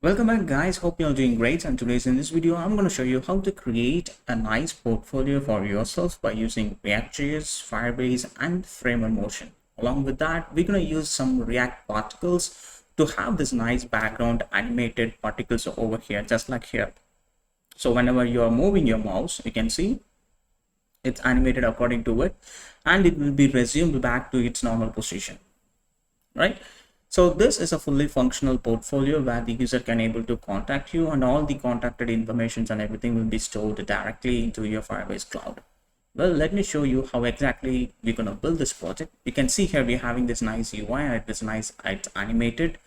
Welcome back guys, hope you're doing great, and today's in this video I'm going to show you how to create a nice portfolio for yourself by using ReactJs, Firebase and Framer Motion. Along with that, we're going to use some React particles to have this nice background animated particles over here, just like here. So whenever you are moving your mouse, you can see it's animated according to it and it will be resumed back to its normal position, right? So this is a fully functional portfolio where the user can able to contact you, and all the contacted informations and everything will be stored directly into your Firebase cloud. Well, let me show you how exactly we're going to build this project. You can see here we're having this nice UI and it is nice, it's animated.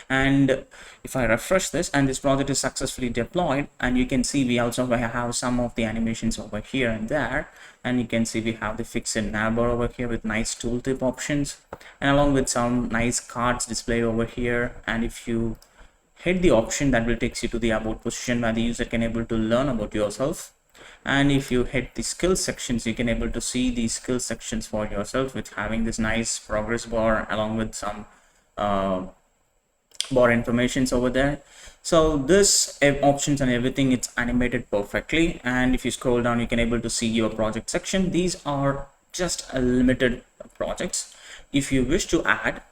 And if I refresh this, and this project is successfully deployed, and you can see we also have some of the animations over here and there. And you can see we have the fixed navbar over here with nice tooltip options, and along with some nice cards displayed over here. And if you hit the option, that will take you to the about position where the user can able to learn about yourself. And if you hit the skill sections, you can able to see the skill sections for yourself with having this nice progress bar along with some bar informations over there. So this options and everything, it's animated perfectly. And if you scroll down, you can able to see your project section. These are just a limited projects. If you wish to add,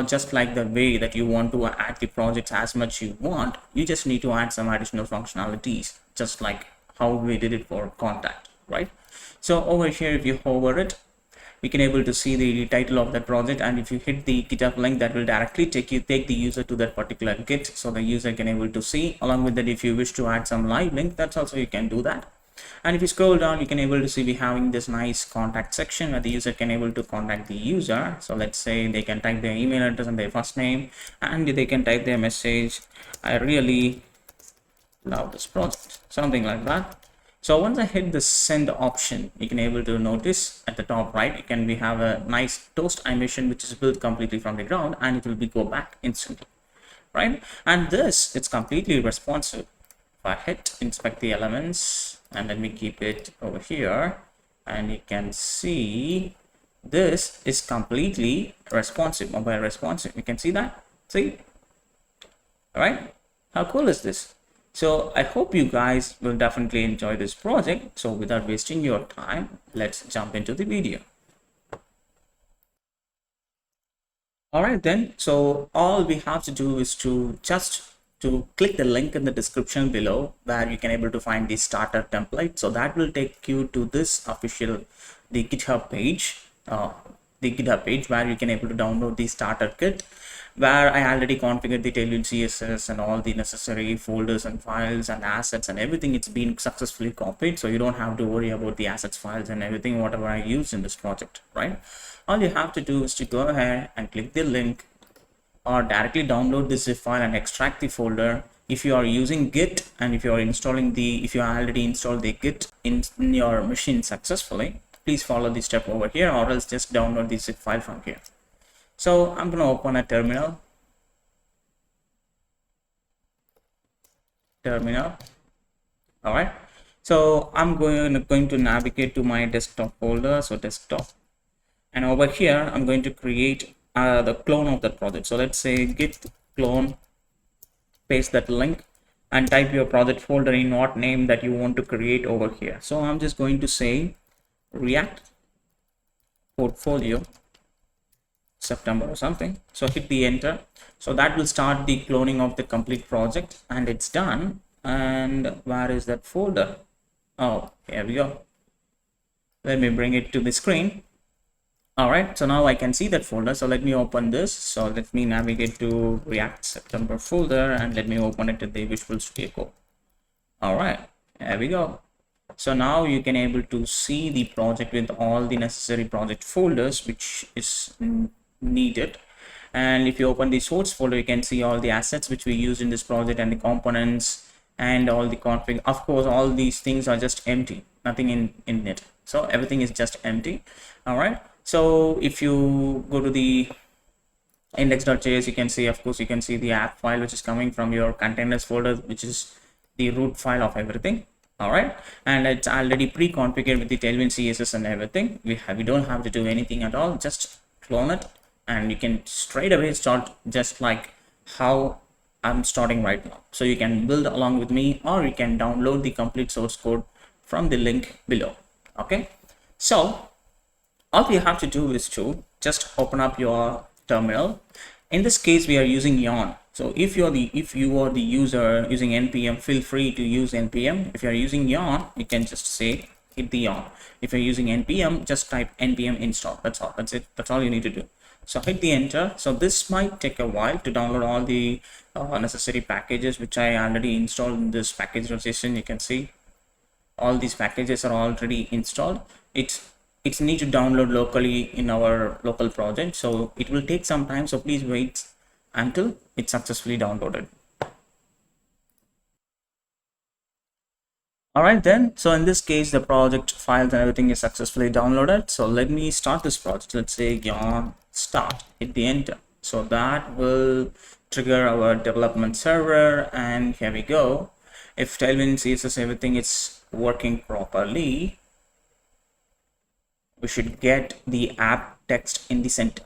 just like the way that you want to add the projects as much you want, you just need to add some additional functionalities, just like how we did it for contact, right? So over here, if you hover it, we can able to see the title of that project, and if you hit the GitHub link, that will directly take the user to that particular Git, so the user can able to see. Along with that, if you wish to add some live link, that's also you can do that. And if you scroll down, you can able to see we having this nice contact section where the user can able to contact the user. So let's say they can type their email address and their first name, and they can type their message, I really love this project, something like that. So once I hit the send option, you can able to notice at the top right, we have a nice toast animation which is built completely from the ground, and it will be go back instantly, right? And this, it's completely responsive. If I hit inspect the elements, and then we keep it over here, and you can see this is completely responsive, mobile responsive. You can see that, see, all right? How cool is this? So I hope you guys will definitely enjoy this project. So without wasting your time, let's jump into the video. All right then, so all we have to do is to click the link in the description below where you can able to find the starter template. So that will take you to this official, the GitHub page where you can able to download the starter kit, where I already configured the Tailwind CSS and all the necessary folders and files and assets and everything. It's been successfully copied, so you don't have to worry about the assets files and everything whatever I use in this project, right? All you have to do is to go ahead and click the link, or directly download the zip file and extract the folder. If you are using Git, and if you are already installed the Git in your machine successfully, please follow the step over here, or else just download the zip file from here. So I'm going to open a terminal. All right. So I'm going to navigate to my desktop folder. So desktop, and over here I'm going to create the clone of that project. So let's say git clone, paste that link, and type your project folder in what name that you want to create over here. So I'm just going to say React portfolio September or something. So hit the enter. So that will start the cloning of the complete project, and it's done. And where is that folder? Oh, here we go. Let me bring it to the screen. All right, so now I can see that folder. So let me open this. So let me navigate to React September folder, and let me open it in the Visual Studio Code. All right, there we go. So now you can able to see the project with all the necessary project folders which is needed. And if you open the source folder, you can see all the assets which we used in this project and the components and all the config. Of course, all these things are just empty, nothing in it. So everything is just empty. All right. So if you go to the index.js, you can see, of course, you can see the app file which is coming from your containers folder, which is the root file of everything. All right, and it's already pre-configured with the Tailwind CSS and everything. We don't have to do anything at all. Just clone it, and you can straight away start just like how I'm starting right now. So you can build along with me, or you can download the complete source code from the link below. Okay, so all we have to do is to just open up your terminal. In this case, we are using yarn. So if you are the user using npm, feel free to use npm. If you are using yarn, you can just say hit the yarn. If you're using npm, just type npm install. That's all. That's it. That's all you need to do. So hit the enter. So this might take a while to download all the necessary packages, which I already installed in this package registration. You can see all these packages are already installed. It's need to download locally in our local project, so it will take some time, so please wait until it's successfully downloaded. All right then, so in this case the project files and everything is successfully downloaded. So let me start this project. Let's say yarn start, hit the enter. So that will trigger our development server, and here we go. If Tailwind CSS everything is working properly, we should get the app text in the center.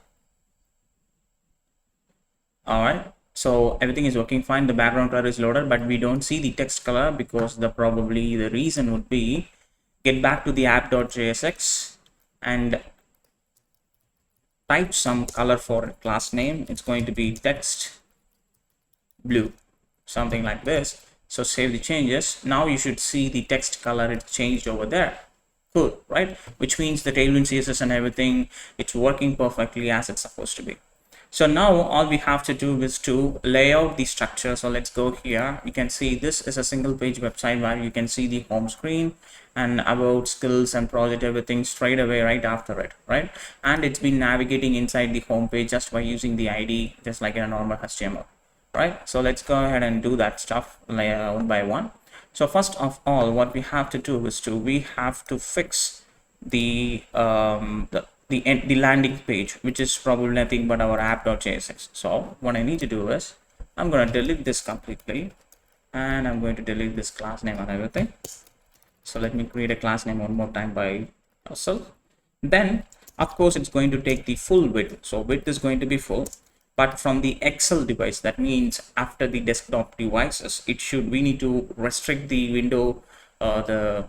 All right, so everything is working fine. The background color is loaded, but we don't see the text color because probably the reason would be, get back to the app.jsx and type some color for class name. It's going to be text blue, something like this. So save the changes. Now you should see the text color, it's changed over there. Cool, right? Which means the Tailwind CSS and everything, it's working perfectly as it's supposed to be. So now all we have to do is to lay out the structure. So let's go here. You can see this is a single page website where you can see the home screen and about, skills and project, everything straight away right after it, right? And it's been navigating inside the home page just by using the ID, just like in a normal HTML, right? So let's go ahead and do that stuff one by one. So first of all, what we have to do is we have to fix the landing page, which is probably nothing but our app.jsx. So what I need to do is I'm going to delete this completely, and I'm going to delete this class name and everything. So let me create a class name one more time by ourselves. Then of course it's going to take the full width. So width is going to be full, but from the Excel device, that means after the desktop devices, we need to restrict the window, the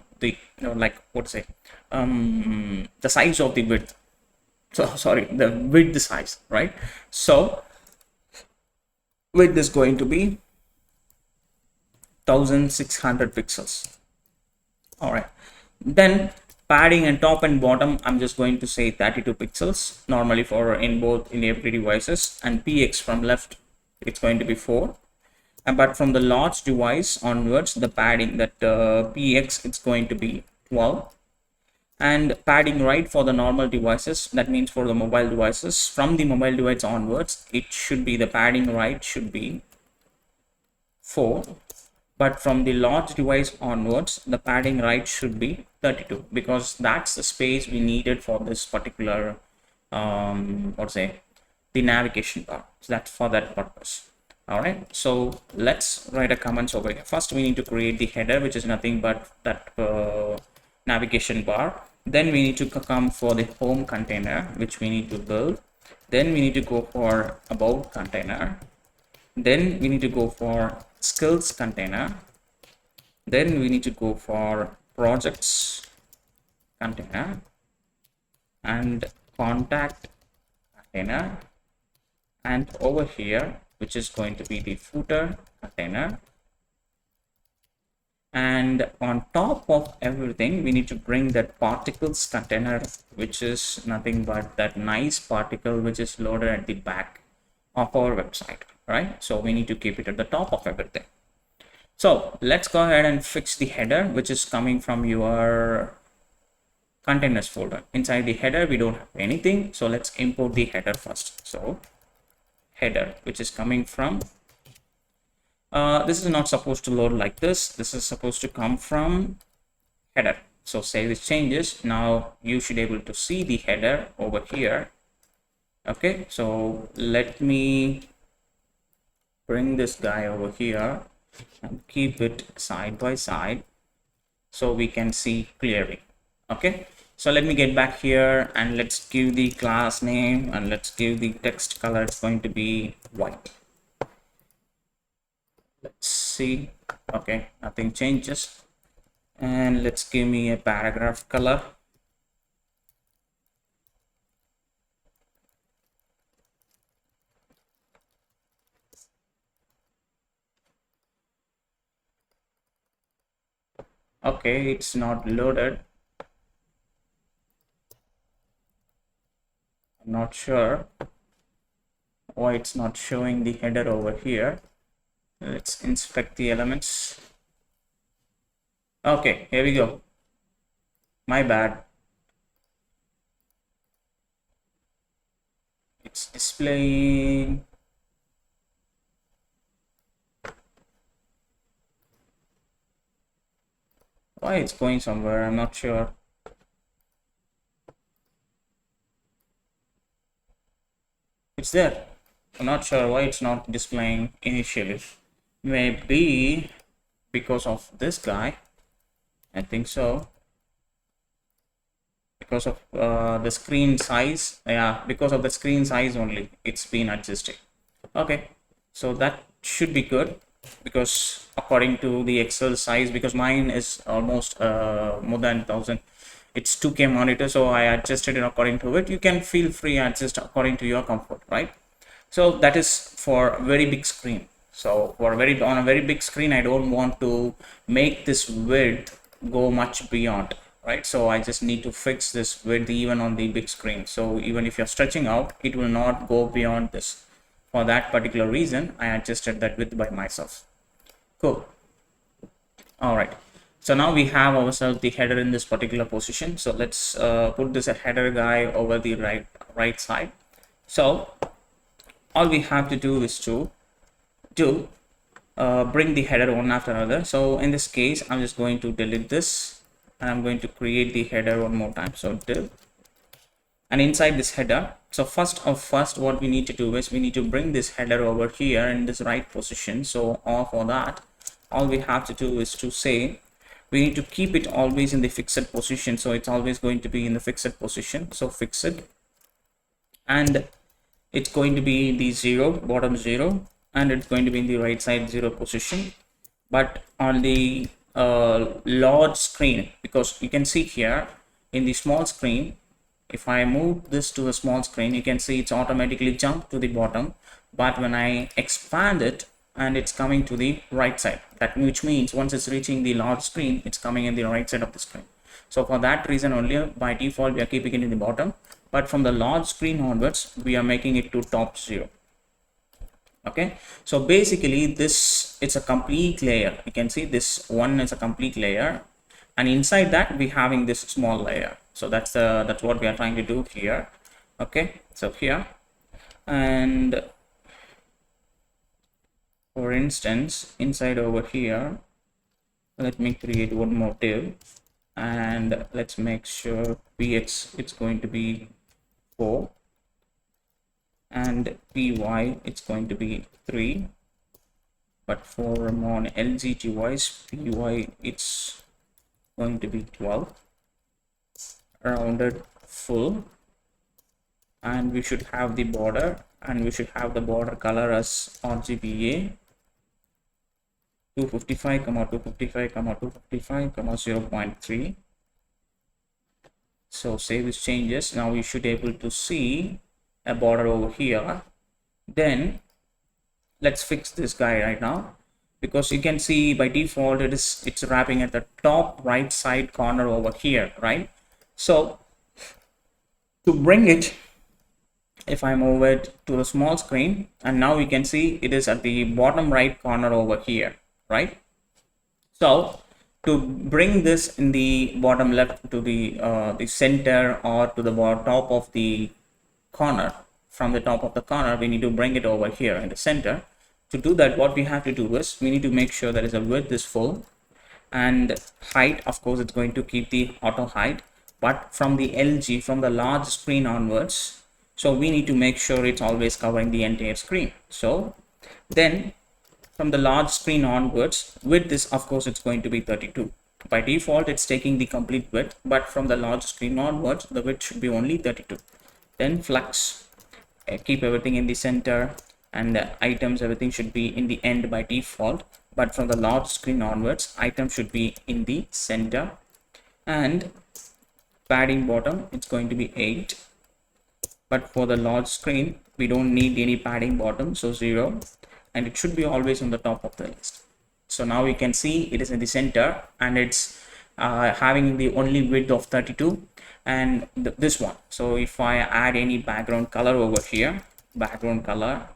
size of the width. So sorry, the width size, right? So width is going to be 1600 pixels. All right, then padding and top and bottom, I'm just going to say 32 pixels normally for in every devices, and px from left it's going to be 4, but from the large device onwards, the padding that px it's going to be 12, and padding right for the normal devices, that means for the mobile devices, from the mobile device onwards, it should be the padding right should be 4, but from the large device onwards, the padding right should be 32, because that's the space we needed for this particular the navigation bar. So that's for that purpose. All right, so let's write a comments over here. First we need to create the header, which is nothing but that navigation bar. Then we need to come for the home container, which we need to build. Then we need to go for about container. Then we need to go for skills container. Then we need to go for projects container and contact container, and over here, which is going to be the footer container. And on top of everything, we need to bring that particles container, which is nothing but that nice particle which is loaded at the back of our website, right? So we need to keep it at the top of everything. So let's go ahead and fix the header, which is coming from your containers folder. Inside the header, we don't have anything. So let's import the header first. So header, which is coming from, this is not supposed to load like this. This is supposed to come from header. So save these changes. Now you should be able to see the header over here. Okay, so let me bring this guy over here and keep it side by side so we can see clearly. Okay, so let me get back here and let's give the class name and let's give the text color. It's going to be white. Let's see. Okay, nothing changes. And let's give me a paragraph color. Okay, it's not loaded. I'm not sure why it's not showing the header over here. Let's inspect the elements. Okay, here we go. My bad. It's displaying. Why it's going somewhere, I'm not sure. It's there. I'm not sure why it's not displaying initially. Maybe because of this guy. I think so. Because of the screen size. Yeah, because of the screen size only, it's been adjusted. Okay, so that should be good, because according to the Excel size, because mine is almost more than 1000, it's 2K monitor, so I adjusted it according to it. You can feel free adjust according to your comfort, right? So that is for a very big screen. So for on a very big screen, I don't want to make this width go much beyond, right? So I just need to fix this width even on the big screen. So even if you're stretching out, it will not go beyond this. For that particular reason, I adjusted that width by myself. Cool. All right. So now we have ourselves the header in this particular position. So let's put this a header guy over the right side. So all we have to do is to bring the header one after another. So in this case, I'm just going to delete this, and I'm going to create the header one more time. So div, and inside this header, so first what we need to do is we need to bring this header over here in this right position. So for that, all we have to do is to say we need to keep it always in the fixed position. So it's always going to be in the fixed position. So fix it, and it's going to be the 0, bottom 0, and it's going to be in the right side 0 position. But on the large screen, because you can see here in the small screen, if I move this to a small screen, you can see it's automatically jumped to the bottom. But when I expand it, and it's coming to the right side, which means once it's reaching the large screen, it's coming in the right side of the screen. So for that reason only, by default, we are keeping it in the bottom, but from the large screen onwards, we are making it to top 0. Okay, so basically this, it's a complete layer. You can see this one is a complete layer, and inside that we having this small layer. So that's what we are trying to do here. Okay, so here, and for instance, inside over here, let me create one more div, and let's make sure px it's going to be 4, and py it's going to be 3, but for on LGT wise, py it's going to be 12, rounded full, and we should have the border, and we should have the border color as RGBA 255, 255, 255, 0.3. So save these changes. Now we should be able to see a border over here. Then let's fix this guy right now, because you can see by default it's wrapping at the top right side corner over here, right? So to bring it, if I move it to the small screen, and now we can see it is at the bottom right corner over here, right? So to bring this in the bottom left to the center, or to the top of the corner, from the top of the corner, we need to bring it over here in the center. To do that, what we have to do is we need to make sure that is a width is full, and height, of course, it's going to keep the auto height, but from the LG, from the large screen onwards, so we need to make sure it's always covering the entire screen. So then from the large screen onwards, width is, of course, it's going to be 32. By default, it's taking the complete width, but from the large screen onwards, the width should be only 32. Then flex, keep everything in the center, and the items, everything should be in the end by default, but from the large screen onwards, items should be in the center, and padding bottom, it's going to be 8. But for the large screen, we don't need any padding bottom, so 0, and it should be always on the top of the list. So now you can see it is in the center, and it's having the only width of 32, and this one. So if I add any background color over here, background color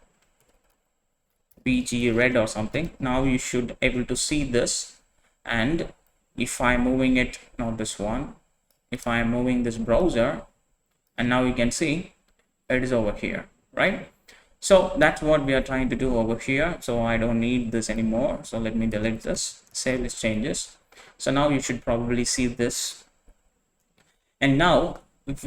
BG red or something, now you should able to see this. And if I'm moving it, not this one, if I'm moving this browser, and now you can see it is over here, right? So that's what we are trying to do over here. So I don't need this anymore, so let me delete this, save these changes. So now you should probably see this. And now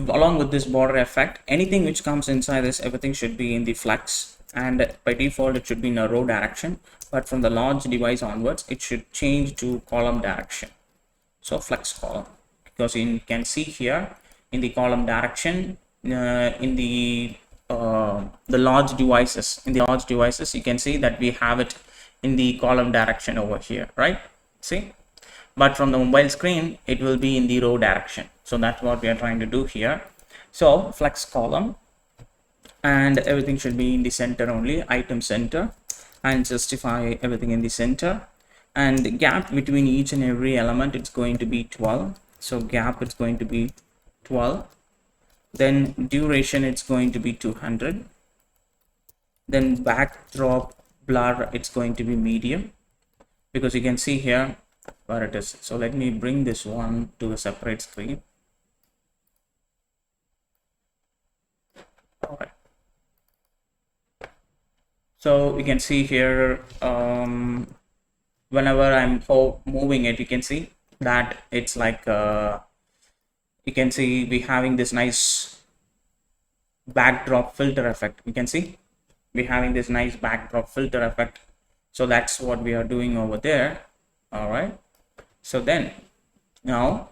along with this border effect, anything which comes inside this, everything should be in the flex, and by default it should be in a row direction, but from the large device onwards it should change to column direction. So flex column, because you can see here in the column direction, in the large devices, you can see that we have it in the column direction over here, right? See, but from the mobile screen it will be in the row direction. So that's what we are trying to do here. So flex column, and everything should be in the center only, item center, and justify everything in the center, and the gap between each and every element, it's going to be 12. So gap, it's going to be 12. Then duration, it's going to be 200. Then backdrop blur, it's going to be medium, because you can see here where it is. So let me bring this one to a separate screen. All right. So you can see here, whenever I'm moving it, you can see that it's like you can see we having this nice backdrop filter effect. You can see we having this nice backdrop filter effect. So that's what we are doing over there. All right. So then now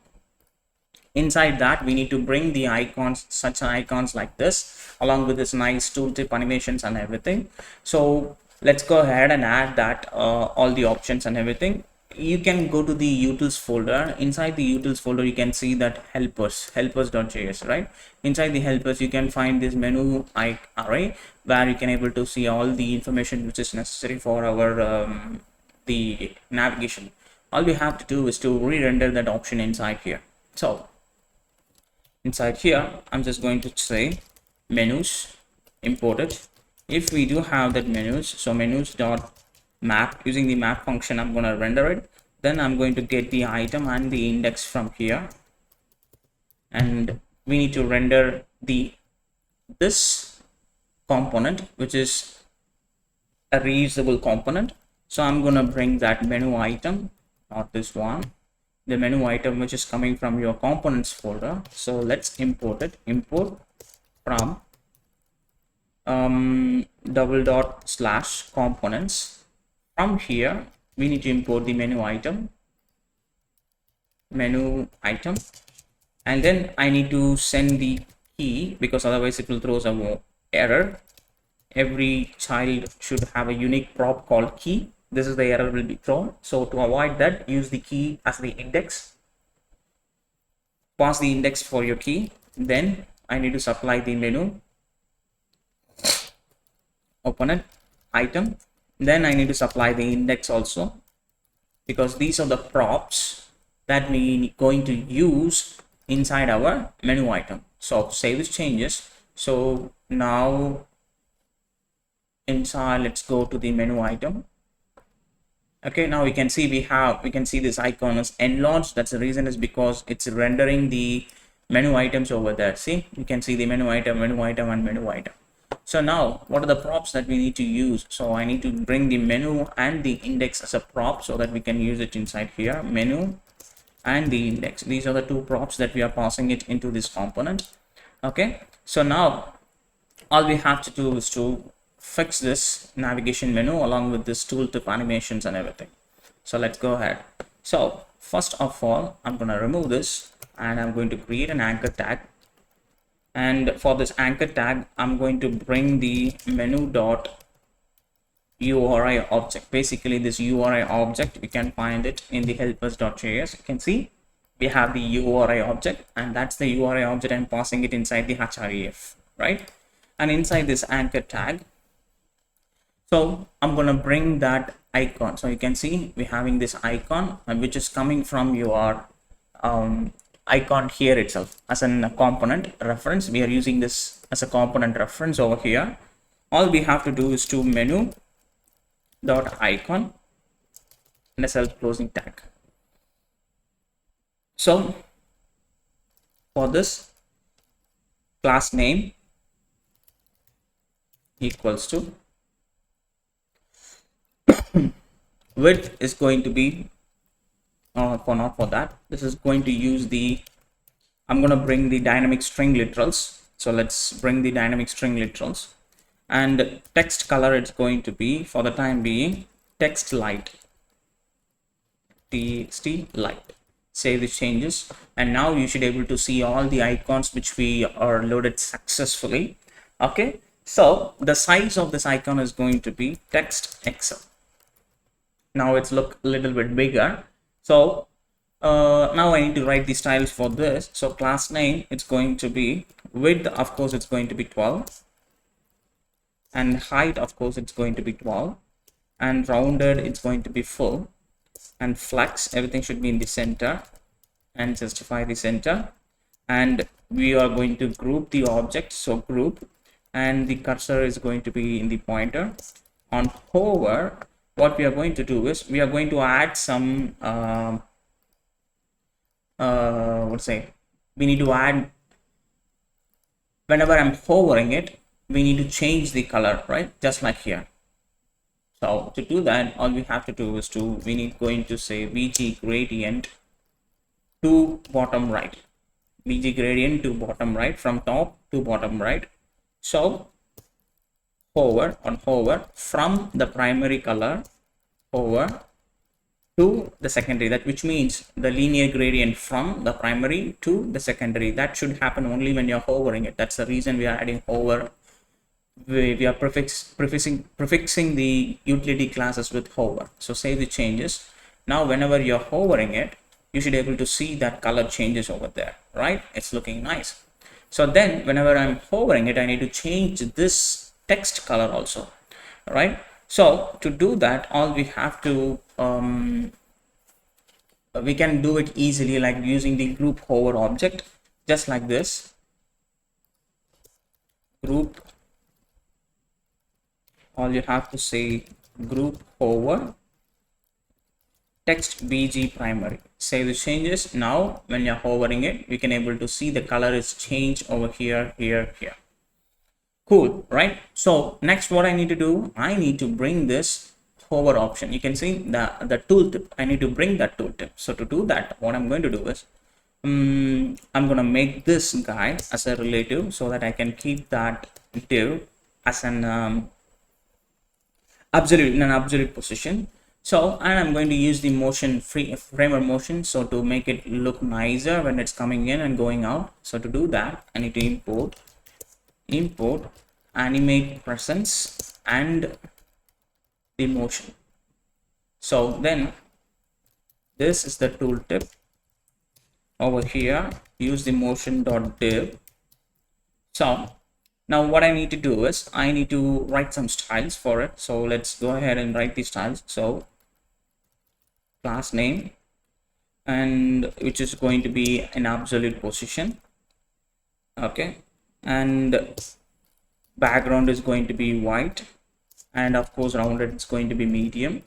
inside that, we need to bring the icons, such icons like this, along with this nice tooltip animations and everything. So let's go ahead and add that, all the options and everything. You can go to the utils folder. Inside the utils folder, you can see that helpers.js, right? Inside the helpers, you can find this menu array, where you can able to see all the information which is necessary for our the navigation. All we have to do is to re-render that option inside here. So inside here, I'm just going to say menus imported. If we do have that menus, so menus dot map, using the map function, I'm going to render it. Then I'm going to get the item and the index from here, and we need to render this component, which is a reusable component. So I'm going to bring that menu item, not this one, the menu item which is coming from your components folder. So let's import it. Import from /components. From here, we need to import the menu item, and then I need to send the key, because otherwise it will throw some error. Every child should have a unique prop called key. This is the error will be thrown. So to avoid that, use the key as the index. Pass the index for your key. Then I need to supply the menu, open it, item. Then I need to supply the index also, because these are the props that we going to use inside our menu item. So save these changes. So now inside, let's go to the menu item. Okay, now we can see we can see this icon is enlarged. That's the reason, is because it's rendering the menu items over there. See, you can see the menu item, and menu item. So now what are the props that we need to use? So I need to bring the menu and the index as a prop, so that we can use it inside here. Menu and the index, these are the two props that we are passing it into this component. Okay, so now all we have to do is to fix this navigation menu along with this tooltip animations and everything. So let's go ahead. So first of all, I'm going to remove this, and I'm going to create an anchor tag. And for this anchor tag, I'm going to bring the menu dot URI object. Basically this URI object, we can find it in the helpers.js. You can see we have the URI object, and that's the URI object. I'm passing it inside the href, right? And inside this anchor tag, so I'm gonna bring that icon. So you can see we're having this icon, which is coming from your icon here itself as a component reference. We are using this as a component reference over here. All we have to do is to menu dot icon and a self closing tag. So for this, class name equals to width is going to be not for that. This is going to use the, I'm going to bring the dynamic string literals. So let's bring the dynamic string literals, and text color, it's going to be for the time being text light, txt light. Save the changes, and now you should be able to see all the icons which we are loaded successfully. Okay, so the size of this icon is going to be text XL. Now it's look a little bit bigger. So now I need to write the styles for this. So class name, it's going to be width, of course it's going to be 12, and height, of course it's going to be 12, and rounded, it's going to be full, and flex, everything should be in the center, and justify the center. And we are going to group the object, so group, and the cursor is going to be in the pointer. On hover, what we are going to do is we are going to add some we need to add, whenever I'm hovering it, we need to change the color, right? Just like here. So to do that, all we have to do is we need going to say VG gradient to bottom right, VG gradient to bottom right, from top to bottom right. So hover, on hover, from the primary color hover to the secondary, that which means the linear gradient from the primary to the secondary, that should happen only when you're hovering it. That's the reason we are adding hover. We are prefixing the utility classes with hover. So save the changes. Now whenever you're hovering it, you should be able to see that color changes over there, right? It's looking nice. So then whenever I'm hovering it, I need to change this text color also, right? So to do that, all we have to we can do it easily, like using the group hover object, just like this. Group, all you have to say group hover text BG primary. Save the changes. Now when you're hovering it, we can able to see the color is changed over here, here. Cool, right? So next, what I need to do, I need to bring this hover option. You can see the tooltip. I need to bring that tooltip. So to do that, what I'm going to do is I'm going to make this guy as a relative, so that I can keep that div as an absolute, in an absolute position. So, and I'm going to use the motion framer motion, so to make it look nicer when it's coming in and going out. So to do that, I need to import animate presence and the motion. So then this is the tooltip. Over here, use the motion.div. So now what I need to do is I need to write some styles for it. So let's go ahead and write the styles. So class name, and which is going to be an absolute position. Okay, and background is going to be white, and of course rounded it's going to be medium,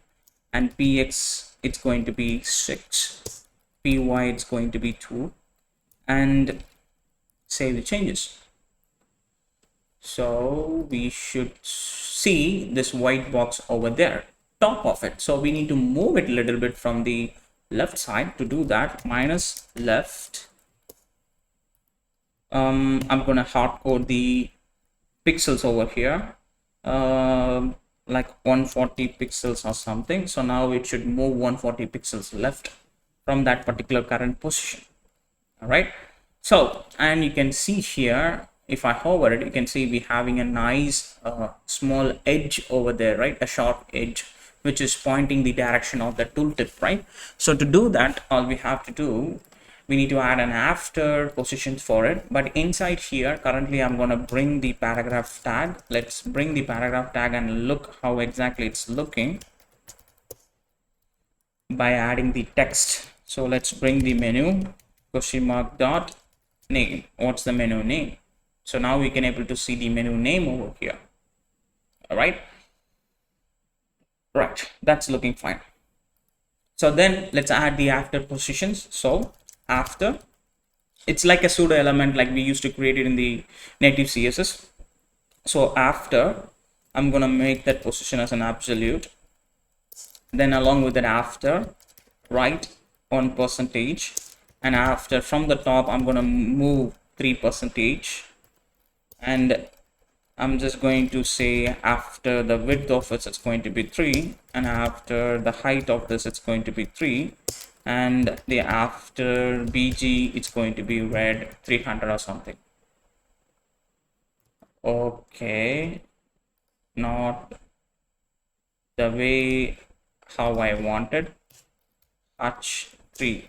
and px it's going to be 6, py it's going to be 2, and save the changes. So we should see this white box over there, top of it. So we need to move it a little bit from the left side. To do that, minus left, I'm gonna hard code the pixels over here, like 140 pixels or something. So now it should move 140 pixels left from that particular current position. All right. So, and you can see here if I hover it, you can see we having a nice small edge over there, right? A sharp edge which is pointing the direction of the tooltip, right? So to do that, all we have to do, we need to add an after positions for it. But inside here, currently I'm going to bring the paragraph tag. Let's bring the paragraph tag and look how exactly it's looking by adding the text. So let's bring the menu, question mark dot name. What's the menu name? So now we can able to see the menu name over here. All right. Right, that's looking fine. So then let's add the after positions. So after, it's like a pseudo element like we used to create it in the native CSS. So after, I'm gonna make that position as an absolute. Then along with that after, write 1%, and after from the top, I'm gonna move 3%, and I'm just going to say after the width of it, it's going to be 3, and after the height of this, it's going to be 3, and the after BG, it's going to be red 300 or something. Okay, not the way how I wanted. Touch 3,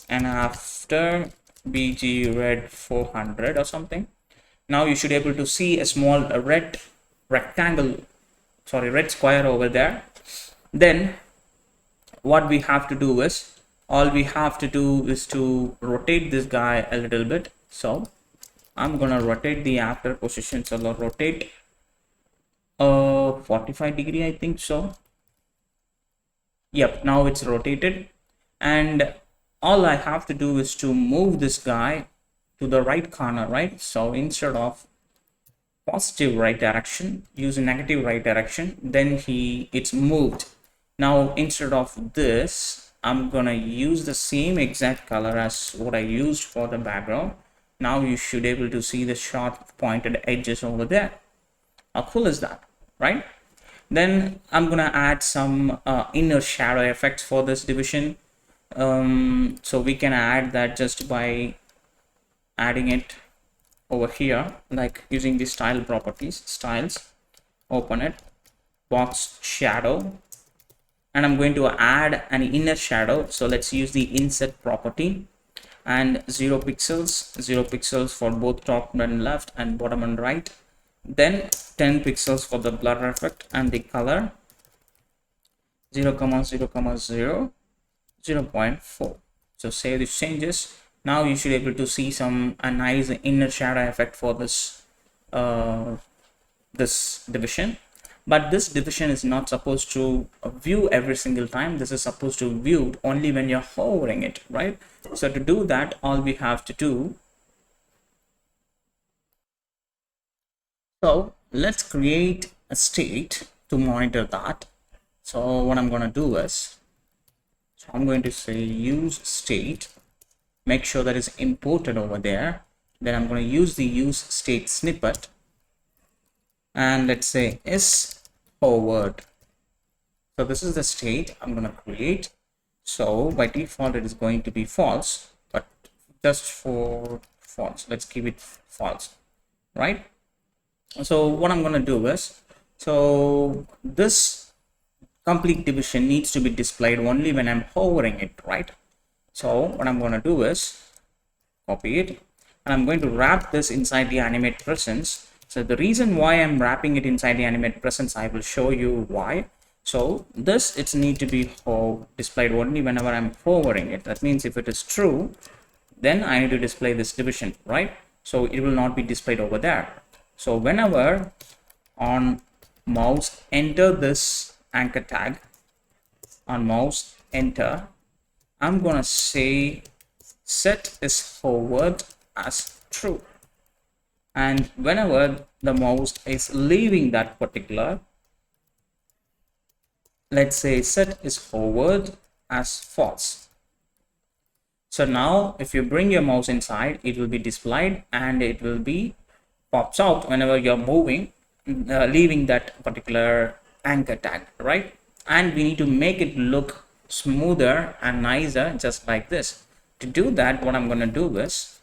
and after BG red 400 or something. Now you should be able to see a small red rectangle, sorry, red square over there. Then what we have to do is, all we have to do is to rotate this guy a little bit. So I'm gonna rotate the after position. So I'll rotate 45 degree, I think so. Yep, now it's rotated, and all I have to do is to move this guy to the right corner, right? So instead of positive right direction, use a negative right direction, then it's moved. Now instead of this, I'm gonna use the same exact color as what I used for the background. Now you should be able to see the sharp pointed edges over there. How cool is that, right? Then I'm gonna add some inner shadow effects for this division. So we can add that just by adding it over here, like using the style properties, styles, open it, box shadow, and I'm going to add an inner shadow. So let's use the inset property, and 0 pixels for both top and left and bottom and right. Then 10 pixels for the blur effect, and the color 0, 0, 0.4. So save these changes. Now you should be able to see a nice inner shadow effect for this this division. But this division is not supposed to view every single time. This is supposed to view only when you're hovering it, right? So to do that, all we have to do, so let's create a state to monitor that. So what I'm going to do is, so I'm going to say use state, make sure that is imported over there. Then I'm going to use the use state snippet, and let's say is forward. So this is the state I'm going to create. So by default it is going to be false, but just for false, let's keep it false, right? So what I'm going to do is, so this complete division needs to be displayed only when I'm hovering it, right? So what I'm going to do is copy it, and I'm going to wrap this inside the animate presence. So the reason why I'm wrapping it inside the animate presence, I will show you why. So this, it's need to be displayed only whenever I'm hovering it. That means if it is true, then I need to display this division, right? So it will not be displayed over there. So whenever on mouse enter this anchor tag, on mouse enter, I'm gonna say set is forward as true, and whenever the mouse is leaving that particular, let's say set is forward as false. So now if you bring your mouse inside, it will be displayed, and it will be pops out whenever you're moving, leaving that particular anchor tag, right? And we need to make it look smoother and nicer, just like this. To do that, what I'm going to do is,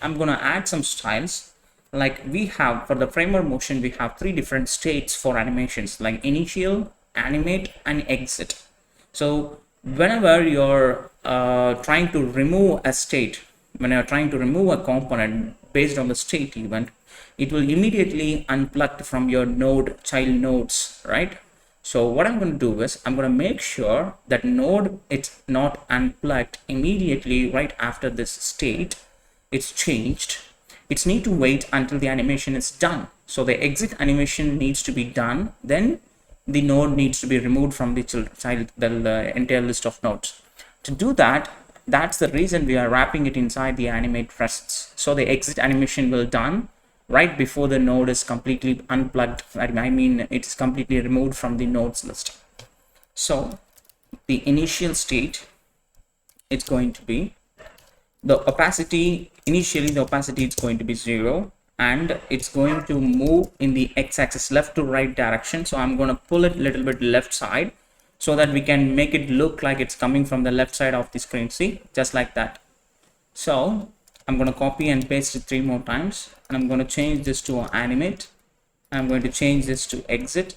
I'm gonna add some styles. Like we have for the framer motion, we have 3 different states for animations, like initial, animate, and exit. So whenever you're trying to remove a state, when you're trying to remove a component based on the state event, it will immediately unplug from your node child nodes, right? So what I'm going to do is I'm going to make sure that node it's not unplugged immediately right after this state it's changed. It's need to wait until the animation is done. So the exit animation needs to be done, then the node needs to be removed from the the entire list of nodes. To do that, that's the reason we are wrapping it inside the animate rests. So the exit animation will done right before the node is completely unplugged. I mean, it's completely removed from the nodes list. So the initial state, it's going to be the opacity. Initially the opacity is going to be 0, and it's going to move in the x-axis left to right direction. So I'm going to pull it a little bit left side so that we can make it look like it's coming from the left side of the screen. See, just like that. So I'm going to copy and paste it 3 more times, and I'm going to change this to animate. I'm going to change this to exit.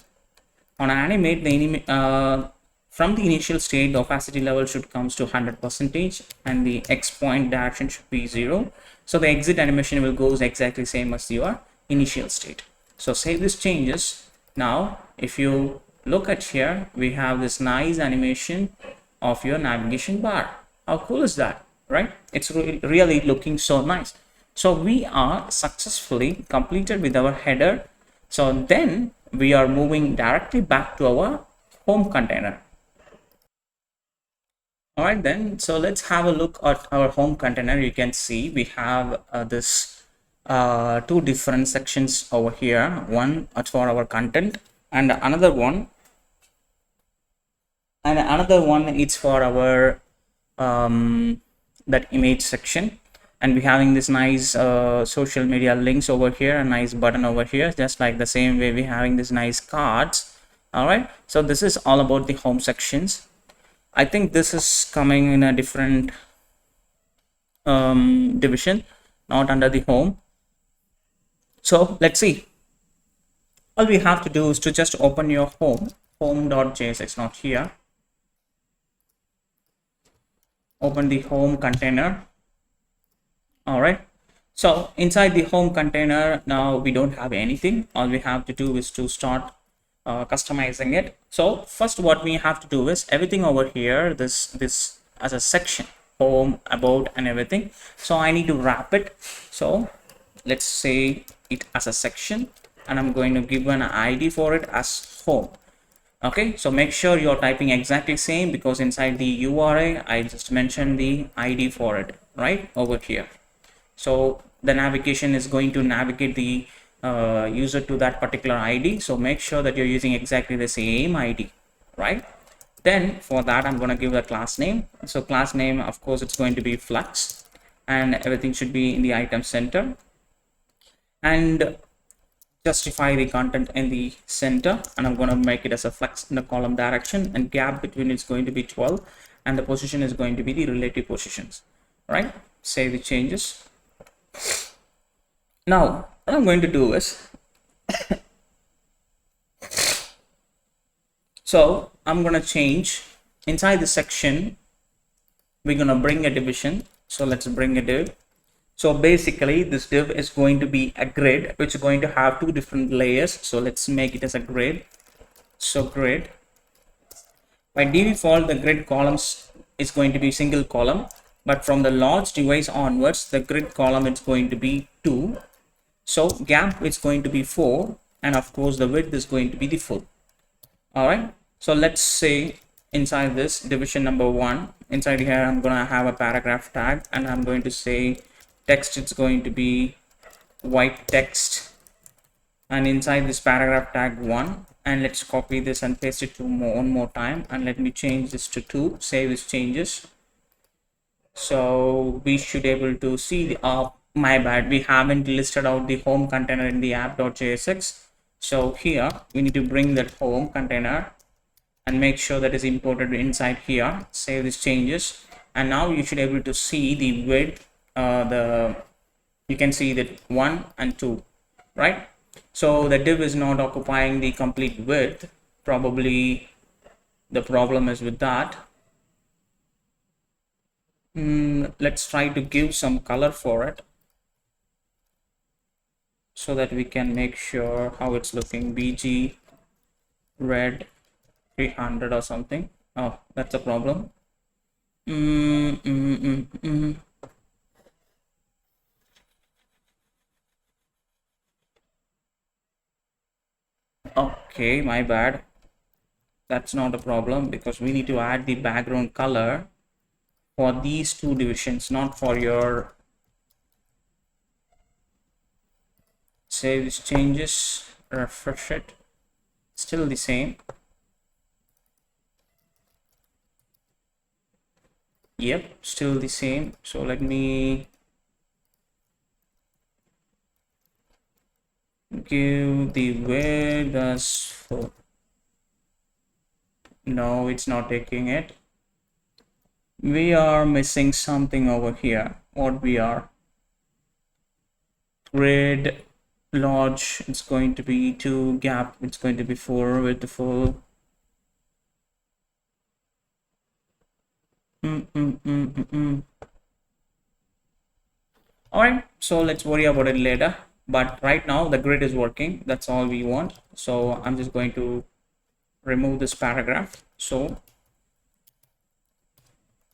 On animate, the from the initial state, the opacity level should comes to 100%, and the X point direction should be 0. So the exit animation will go exactly same as your initial state. So save these changes. Now, if you look at here, we have this nice animation of your navigation bar. How cool is that, right? It's really looking so nice. So we are successfully completed with our header. So then we are moving directly back to our home container. All right, then, so let's have a look at our home container. You can see we have this 2 different sections over here. One for our content, and another one is for our that image section. And we're having this nice social media links over here, a nice button over here, just like the same way we're having this nice cards. All right, so this is all about the home sections. I think this is coming in a different division, not under the home. So let's see. All we have to do is to just open your home.js. It's not here. Open the home container. All right. So inside the home container, now we don't have anything. All we have to do is to start customizing it. So first what we have to do is everything over here, this as a section, home, about, and everything. So I need to wrap it. So let's say it as a section, and I'm going to give an ID for it as home. Okay, so make sure you're typing exactly same, because inside the URI I just mentioned the ID for it right over here. So the navigation is going to navigate the user to that particular ID. So make sure that you're using exactly the same ID, right? Then for that, I'm going to give a class name. So class name, of course, it's going to be Flux, and everything should be in the item center, and justify the content in the center. And I'm going to make it as a Flux in the column direction, and gap between it's going to be 12, and the position is going to be the relative positions, right? Save the changes. Now what I'm going to do is so I'm going to change inside the section. We're going to bring a division. So let's bring a div. So basically this div is going to be a grid, which is going to have 2 different layers. So let's make it as a grid. So grid, by default the grid columns is going to be single column, but from the large device onwards the grid column is going to be 2. So gap is going to be 4, and of course the width is going to be the full. All right, so let's say inside this division number 1, inside here I'm going to have a paragraph tag, and I'm going to say text, it's going to be white text, and inside this paragraph tag 1, and let's copy this and paste it to one more time, and let me change this to 2. Save these changes. So we should able to see the my bad, we haven't listed out the home container in the app.jsx. So here we need to bring that home container and make sure that is imported inside here. Save these changes, and now you should able to see the width, the You can see that 1 and 2, right? So the div is not occupying the complete width. Probably the problem is with that. Let's try to give some color for it so that we can make sure how it's looking. BG red 300 or something. Oh, that's a problem. Okay, my bad. That's not a problem because we need to add the background color for these two divisions, not for your. Save these changes, refresh it, still the same. Yep, still the same. So let me give the width as 4. No, it's not taking it. We are missing something over here. What we are? Grid large, it's going to be 2, gap, it's going to be 4 with the full. All right, so let's worry about it later, but right now the grid is working. That's all we want. So I'm just going to remove this paragraph. So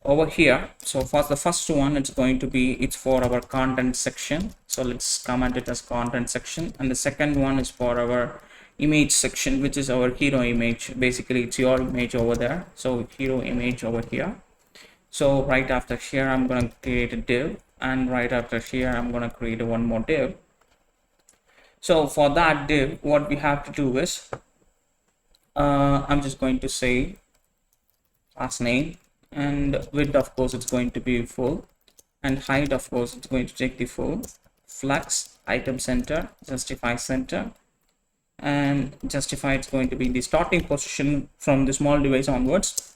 over here, so for the first one, it's going to be, it's for our content section. So let's comment it as content section. And the second one is for our image section, which is our hero image. Basically it's your image over there. So hero image over here. So right after here, I'm going to create a div, and right after here, I'm going to create one more div. So for that div, what we have to do is, I'm just going to say class name, and width, of course, it's going to be full, and height, of course, it's going to take the full. Flex, item center, justify center, and justify, it's going to be the starting position from the small device onwards.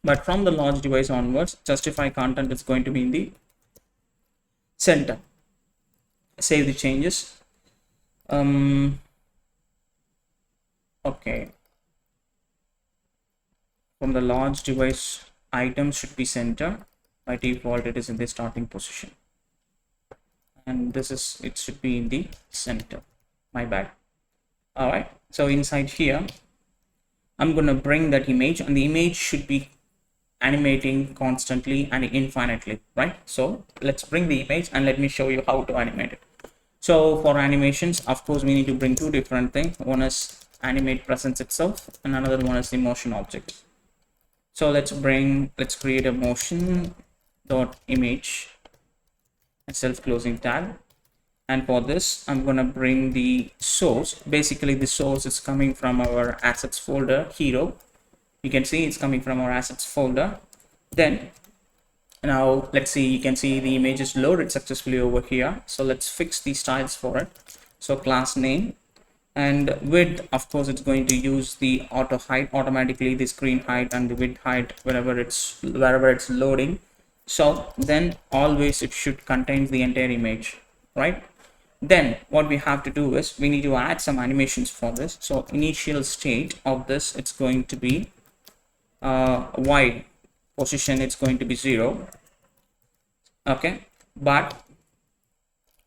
But from the large device onwards, justify content is going to be in the center. Save the changes. Okay. From the large device, item should be center. By default, it is in the starting position. And this is, it should be in the center. My bad. All right. So inside here, I'm going to bring that image, and the image should be animating constantly and infinitely, right? So let's bring the image and let me show you how to animate it. So for animations, of course, we need to bring two different things. One is animate presence itself, and another one is the motion object. So let's create a motion dot image, a self-closing tag. And for this, I'm going to bring the source. Basically, the source is coming from our assets folder, hero. You can see it's coming from our assets folder. Then now let's see, you can see the image is loaded successfully over here. So let's fix the styles for it. So class name and width, of course, it's going to use the auto height automatically, the screen height and the width height wherever it's loading. So then always it should contain the entire image, right? Then what we have to do is we need to add some animations for this. So initial state of this, it's going to be y position, it's going to be 0. Okay, but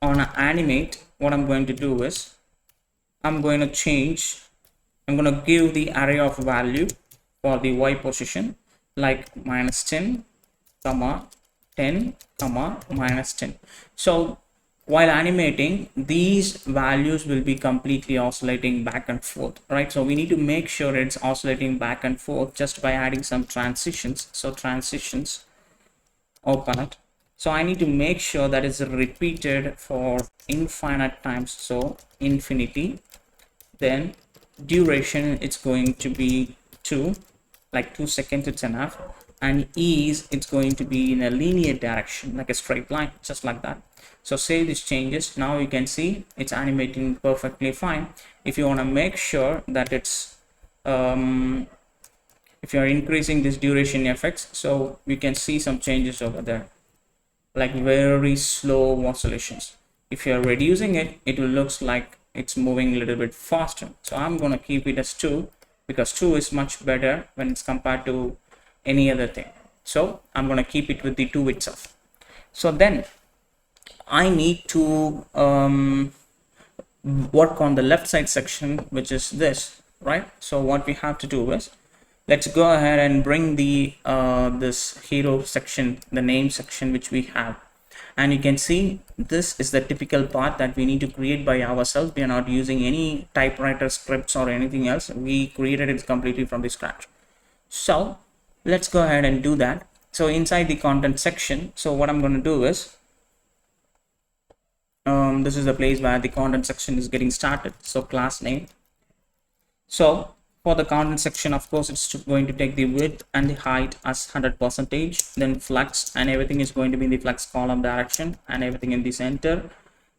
on animate, what I'm going to do is I'm going to give the array of value for the y position, like -10 comma 10 comma -10. So while animating, these values will be completely oscillating back and forth, right? So we need to make sure it's oscillating back and forth just by adding some transitions. So transitions, open it. So I need to make sure that it's repeated for infinite times. So infinity, then duration, it's going to be 2, like 2 seconds, it's enough. And ease, it's going to be in a linear direction, like a straight line, just like that. So save these changes. Now you can see it's animating perfectly fine. If you want to make sure that it's if you're increasing this duration effects, so we can see some changes over there, like very slow oscillations. if you're reducing it, it will looks like it's moving a little bit faster. So I'm going to keep it as 2 because 2 is much better when it's compared to any other thing. So I'm going to keep it with the 2 itself. So then I need to work on the left side section, which is this, right? So what we have to do is, let's go ahead and bring the this hero section, the name section, which we have. And you can see this is the typical part that we need to create by ourselves. We are not using any typewriter scripts or anything else. We created it completely from the scratch. So let's go ahead and do that. So inside the content section, so what I'm going to do is, this is the place where the content section is getting started. So class name. So for the content section, of course, it's going to take the width and the height as 100%, then flex, and everything is going to be in the flex column direction and everything in the center.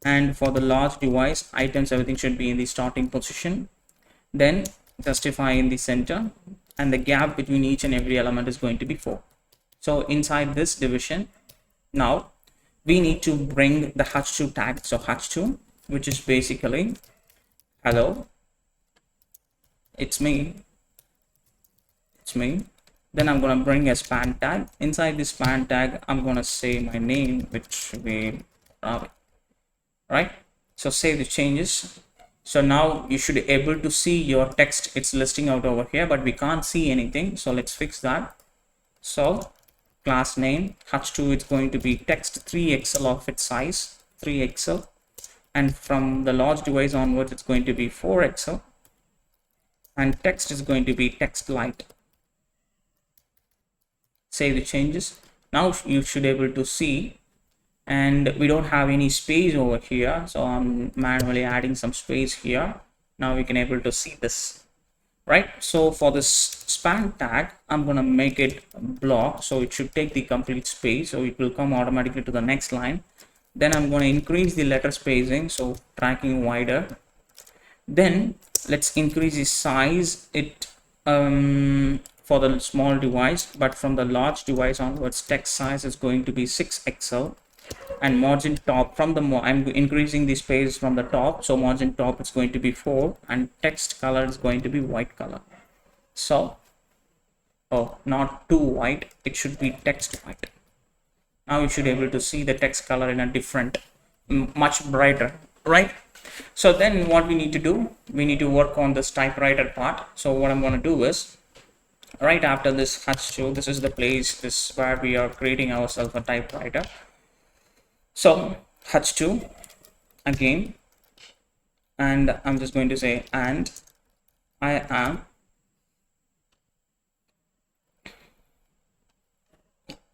And for the large device items, everything should be in the starting position, then justify in the center, and the gap between each and every element is going to be 4. So inside this division, now we need to bring the h2 tag. So h2, which is basically hello, it's me. Then I'm going to bring a span tag. Inside this span tag, I'm going to say my name, which should be Ravi, right? So save the changes. So now you should be able to see your text. It's listing out over here, but we can't see anything. So let's fix that. So class name h2, it's going to be text 3xl of its size, 3xl, and from the large device onwards, it's going to be 4xl. And text is going to be text light. Save the changes. Now you should be able to see, and we don't have any space over here, so I'm manually adding some space here. Now we can able to see this, right? So for this span tag, I'm going to make it block, so it should take the complete space, so it will come automatically to the next line. Then I'm going to increase the letter spacing, so tracking wider. Then let's increase the size it for the small device, but from the large device onwards, text size is going to be 6xl, and margin top from the I'm increasing the space from the top, so margin top is going to be 4, and text color is going to be white color. So not too white, it should be text white. Now you should be able to see the text color in a different, much brighter, right? So then what we need to do, we need to work on this typewriter part. So what I'm going to do is, right after this h2, this is the place, this is where we are creating ourselves a typewriter. So h2 again, and I'm just going to say, and I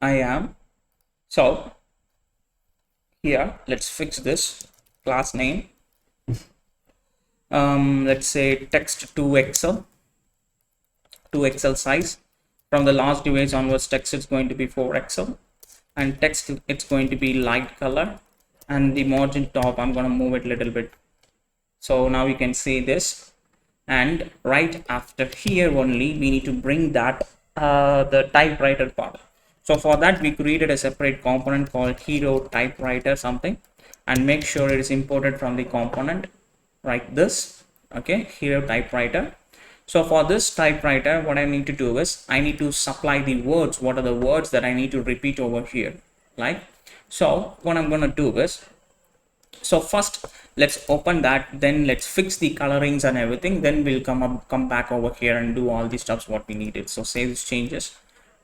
am. So here, let's fix this class name. Let's say text 2xl size. From the last device onwards, text is going to be 4xl, and text it's going to be light color, and the margin top, I'm going to move it a little bit. So now you can see this, and right after here only we need to bring that the typewriter part. So for that, we created a separate component called hero typewriter something, and make sure it is imported from the component like this. Okay, hero typewriter. So for this typewriter, what I need to do is, I need to supply the words. What are the words that I need to repeat over here? Like, so what I'm going to do is, so first let's open that, then let's fix the colorings and everything, then we'll come back over here and do all the stuffs what we needed. So save these changes.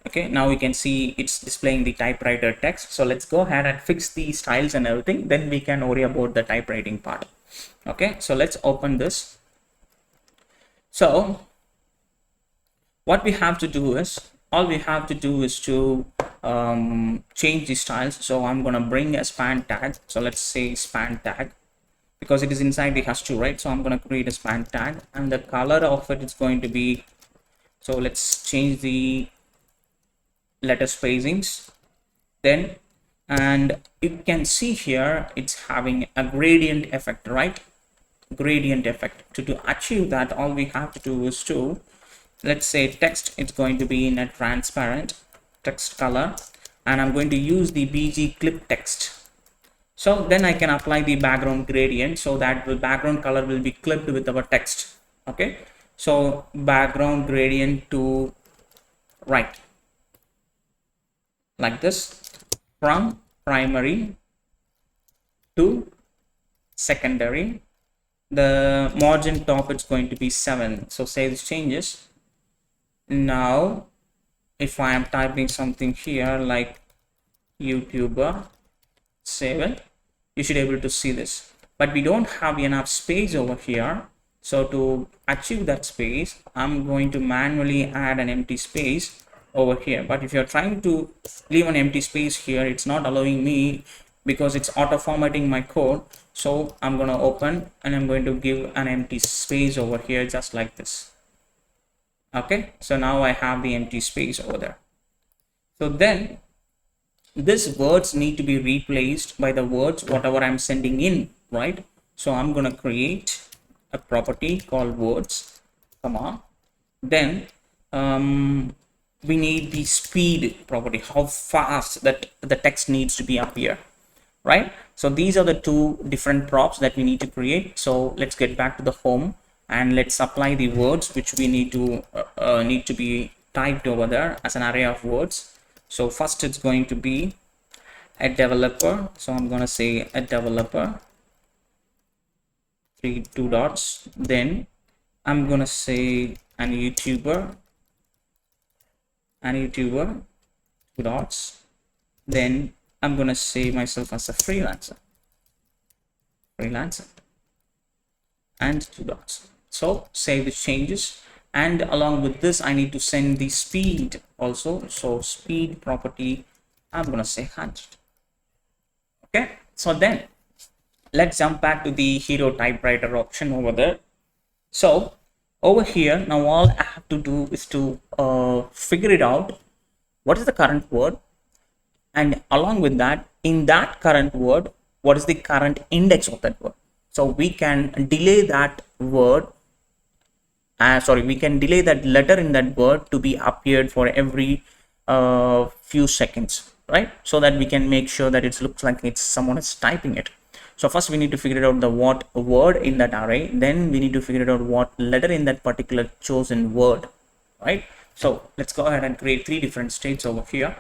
Okay, now we can see it's displaying the typewriter text. So let's go ahead and fix the styles and everything, then we can worry about the typewriting part. Okay, so let's open this. So what we have to do is, all we have to do is to change the styles. So I'm going to bring a span tag. So let's say span tag, because it is inside the h2, right? So I'm going to create a span tag, and the color of it is going to be, so let's change the letter spacings then, and you can see here it's having a gradient effect, right? Gradient effect. To achieve that, all we have to do is to, let's say text, it's going to be in a transparent text color, and I'm going to use the bg clip text. So then I can apply the background gradient, so that the background color will be clipped with our text. Okay, so background gradient to right, like this, from primary to secondary. The margin top, it's going to be 7. So save these changes. Now if I am typing something here like YouTuber, save it, you should be able to see this, but we don't have enough space over here. So to achieve that space, I'm going to manually add an empty space over here. But if you're trying to leave an empty space here, it's not allowing me because it's auto formatting my code. So I'm going to open and I'm going to give an empty space over here, just like this. Okay, so now I have the empty space over there. So then these words need to be replaced by the words whatever I'm sending in, right? So I'm going to create a property called words, comma, then we need the speed property, how fast that the text needs to be up here, right? So these are the two different props that we need to create. So let's get back to the home and let's apply the words which we need to be typed over there as an array of words. So first it's going to be a developer. So I'm going to say a developer, two dots. Then I'm going to say an YouTuber, two dots. Then I'm going to say myself as a freelancer, and two dots. So save the changes. And along with this, I need to send the speed also. So speed property, I'm going to say 100. Okay, so then let's jump back to the hero typewriter option over there. So over here, now all I have to do is to figure it out what is the current word, and along with that, in that current word, what is the current index of that word. So we can delay that word, we can delay that letter in that word to be appeared for every few seconds, right? So that we can make sure that it looks like it's someone is typing it. So first we need to figure out the what word in that array, then we need to figure out what letter in that particular chosen word, right? So let's go ahead and create 3 different states over here.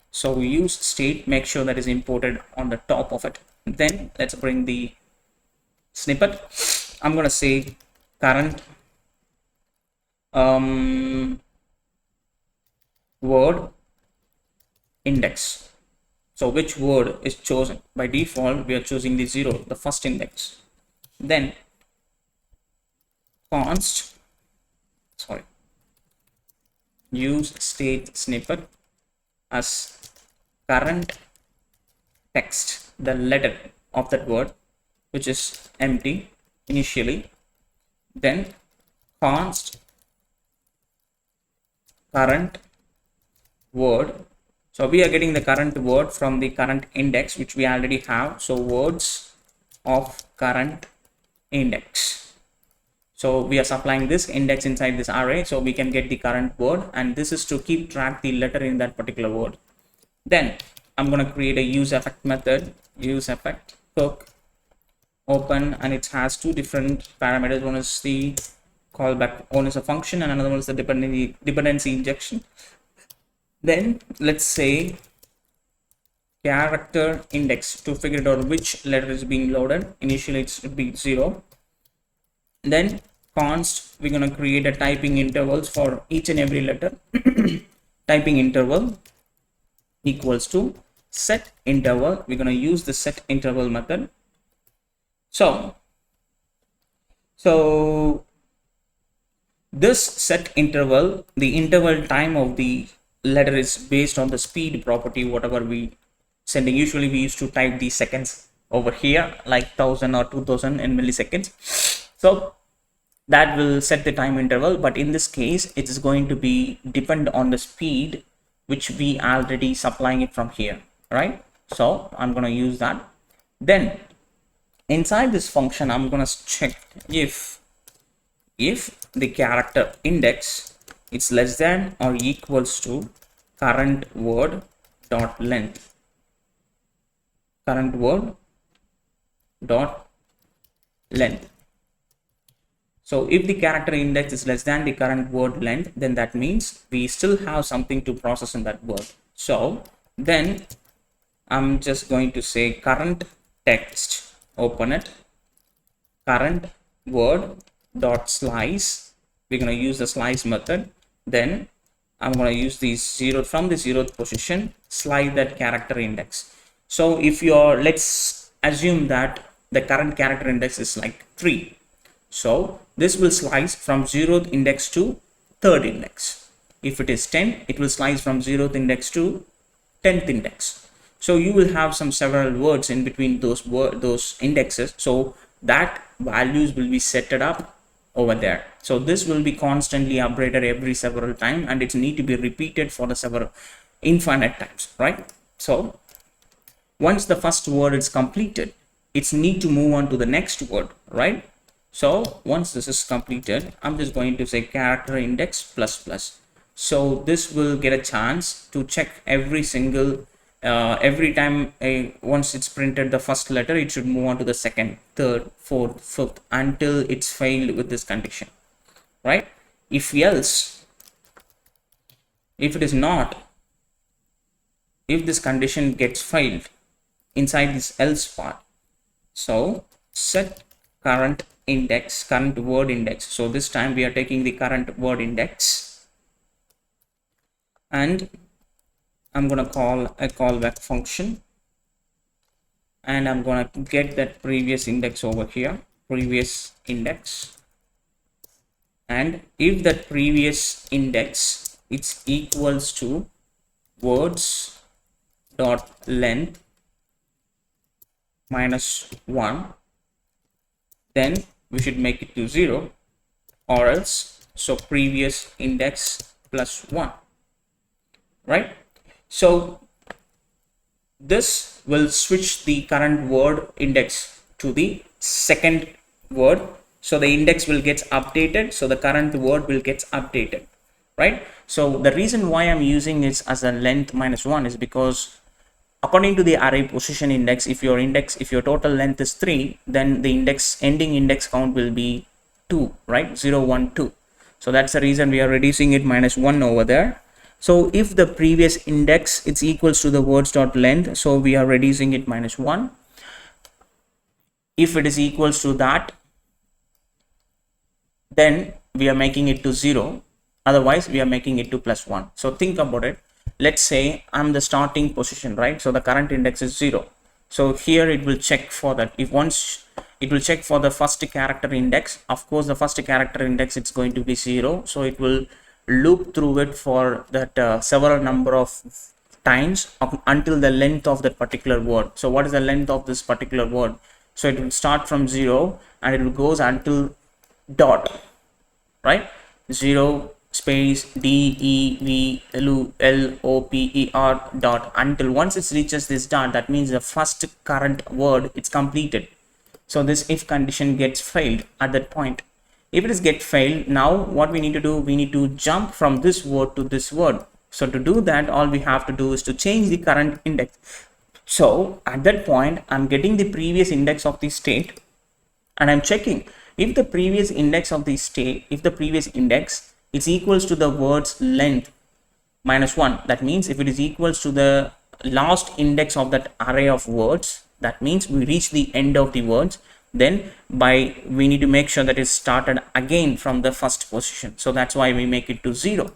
So we use state, make sure that is imported on the top of it. Then let's bring the snippet. I'm going to say current word index. So which word is chosen? By default, we are choosing the 0, the first index. Then use state snippet as current text, the letter of that word, which is empty initially. Then const current word. So we are getting the current word from the current index, which we already have. So words of current index. So we are supplying this index inside this array, so we can get the current word, and this is to keep track the letter in that particular word. Then I'm going to create a use effect method, use effect hook, open, and it has 2 different parameters. One is the callback, one is a function, and another one is the dependency injection. Then let's say character index to figure out which letter is being loaded. Initially it should be 0. Then const, we're going to create a typing intervals for each and every letter. Typing interval equals to set interval. We're going to use the set interval method. So this set interval, the interval time of the letter is based on the speed property, whatever we sending. Usually we used to type the seconds over here like 1000 or 2000 in milliseconds. So that will set the time interval, but in this case it is going to be depend on the speed which we already supplying it from here, right? So I'm going to use that. Then inside this function, I'm going to check if the character index is less than or equals to current word dot length. current word dot length. So if the character index is less than the current word length, then that means we still have something to process in that word. So then I'm just going to say current text, open it, current word dot slice. We're going to use the slice method. Then I'm going to use the zero from the 0th position, slide that character index. So if you're, let's assume that the current character index is like 3. So this will slice from 0th index to 3rd index. If it is 10, it will slice from 0th index to 10th index. So you will have some several words in between those indexes. So that values will be set up over there. So this will be constantly upgraded every several time, and it need to be repeated for the several infinite times, right? So once the first word is completed, it's need to move on to the next word, right? So once this is completed, I'm just going to say character index plus plus. So this will get a chance to check every single every time once it's printed the first letter, it should move on to the second, third, fourth, fifth until it's failed with this condition, right? If else, if it is not, if this condition gets failed inside this else part, so set current index, current word index. So this time we are taking the current word index, and I'm going to call a callback function, and I'm going to get that previous index over here, previous index. And if that previous index it's equals to words dot length minus 1, then we should make it to 0, or else so previous index plus 1, right? So this will switch the current word index to the second word, so the index will get updated, so the current word will get updated, right? So the reason why I'm using this as a length minus 1 is because according to the array position index, if your total length is 3, then the ending index count will be 2, right? 0, 1, 2. So that's the reason we are reducing it minus 1 over there. So if the previous index it's equals to the words dot length, so we are reducing it minus 1. If it is equals to that, then we are making it to 0. Otherwise we are making it to plus 1. So think about it. Let's say I'm the starting position, right? So the current index is 0. So here it will check for that. If once it will check for the first character index, of course the first character index it's going to be 0, so it will loop through it for that several number of times until the length of that particular word. So what is the length of this particular word? So it will start from 0 and it will goes until dot, right? 0 space D E V L O P E R dot, until once it reaches this dot, that means the first current word it's completed. So this if condition gets failed at that point. If it is get failed, now what we need to do, we need to jump from this word to this word. So to do that, all we have to do is to change the current index. So at that point, I'm getting the previous index of the state and I'm checking if the previous index of the state, if the previous index is equals to the word's length minus 1. That means if it is equals to the last index of that array of words, that means we reach the end of the words. Then we need to make sure that it started again from the first position. So that's why we make it to 0.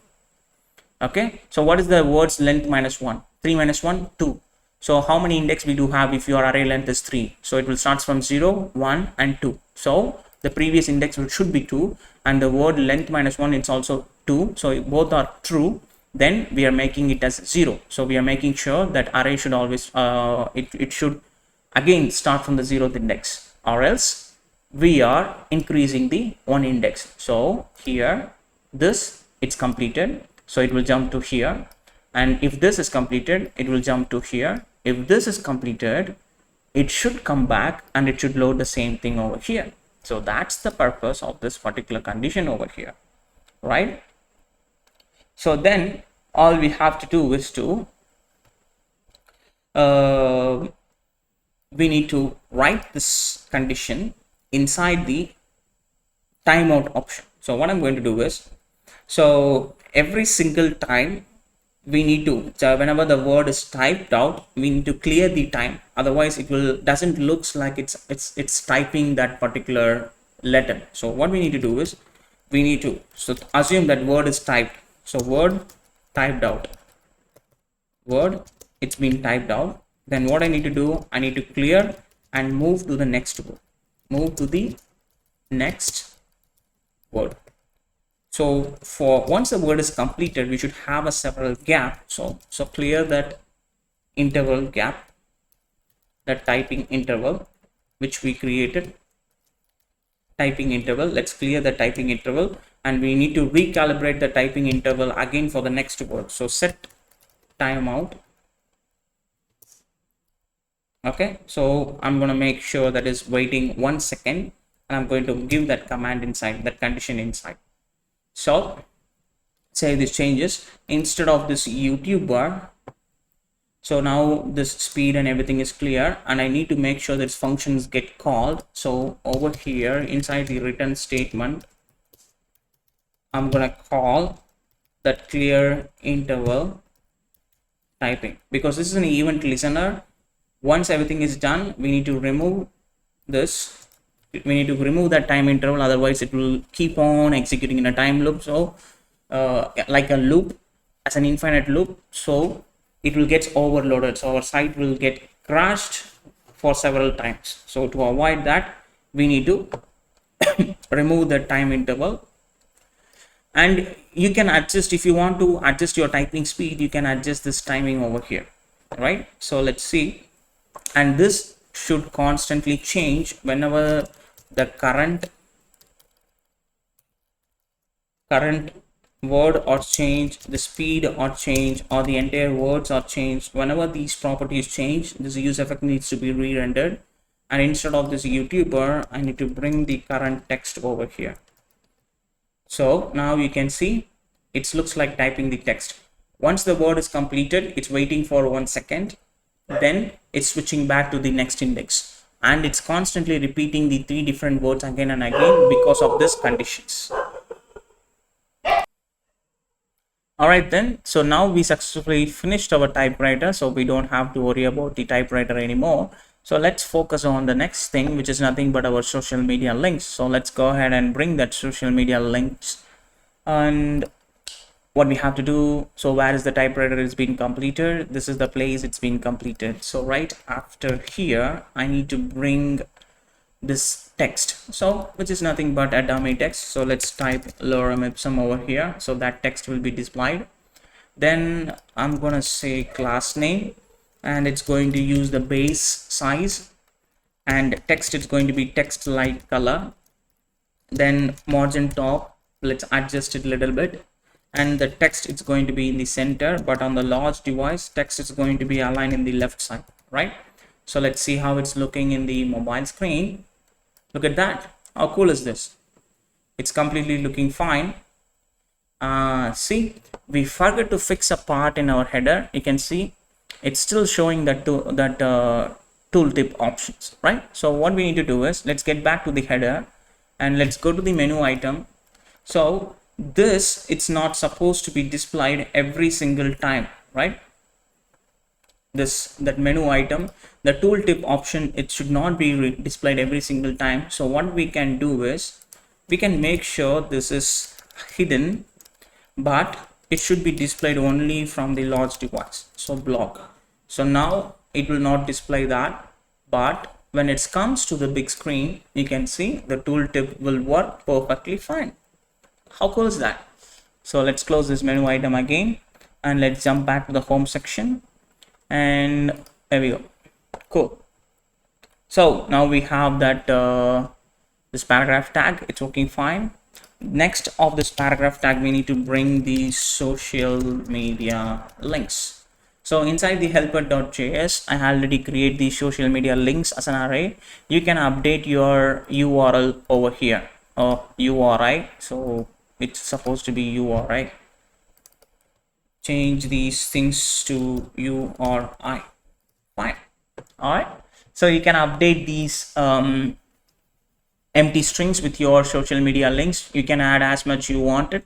Okay. So what is the word's length minus 1? 3 minus 1, 2. So how many index we do have if your array length is 3? So it will start from 0, 1 and 2. So the previous index should be 2 and the word length minus 1 it's also 2. So both are true. Then we are making it as 0. So we are making sure that array should always it should again start from the 0th index, or else we are increasing the 1 index. So here this it's completed, so it will jump to here, and if this is completed it will jump to here. If this is completed, it should come back and it should load the same thing over here. So that's the purpose of this particular condition over here, right? So then all we have to do is to we need to write this condition inside the timeout option. So what I'm going to do is, so every single time we need to, so whenever the word is typed out, we need to clear the time, otherwise it will doesn't looks like it's typing that particular letter. So what we need to do is, we need to, so assume that word is typed, so word typed out, word, it's been typed out. Then what I need to do, I need to clear and move to the next word, move to the next word. So for once the word is completed, we should have a several gap. So clear that interval gap, that typing interval which we created, typing interval. Let's clear the typing interval, and we need to recalibrate the typing interval again for the next word. So set timeout. Okay, so I'm going to make sure that is waiting 1 second, and I'm going to give that command inside, that condition inside. So say this changes, instead of this YouTuber, so now this speed and everything is clear, and I need to make sure that functions get called. So over here inside the return statement, I'm gonna call that clear interval typing, because this is an event listener. Once everything is done, we need to remove this, we need to remove that time interval, otherwise it will keep on executing in a time loop. So like a loop, as an infinite loop, so it will get overloaded, so our site will get crashed for several times. So to avoid that, we need to remove the time interval. And you can adjust, if you want to adjust your typing speed, you can adjust this timing over here, right? So let's see, and this should constantly change whenever the current word or change, the speed or change, or the entire words are changed. Whenever these properties change, this use effect needs to be re-rendered, and instead of this YouTuber, I need to bring the current text over here. So now you can see it looks like typing the text. Once the word is completed, it's waiting for 1 second, then it's switching back to the next index, and it's constantly repeating the 3 different words again and again because of this conditions. All right then, so now we successfully finished our typewriter, so we don't have to worry about the typewriter anymore. So let's focus on the next thing, which is nothing but our social media links. So let's go ahead and bring that social media links. And what we have to do, so where is the typewriter is being completed, this is the place it's been completed. So right after here, I need to bring this text, so which is nothing but a dummy text. So let's type lorem ipsum over here, so that text will be displayed. Then I'm gonna say class name, and it's going to use the base size, and text is going to be text light color. Then margin top, let's adjust it a little bit, and the text is going to be in the center, but on the large device, text is going to be aligned in the left side, right? So let's see how it's looking in the mobile screen. Look at that, how cool is this? It's completely looking fine. See, we forgot to fix a part in our header. You can see it's still showing that tooltip options, right? So what we need to do is, let's get back to the header and let's go to the menu item. So this, it's not supposed to be displayed every single time, right? That menu item, the tooltip option, it should not be displayed every single time. So what we can do is, we can make sure this is hidden, but it should be displayed only from the large device. So block. So now it will not display that, but when it comes to the big screen, you can see the tooltip will work perfectly fine. How cool is that? So let's close this menu item again, and let's jump back to the home section, and there we go. Cool. So now we have that this paragraph tag, it's working fine. Next of this paragraph tag, we need to bring the social media links. So inside the helper.js, I already create the social media links as an array. You can update your URL over here, or URI. So it's supposed to be URI. Change these things to URI. Fine. All right. So you can update these empty strings with your social media links. You can add as much you wanted.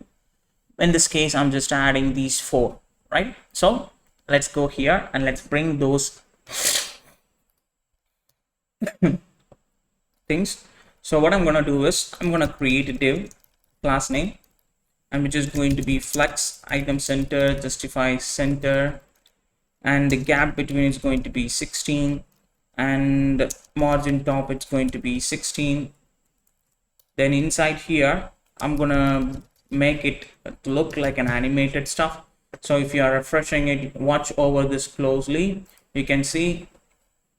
In this case, I'm just adding these 4, right? So let's go here and let's bring those things. So what I'm going to do is I'm going to create a div class name, and which is going to be flex item center, justify center, and the gap between is going to be 16, and margin top it's going to be 16. Then inside here I'm gonna make it look like an animated stuff. So if you are refreshing it, watch over this closely, you can see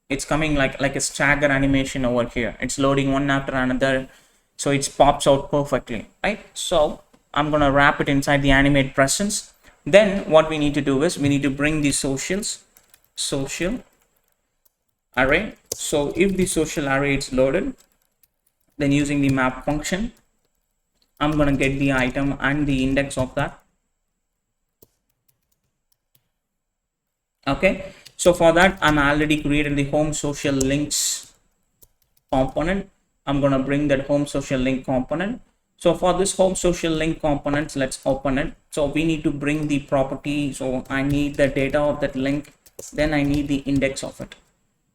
it's coming like a stagger animation over here. It's loading one after another, so it pops out perfectly, right? So I'm gonna wrap it inside the animate presence. Then what we need to do is we need to bring the social array. So if the social array is loaded, then using the map function, I'm gonna get the item and the index of that. Okay, so for that I'm already created the home social links component. I'm gonna bring that home social link component. So for this home social link components, let's open it. So we need to bring the property. So I need the data of that link, then I need the index of it.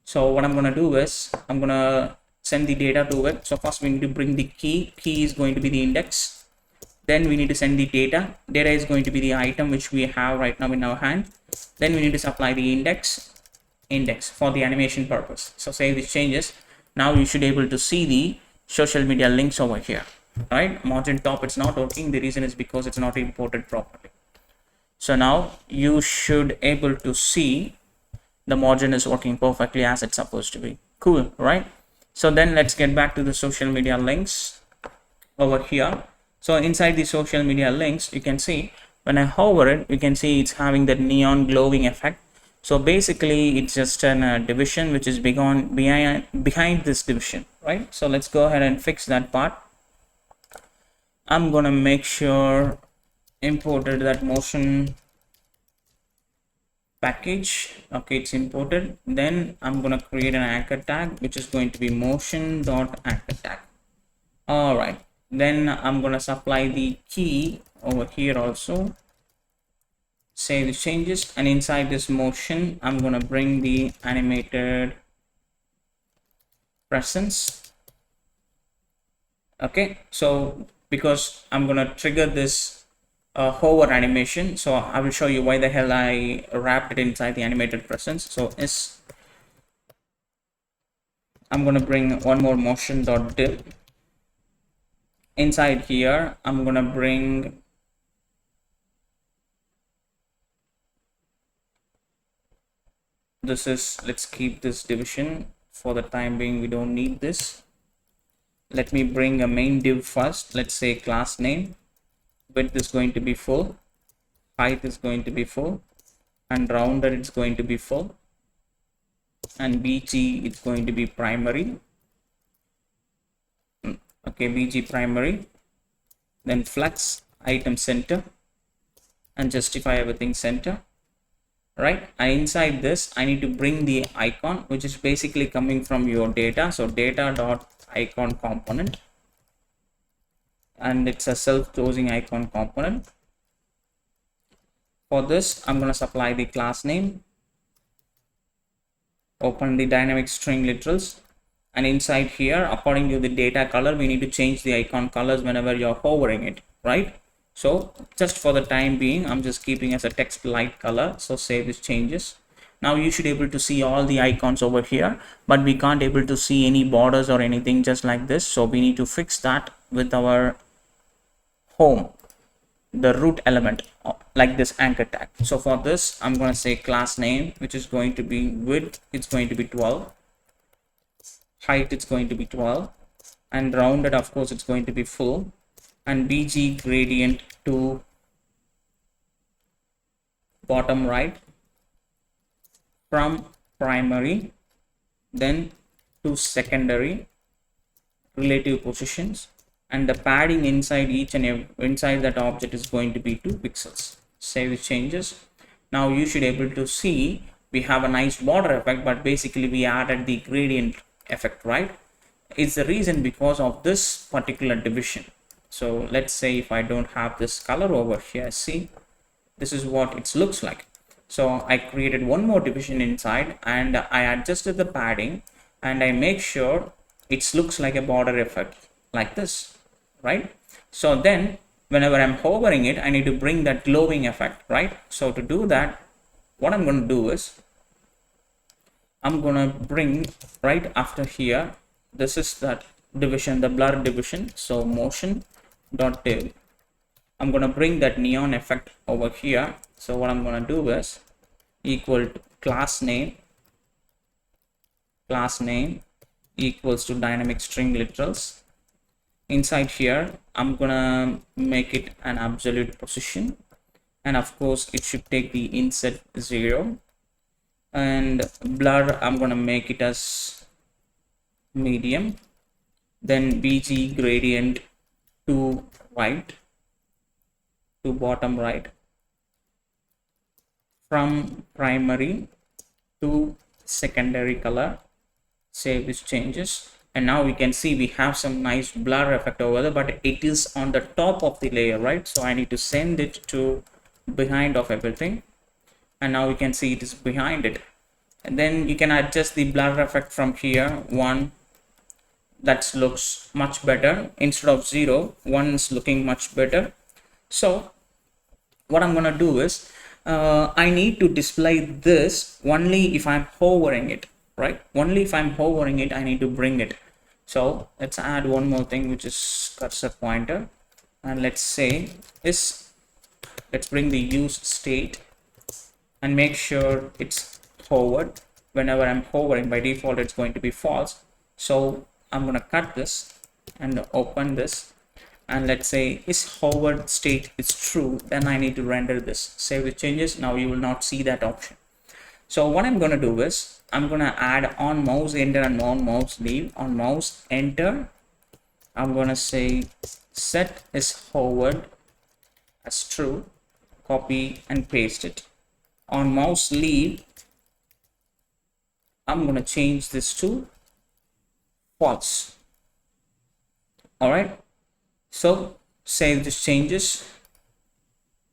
So what I'm gonna do is I'm gonna send the data to it. So first we need to bring the key is going to be the index. Then we need to send the data is going to be the item which we have right now in our hand. Then we need to supply the index for the animation purpose. So save these changes. Now you should be able to see the social media links over here, right? Margin top, it's not working. The reason is because it's not imported properly. So now you should able to see the margin is working perfectly as it's supposed to be. Cool, right? So then let's get back to the social media links over here. So inside the social media links, you can see when I hover it, you can see it's having that neon glowing effect. So basically it's just a division which is behind this division, right? So let's go ahead and fix that part. I'm gonna make sure imported that motion package. Okay, it's imported. Then I'm gonna create an anchor tag which is going to be motion.anchor tag. All right, then I'm gonna supply the key over here also. Save the changes, and inside this motion I'm gonna bring the animated presence. Okay, so because I'm gonna trigger this hover animation, so I will show you why the hell I wrapped it inside the animated presence. So I'm gonna bring one more motion.div. Inside here I'm gonna bring this is, let's keep this division for the time being, we don't need this. Let me bring a main div first. Let's say class name, width is going to be full, height is going to be full, and rounded it's going to be full, and bg it's going to be primary. Okay, bg primary. Then flex item center and justify everything center, right? And inside this I need to bring the icon which is basically coming from your data. So data.icon component, and it's a self-closing icon component. For this I'm going to supply the class name, open the dynamic string literals, and inside here according to the data color we need to change the icon colors whenever you're hovering it, right? So just for the time being I'm just keeping as a text light color. So save these changes. Now you should be able to see all the icons over here, but we can't able to see any borders or anything just like this. So we need to fix that with our home, the root element, like this anchor tag. So for this I'm going to say class name, which is going to be width, it's going to be 12, height it's going to be 12, and rounded of course it's going to be full, and bg gradient to bottom right from primary then to secondary relative positions, and the padding inside each and every inside that object is going to be 2 pixels. Save the changes. Now you should be able to see we have a nice border effect, but basically we added the gradient effect, right? It's the reason because of this particular division. So let's say if I don't have this color over here, see, this is what it looks like. So I created one more division inside and I adjusted the padding and I make sure it looks like a border effect like this, right? So then whenever I'm hovering it, I need to bring that glowing effect, right? So to do that, what I'm going to do is I'm going to bring right after here, this is that division, the blur division. So motion dot div, I'm going to bring that neon effect over here. So what I'm going to do is equal to class name equals to dynamic string literals. Inside here, I'm going to make it an absolute position. And of course, it should take the inset 0. And blur, I'm going to make it as medium. Then BG gradient to right, to bottom right, from primary to secondary color. Save these changes, and now we can see we have some nice blur effect over there, but it is on the top of the layer, right? So I need to send it to behind of everything, and now we can see it is behind it. And then you can adjust the blur effect from here. 1, that looks much better. Instead of 0, 1 is looking much better. So what I'm gonna do is I need to display this only if I'm hovering it, right? Only if I'm hovering it, I need to bring it. So let's add one more thing, which is cursor pointer, and let's say this, let's bring the use state and make sure it's hovered. Whenever I'm hovering, by default it's going to be false. So I'm going to cut this and open this, and let's say is hovered state is true, then I need to render this. Save the changes. Now you will not see that option. So what I'm going to do is I'm going to add on mouse enter and on mouse leave. On mouse enter, I'm going to say set is hovered as true, copy and paste it. On mouse leave, I'm going to change this to false. All right, so save these changes.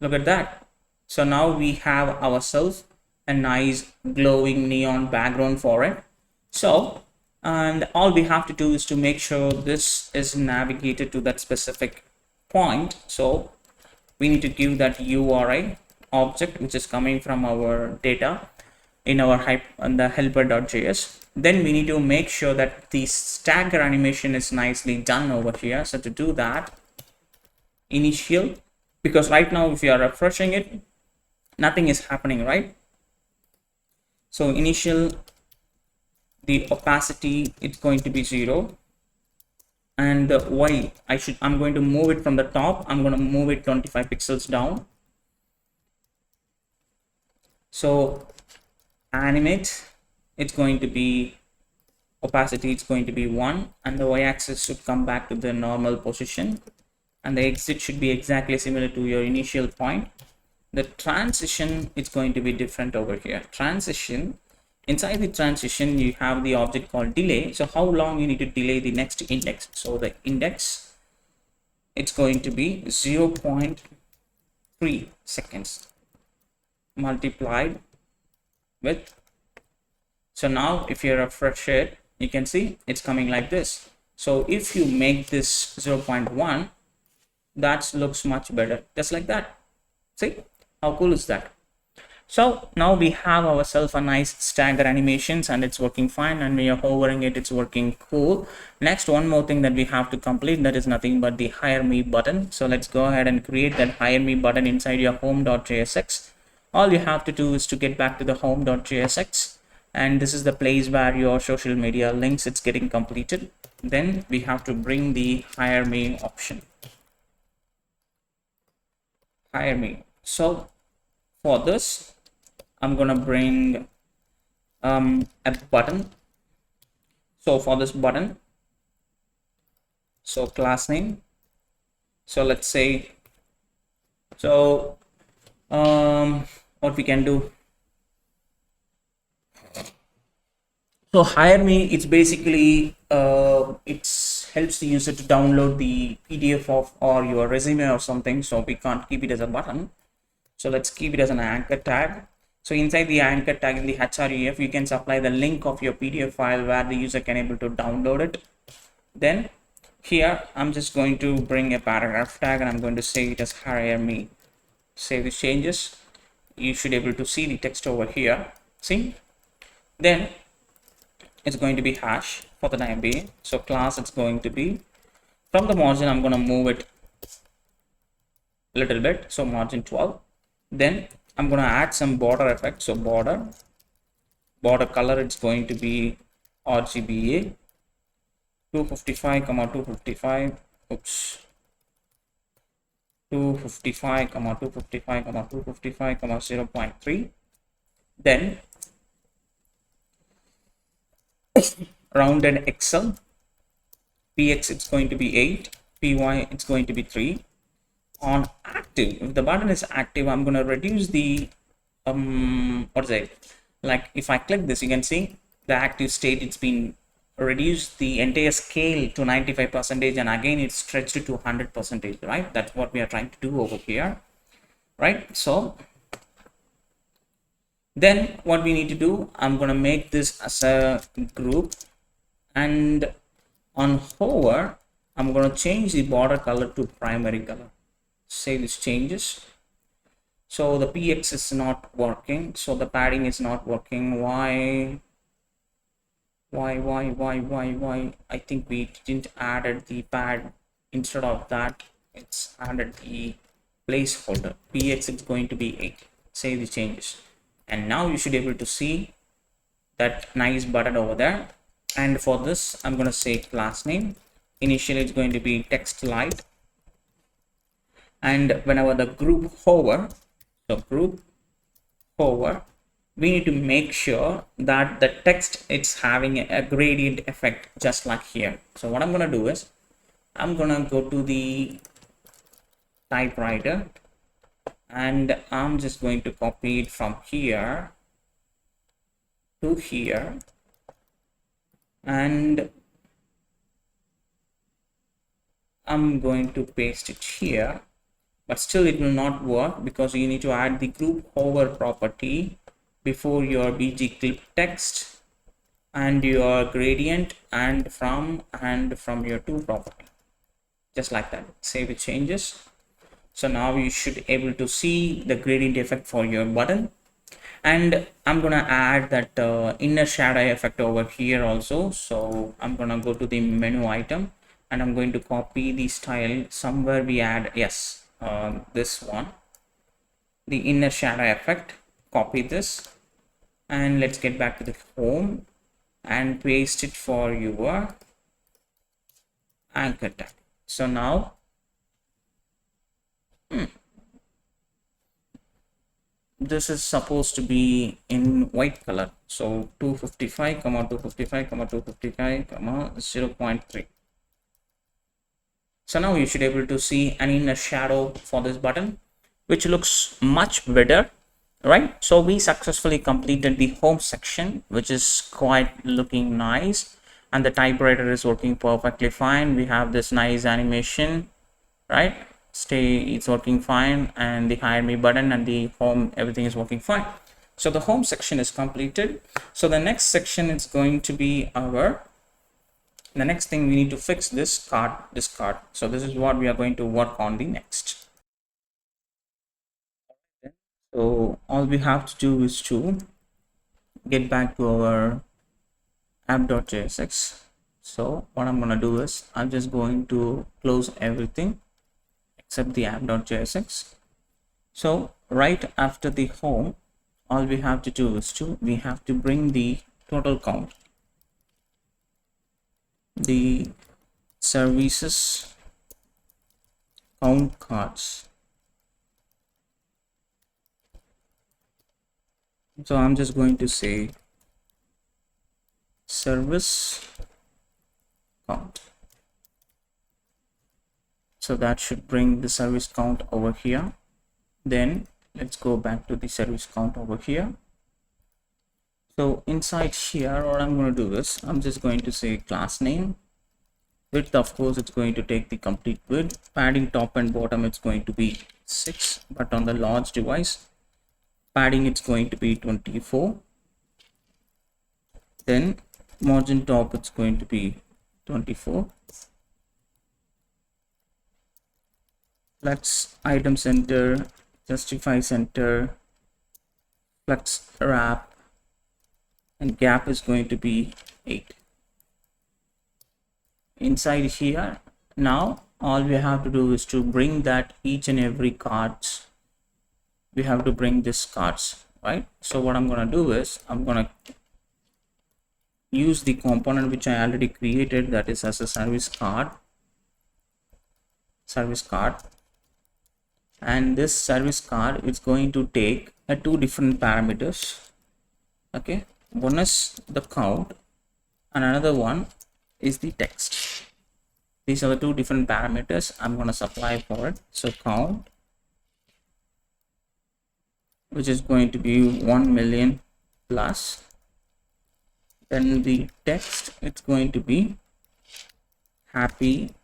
Look at that. So now we have ourselves a nice glowing neon background for it. So, and all we have to do is to make sure this is navigated to that specific point. So we need to give that URI object, which is coming from our data in our the helper.js. Then we need to make sure that the stagger animation is nicely done over here. So to do that, initial, because right now if you are refreshing it, nothing is happening, right? So initial, the opacity, it's going to be 0, and the Y, I'm going to move it from the top. I'm going to move it 25 pixels down. So animate, it's going to be opacity, it's going to be 1, and the y-axis should come back to the normal position, and the exit should be exactly similar to your initial point. The transition is going to be different over here. Transition, inside the transition you have the object called delay. So how long you need to delay the next index. So the index, it's going to be 0.3 seconds multiplied with. So now if you refresh it, you can see it's coming like this. So if you make this 0.1, that looks much better, just like that. See how cool is that? So now we have ourselves a nice stagger animations, and it's working fine, and we are hovering it, it's working cool. Next, one more thing that we have to complete, that is nothing but the hire me button. So let's go ahead and create that hire me button inside your home.jsx. All you have to do is to get back to the home.jsx, and this is the place where your social media links, it's getting completed. Then we have to bring the hire me option. Hire me. So for this, I'm gonna bring a button. So for this button, so class name, so let's say, so what we can do, So hire me, it's basically it helps the user to download the PDF of or your resume or something. So we can't keep it as a button. So let's keep it as an anchor tag. So inside the anchor tag in the href, you can supply the link of your PDF file where the user can able to download it. Then here I'm just going to bring a paragraph tag and I'm going to say it as hire me. Save the changes. You should be able to see the text over here. See? Then it's going to be hash for the time being. So class it's going to be from the margin. I'm going to move it a little bit. So margin 12. Then I'm going to add some border effect. So border color it's going to be RGBA 255 comma 255. Oops. 255 comma 255 comma 255 comma 0.3. Then rounded excel px it's going to be 8, py it's going to be 3. On active, if the button is active, I'm going to reduce the what is it, like if I click this, you can see the active state, it's been reduced the entire scale to 95%, and again it's stretched to 100%, right? That's what we are trying to do over here, right? So then what we need to do, I'm going to make this as a group, and on hover I'm going to change the border color to primary color. Save these changes. So the px is not working, so the padding is not working. Why? I think we didn't added the pad. Instead of that, it's added the placeholder. px is going to be 8. Save the changes, and now you should be able to see that nice button over there. And for this I'm going to say class name. Initially it's going to be text light, and whenever the group hover, so group hover, we need to make sure that the text it's having a gradient effect, just like here. So what I'm going to do is I'm going to go to the typewriter, and I'm just going to copy it from here to here, and I'm going to paste it here. But still it will not work because you need to add the group hover property before your bg clip text and your gradient and from your to property, just like that. Save the changes. So now you should able to see the gradient effect for your button, and I'm gonna add that inner shadow effect over here also. So I'm gonna go to the menu item, and I'm going to copy the style somewhere. We add, yes, this one, the inner shadow effect. Copy this, and let's get back to the home and paste it for your anchor tag. So now this is supposed to be in white color. So 255 comma 255 comma 255 comma 0.3. So now you should be able to see an inner shadow for this button, which looks much better, right? So we successfully completed the home section, which is quite looking nice, and the typewriter is working perfectly fine. We have this nice animation, right? It's working fine, and the hire me button and the home, everything is working fine. So the home section is completed. So the next section is going to be the next thing we need to fix this card. So this is what we are going to work on the next. So all we have to do is to get back to our app.jsx. So what I'm going to do is I'm just going to close everything except the app.jsx. So right after the home, all we have to do is we have to bring the total count, the services count cards. So I'm just going to say service count. So that should bring the service count over here. Then let's go back to the service count over here. So inside here, what I'm going to do is I'm just going to say class name. Width, of course, it's going to take the complete width. Padding top and bottom, it's going to be 6, but on the large device, padding it's going to be 24. Then margin top, it's going to be 24. Flex item center, justify center, flex wrap, and gap is going to be 8. Inside here, now all we have to do is to bring that each and every cards. We have to bring this cards, right? So what I'm gonna do is I'm gonna use the component which I already created, that is as a service card, and this service card is going to take two different parameters. Okay, one is the count and another one is the text. These are the two different parameters I'm going to supply for it. So count, which is going to be 1 million plus, then the text, it's going to be happy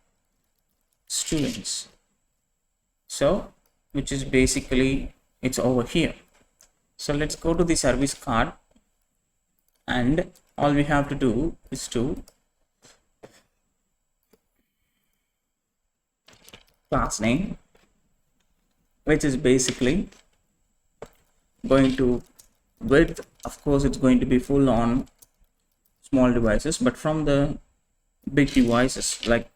students. So which is basically it's over here. So let's go to the service card, and all we have to do is to class name, which is basically going to width, of course it's going to be full on small devices, but from the big devices, like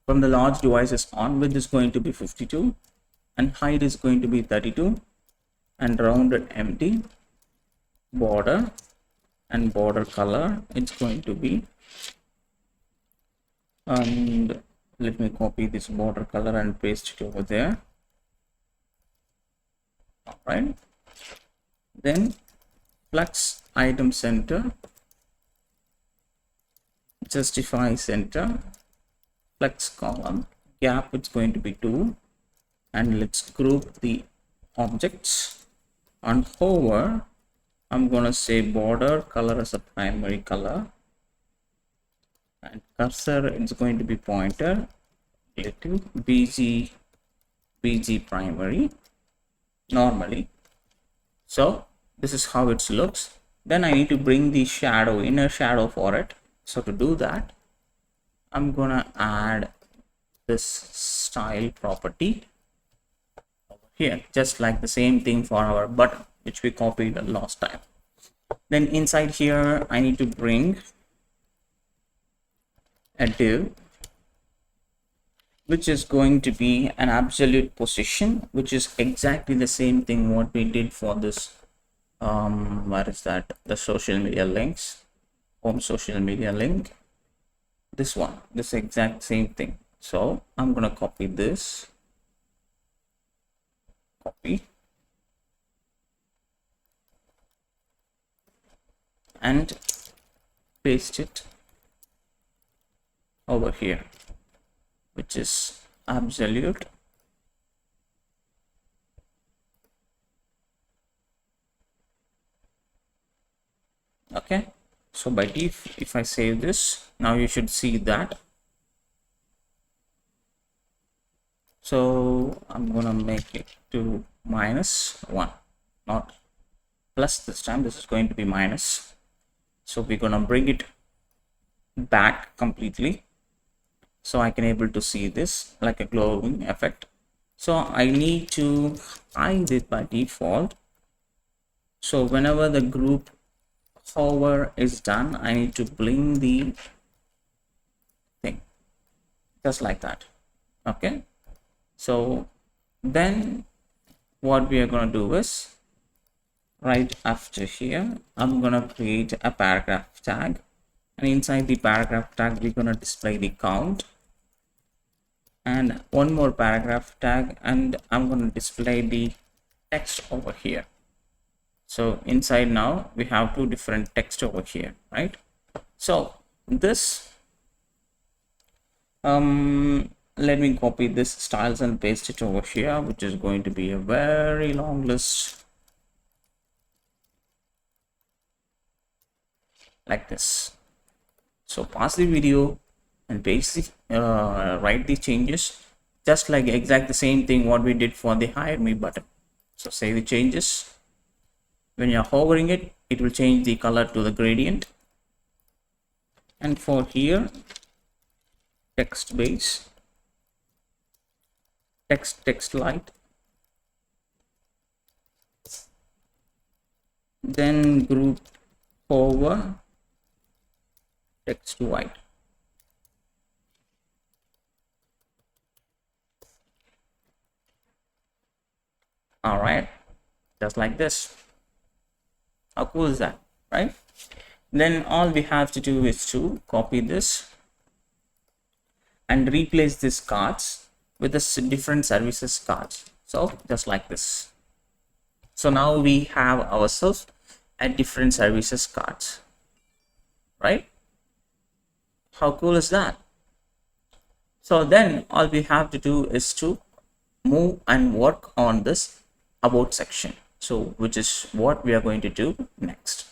from the large devices on, width is going to be 52 and height is going to be 32, and rounded empty, border and border color it's going to be, and let me copy this border color and paste it over there. All right, then flex item center, justify center, flex column, gap it's going to be 2, and let's group the objects. On hover, I'm gonna say border color as a primary color, and cursor it's going to be pointer, relative, bg primary normally. So this is how it looks. Then I need to bring the shadow, inner shadow for it. So to do that, I'm gonna add this style property over here, just like the same thing for our button which we copied last time. Then inside here I need to bring a div which is going to be an absolute position, which is exactly the same thing what we did for this where is that, the social media links, home social media link, this one, this exact same thing. So I'm gonna copy this, copy, and paste it over here, which is absolute okay. So by default, if I save this, now you should see that. So I'm gonna make it to -1, not plus this time. This is going to be minus. So we're gonna bring it back completely, so I can able to see this like a glowing effect. So I need to hide it by default. So whenever the group hover is done, I need to bring the thing just like that. Okay, so then what we are going to do is, right after here, I'm going to create a paragraph tag, and inside the paragraph tag we're going to display the count, and one more paragraph tag, and I'm going to display the text over here. So inside now we have two different text over here, right? So this let me copy this styles and paste it over here, which is going to be a very long list. like this. So pause the video and write the changes, just like exact the same thing what we did for the hire me button. So save the changes. When you're hovering it, it will change the color to the gradient. And for here, text base, text light, then group hover, text white. All right, just like this. How cool is that, right? Then all we have to do is to copy this and replace these cards with the different services cards. So just like this. So now we have ourselves a different services cards, right? How cool is that? So then all we have to do is to move and work on this about section. So which is what we are going to do next.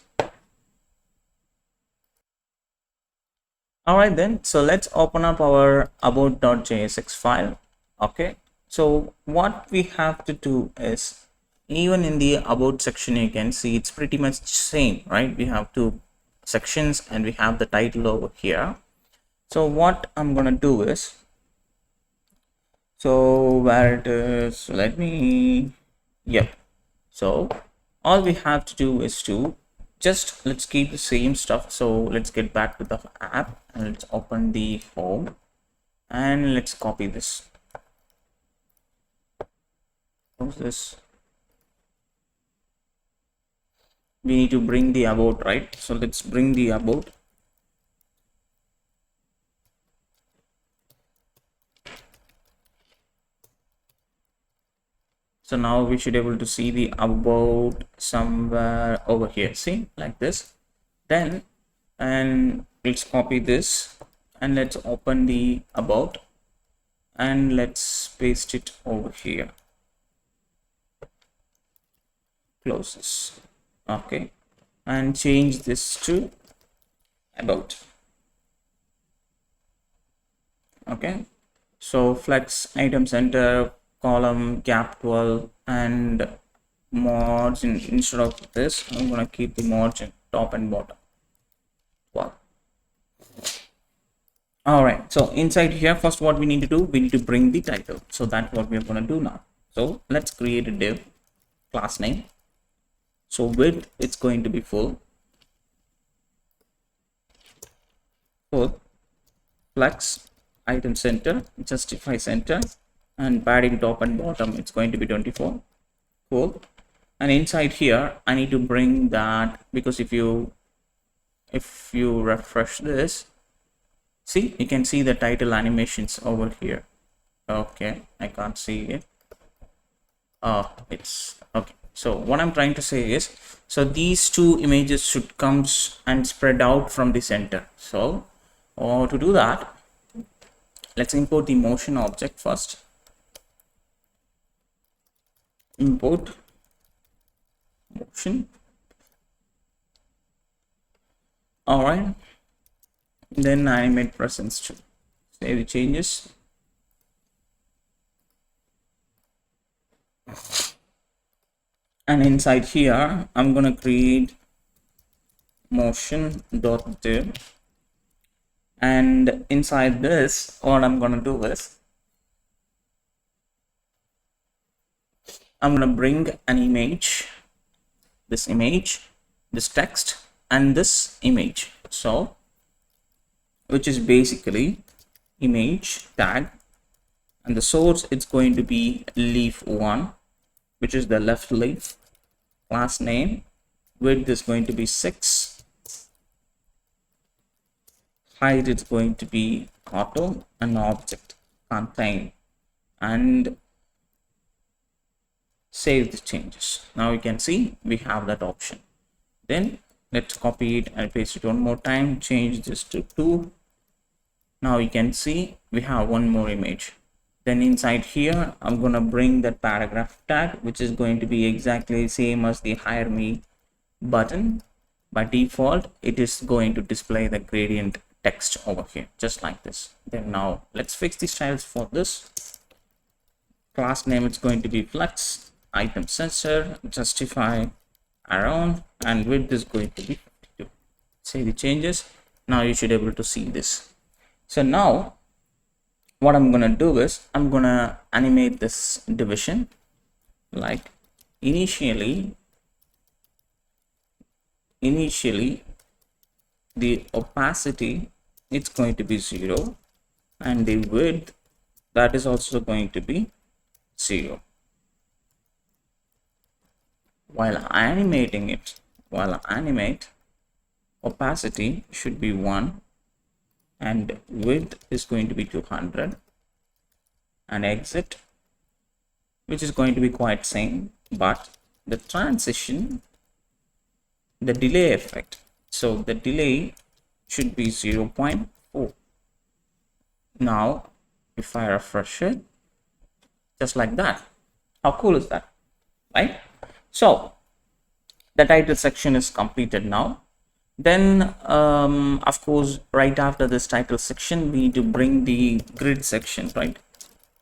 All right then, so let's open up our about.jsx file. Okay, so what we have to do is, even in the about section, you can see it's pretty much same, right? We have two sections and we have the title over here. So what I'm gonna do is, so where it is, let me, yep. So all we have to do is to just let's keep the same stuff. So let's get back to the app and let's open the home and let's copy this. What's this? We need to bring the about, right? So let's bring the about. So now we should be able to see the about somewhere over here. See, like this. Then, and let's copy this and let's open the about and let's paste it over here. Close this. Okay, and change this to about. Okay, so flex item center, column, gap 12, and margin. Instead of this, I'm gonna keep the margin top and bottom 12. All right, so inside here, first what we need to do, we need to bring the title. So that's what we're gonna do now. So let's create a div, class name. So width, it's going to be full, flex item center, justify center, and padding top and bottom, it's going to be 24. Cool. And inside here I need to bring that, because if you refresh this, see, you can see the title animations over here. Okay, I can't see it. It's okay. So what I'm trying to say is, so these two images should come and spread out from the center. So to do that, let's import the motion object first. Import motion. All right, then animate presence to save the changes. And inside here I'm gonna create motion.div, and inside this what I'm gonna do is I'm gonna bring an image, this text, and this image. So which is basically image tag, and the source it's going to be leaf1, which is the left leaf. Class name, width is going to be 6, height is going to be auto, and object contain, and save the changes. Now you can see we have that option. Then let's copy it and paste it one more time, change this to 2. Now you can see we have one more image. Then inside here I'm gonna bring that paragraph tag, which is going to be exactly same as the hire me button, By default, it is going to display the gradient text over here, just like this. Then now let's fix the styles for this. Class name, it's going to be flex, item sensor, justify around, and width is going to be 52. Say the changes. Now you should be able to see this. So now what I'm gonna do is I'm gonna animate this division. Like initially the opacity, it's going to be 0, and the width, that is also going to be 0. While animate, opacity should be 1, and width is going to be 200, and exit, which is going to be quite same, but the transition, the delay effect, so the delay should be 0.4. Now if I refresh it, just like that, how cool is that, right? So the title section is completed now. Then of course, right after this title section, we need to bring the grid section, right?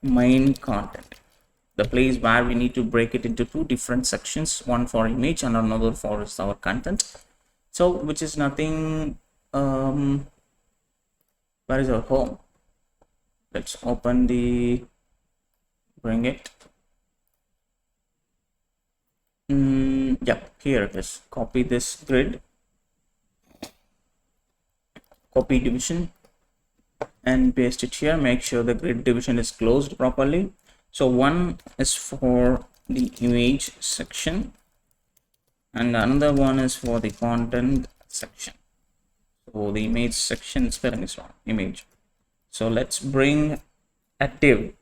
Main content, the place where we need to break it into two different sections, one for image and another for our content. So which is nothing, where is our home? Let's open the, bring it. Yeah, here it is. Copy this grid, copy division, and paste it here. Make sure the grid division is closed properly. So one is for the image section and another one is for the content section. So the image section spelling is wrong, image. So let's bring a div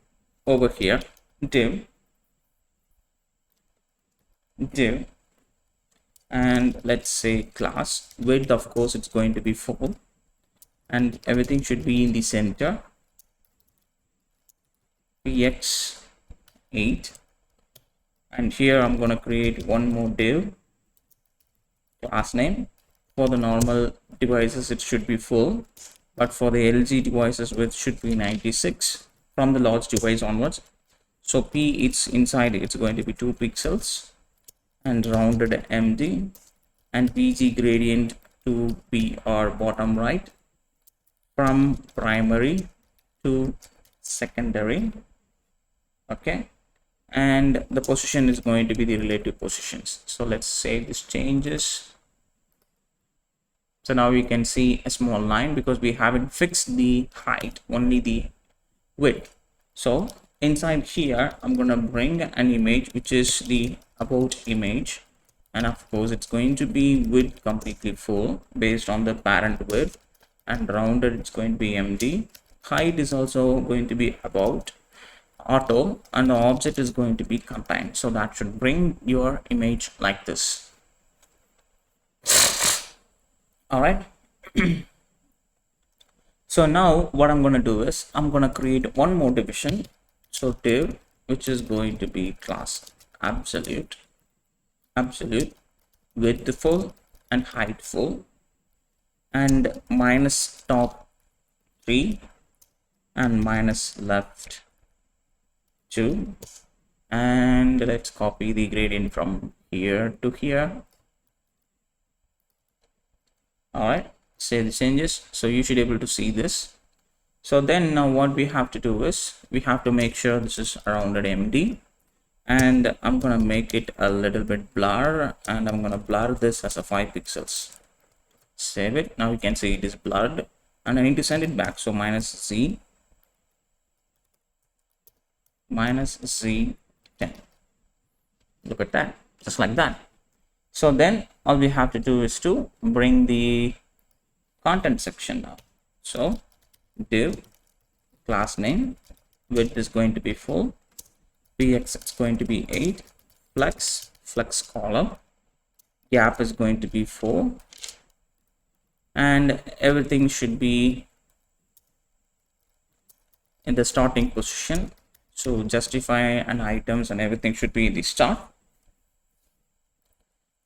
over here, div, and let's say class. Width, of course, it's going to be 4, and everything should be in the center. Px 8, and here I'm going to create one more div, class name. For the normal devices it should be full, but for the LG devices width should be 96 from the large device onwards. So p, it's inside, it's going to be 2 pixels, and rounded MD, and VG gradient to be our bottom right, from primary to secondary. Okay, and the position is going to be the relative positions. So let's save these changes. So now you can see a small line because we haven't fixed the height, only the width. So inside here I'm going to bring an image which is the about image, and of course it's going to be width completely full based on the parent width, and rounded it's going to be MD. Height is also going to be about auto, and the object is going to be contained. So that should bring your image like this. All right. So now what I'm going to do is I'm going to create one more division. So div, which is going to be class absolute, width full and height full, and minus top 3 and minus left 2, and let's copy the gradient from here to here. All right, save the changes. So you should be able to see this. So then now what we have to do is we have to make sure this is rounded MD, and I'm gonna make it a little bit blur, and I'm gonna blur this as a 5 pixels. Save it. Now you can see it is blurred, and I need to send it back. So minus Z 10. Look at that, just like that. So then all we have to do is to bring the content section now. So div, class name, width is going to be full, px is going to be 8, flex column, gap is going to be 4, and everything should be in the starting position. So justify and items and everything should be in the start.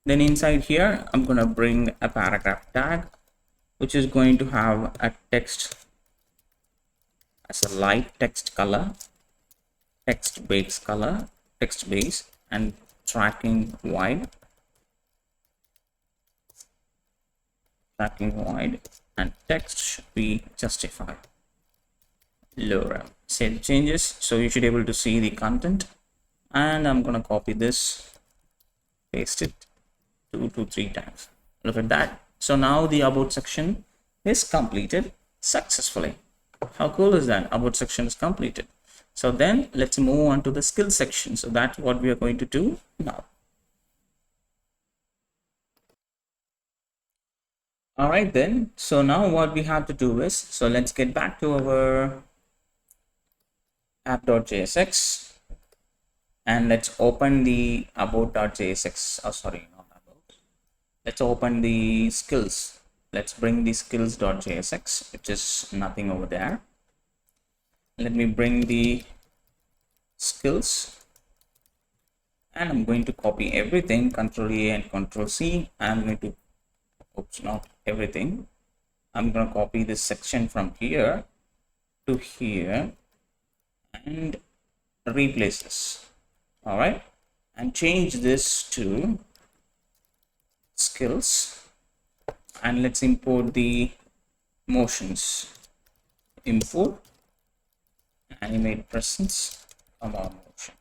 Then inside here, I'm going to bring a paragraph tag, which is going to have a text as a light text color, text base color, text base, and tracking wide, and text should be justified. Lower. Save changes. So you should be able to see the content, and I'm going to copy this, paste it 2 to 3 times. Look at that. So now the about section is completed successfully. How cool is that? About section is completed. So then let's move on to the skill section. So that's what we are going to do now. All right then. So now what we have to do is, so let's get back to our app.jsx and let's open the about.jsx. Oh, sorry, not about. Let's open the skills. Let's bring the skills.jsx, which is nothing over there. Let me bring the skills, and I'm going to copy everything, Control A and Control C. I'm going to, oops, not everything. I'm going to copy this section from here to here and replace this. All right, and change this to skills, and let's import the motions. Import animate presence, come on, motion.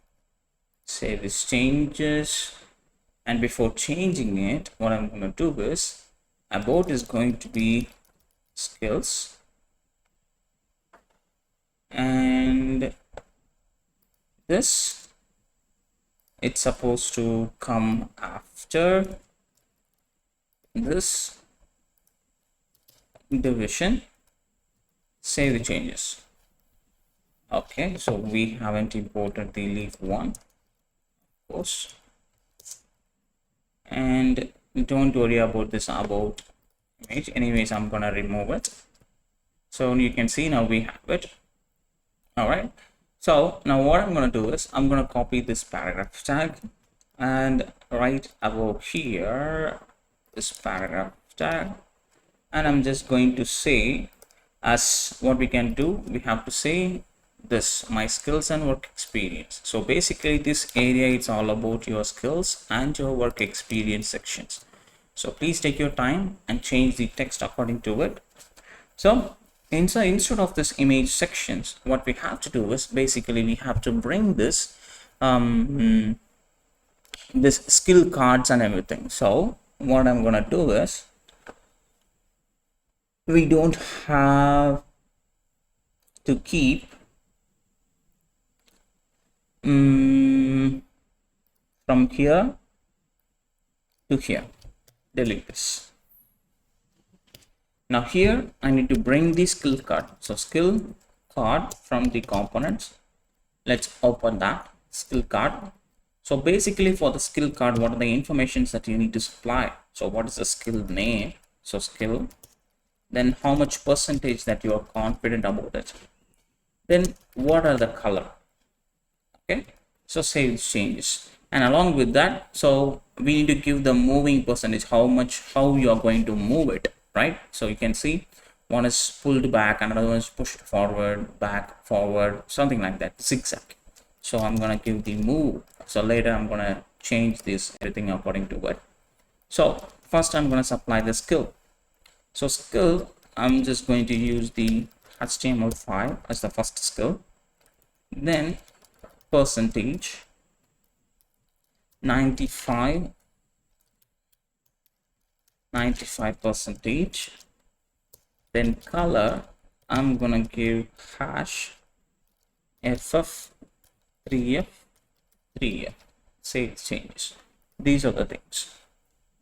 Save these changes, and before changing it, what I'm going to do is about is going to be skills, and this, it's supposed to come after this division. Save the changes. Okay, so we haven't imported the leaf one, of course, and don't worry about this about image. Anyways, I'm gonna remove it. So you can see now we have it. All right, so now what I'm gonna do is I'm gonna copy this paragraph tag and right above here this paragraph tag, and I'm just going to say, as what we can do, we have to say this, my skills and work experience. So basically this area, it's all about your skills and your work experience sections. So please take your time and change the text according to it. So instead of this image sections, what we have to do is basically we have to bring this this skill cards and everything. So what I'm gonna do is, we don't have to keep from here to here. Delete this. Now here I need to bring the skill card. So skill card from the components. Let's open that skill card. So basically for the skill card, what are the informations that you need to supply? So what is the skill name? So skill, then how much percentage that you are confident about it, then what are the color. Okay, so save changes, and along with that, so we need to give the moving percentage, how you are going to move it, right? So you can see one is pulled back, another one is pushed forward, back, forward, something like that, zigzag. So I'm gonna give the move. So later I'm gonna change this everything according to it. So first I'm gonna supply the skill. So skill, I'm just going to use the HTML5 as the first skill, then percentage 95 percentage, then color I'm gonna give hash ff3f3f. Save changes. These are the things.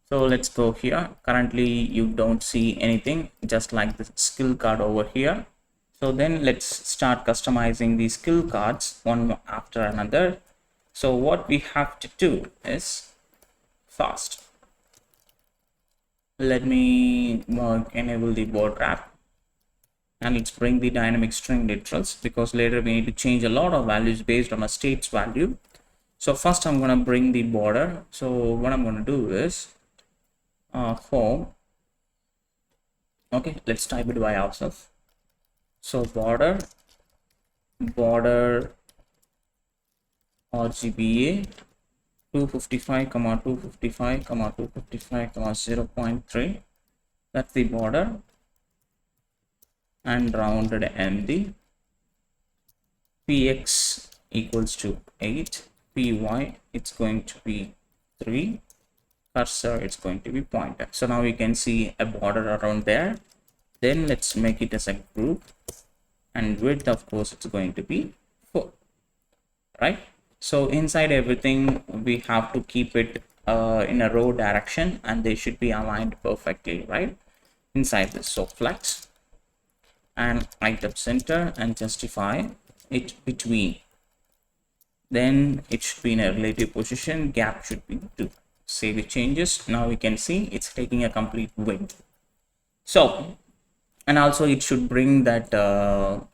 So let's go here. Currently you don't see anything, just like the skill card over here. So then let's start customizing the skill cards one after another. So what we have to do is fast. Let me enable the board wrap, and let's bring the dynamic string literals, because later we need to change a lot of values based on a state's value. So first I'm going to bring the border. So what I'm going to do is home. Okay, let's type it by ourselves. So border RGBA 255 comma 255 comma 255 comma 0.3. That's the border, and rounded MD. Px equals to 8. Py it's going to be 3. Cursor it's going to be pointer. So now we can see a border around there. Then let's make it as a group, and width of course it's going to be 4, right? So inside everything we have to keep it in a row direction, and they should be aligned perfectly, right, inside this. So flex and item center and justify it between. Then it should be in a relative position. Gap should be 2. Save the changes. Now we can see it's taking a complete width. So, and also it should bring that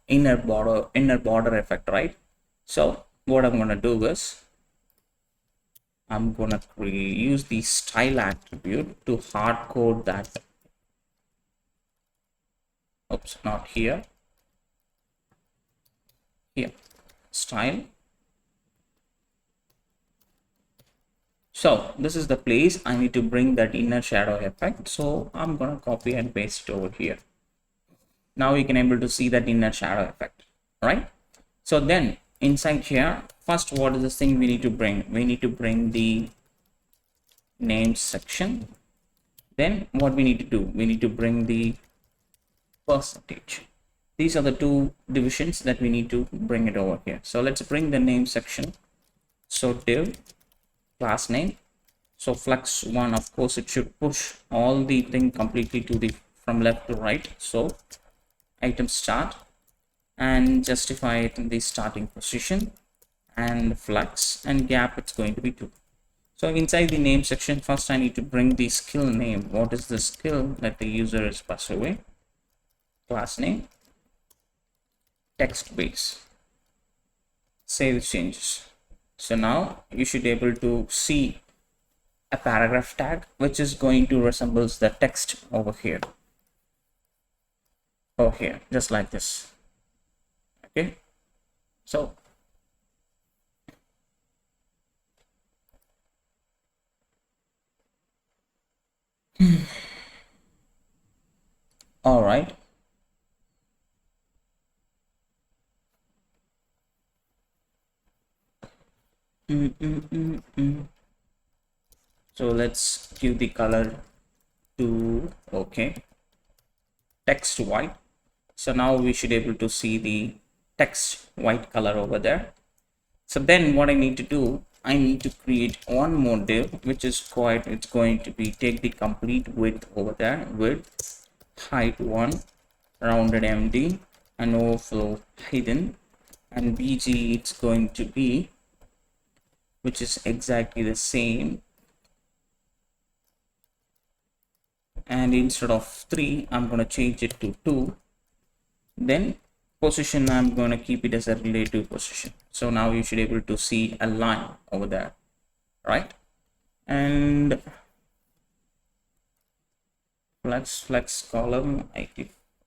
inner border effect, right? So what I'm going to do is I'm going to use the style attribute to hard code that. Oops, not here. Here, style. So this is the place I need to bring that inner shadow effect. So I'm going to copy and paste it over here. Now you can able to see that inner shadow effect, right? So then inside here, first what is this thing we need to bring? We need to bring the name section. Then what we need to do? We need to bring the percentage. These are the two divisions that we need to bring it over here. So let's bring the name section. So div class name. So flex 1, of course it should push all the thing completely to the from left to right. So item start and justify it in the starting position, and flex and gap it's going to be 2. So inside the name section, first I need to bring the skill name. What is the skill that the user is pursuing? Class name, text base. Save changes. So now you should be able to see a paragraph tag which is going to resembles the text over here. Over here, just like this. Okay, so all right. So let's give the color to okay, text white. So now we should be able to see the text white color over there. So then what I need to do, I need to create one more div which is quite, it's going to be take the complete width over there, width, height 1, rounded MD, and overflow hidden, and BG it's going to be, which is exactly the same, and instead of 3 I'm going to change it to 2. Then position I'm going to keep it as a relative position. So now you should be able to see a line over there, right? And flex column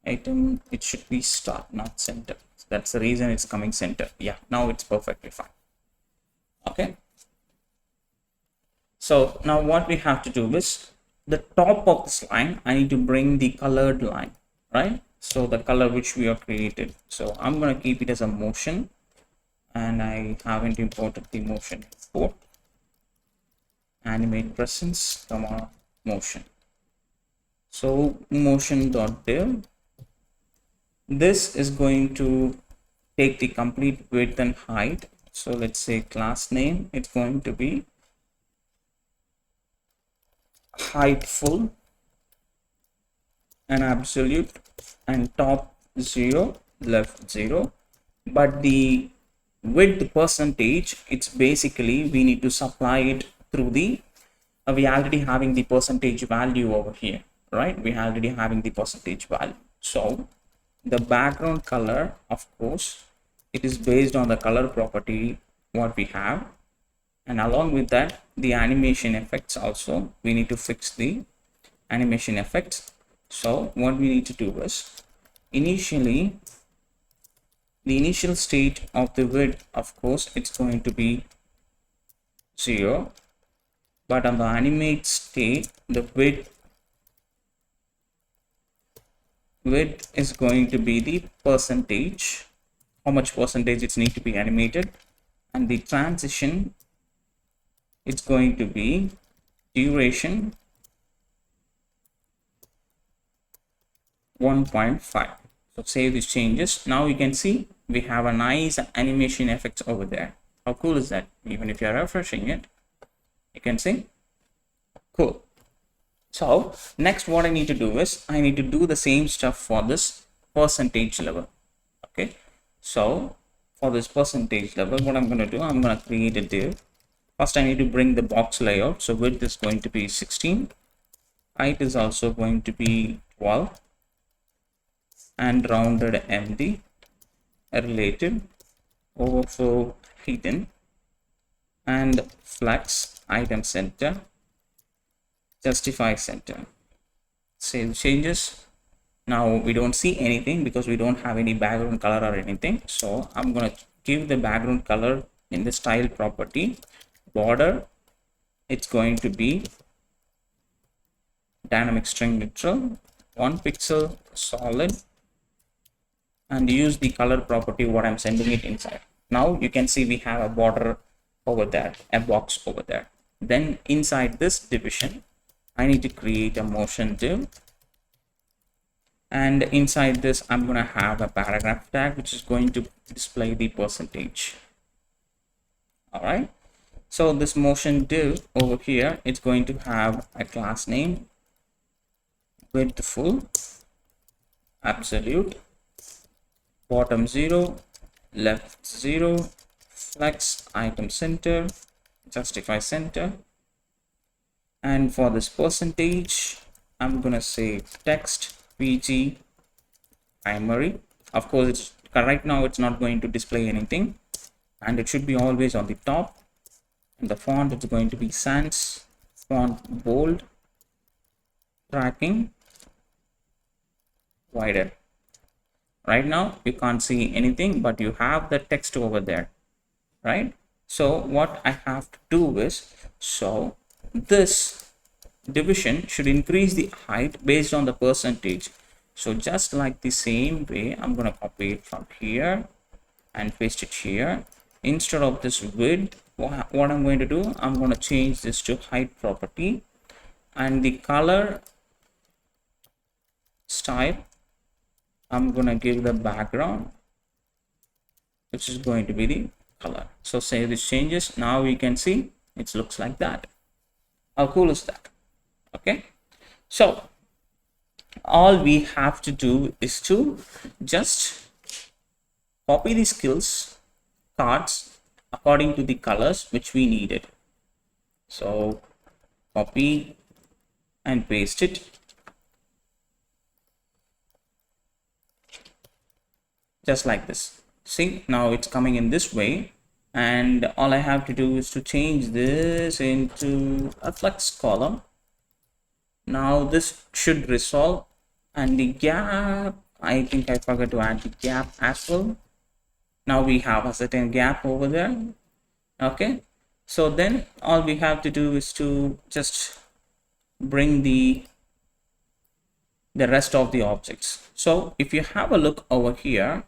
item it should be start, not center. That's the reason it's coming center. Yeah, now it's perfectly fine. Okay, so now what we have to do is the top of this line I need to bring the colored line, right? So the color which we have created. So I'm going to keep it as a motion, and I haven't imported the motion import. Animate presence, comma motion. So motion.div. This is going to take the complete width and height. So let's say class name, it's going to be height full and absolute, and top 0, left 0, but the width percentage, it's basically we need to supply it through the we already having the percentage value over here, right? We already having the percentage value. So the background color, of course, it is based on the color property what we have. And along with that, the animation effects also, we need to fix the animation effects. So what we need to do is, initially, the initial state of the width, of course, it's going to be 0, but on the animate state, the width is going to be the percentage, how much percentage it's need to be animated, and the transition, it's going to be duration 1.5. So save these changes. Now you can see we have a nice animation effects over there. How cool is that? Even if you're refreshing it, you can see. Cool. So next, what I need to do is I need to do the same stuff for this percentage level. Okay. So for this percentage level, what I'm going to do, I'm going to create a div. First, I need to bring the box layout. So width is going to be 16. Height is also going to be 12. And rounded MD, relative, overflow hidden, and flex item center, justify center. Save changes. Now we don't see anything because we don't have any background color or anything. So I'm going to give the background color in the style property. Border, it's going to be dynamic string literal, 1 pixel solid, and use the color property what I'm sending it inside. Now you can see we have a border over there, a box over there. Then inside this division, I need to create a motion div, and inside this I'm going to have a paragraph tag which is going to display the percentage. All right, so this motion div over here, it's going to have a class name, width full, absolute, bottom 0, left 0, flex item center, justify center. And for this percentage, I'm gonna say text PG primary. Of course, it's right now it's not going to display anything, and it should be always on the top. And the font is going to be sans, font bold, tracking wider. Right now you can't see anything, but you have the text over there, right? So what I have to do is, so this division should increase the height based on the percentage. So just like the same way, I'm going to copy it from here and paste it here. Instead of this width, what I'm going to do, I'm going to change this to height property, and the color style, I'm going to give the background, which is going to be the color. So save these changes. Now you can see it looks like that. How cool is that? Okay, so all we have to do is to just copy the skills cards according to the colors which we needed. So copy and paste it. Just like this. See, now it's coming in this way, and all I have to do is to change this into a flex column. Now this should resolve, and the gap, I think I forgot to add the gap as well. Now we have a certain gap over there. Okay, so then all we have to do is to just bring the rest of the objects. So if you have a look over here,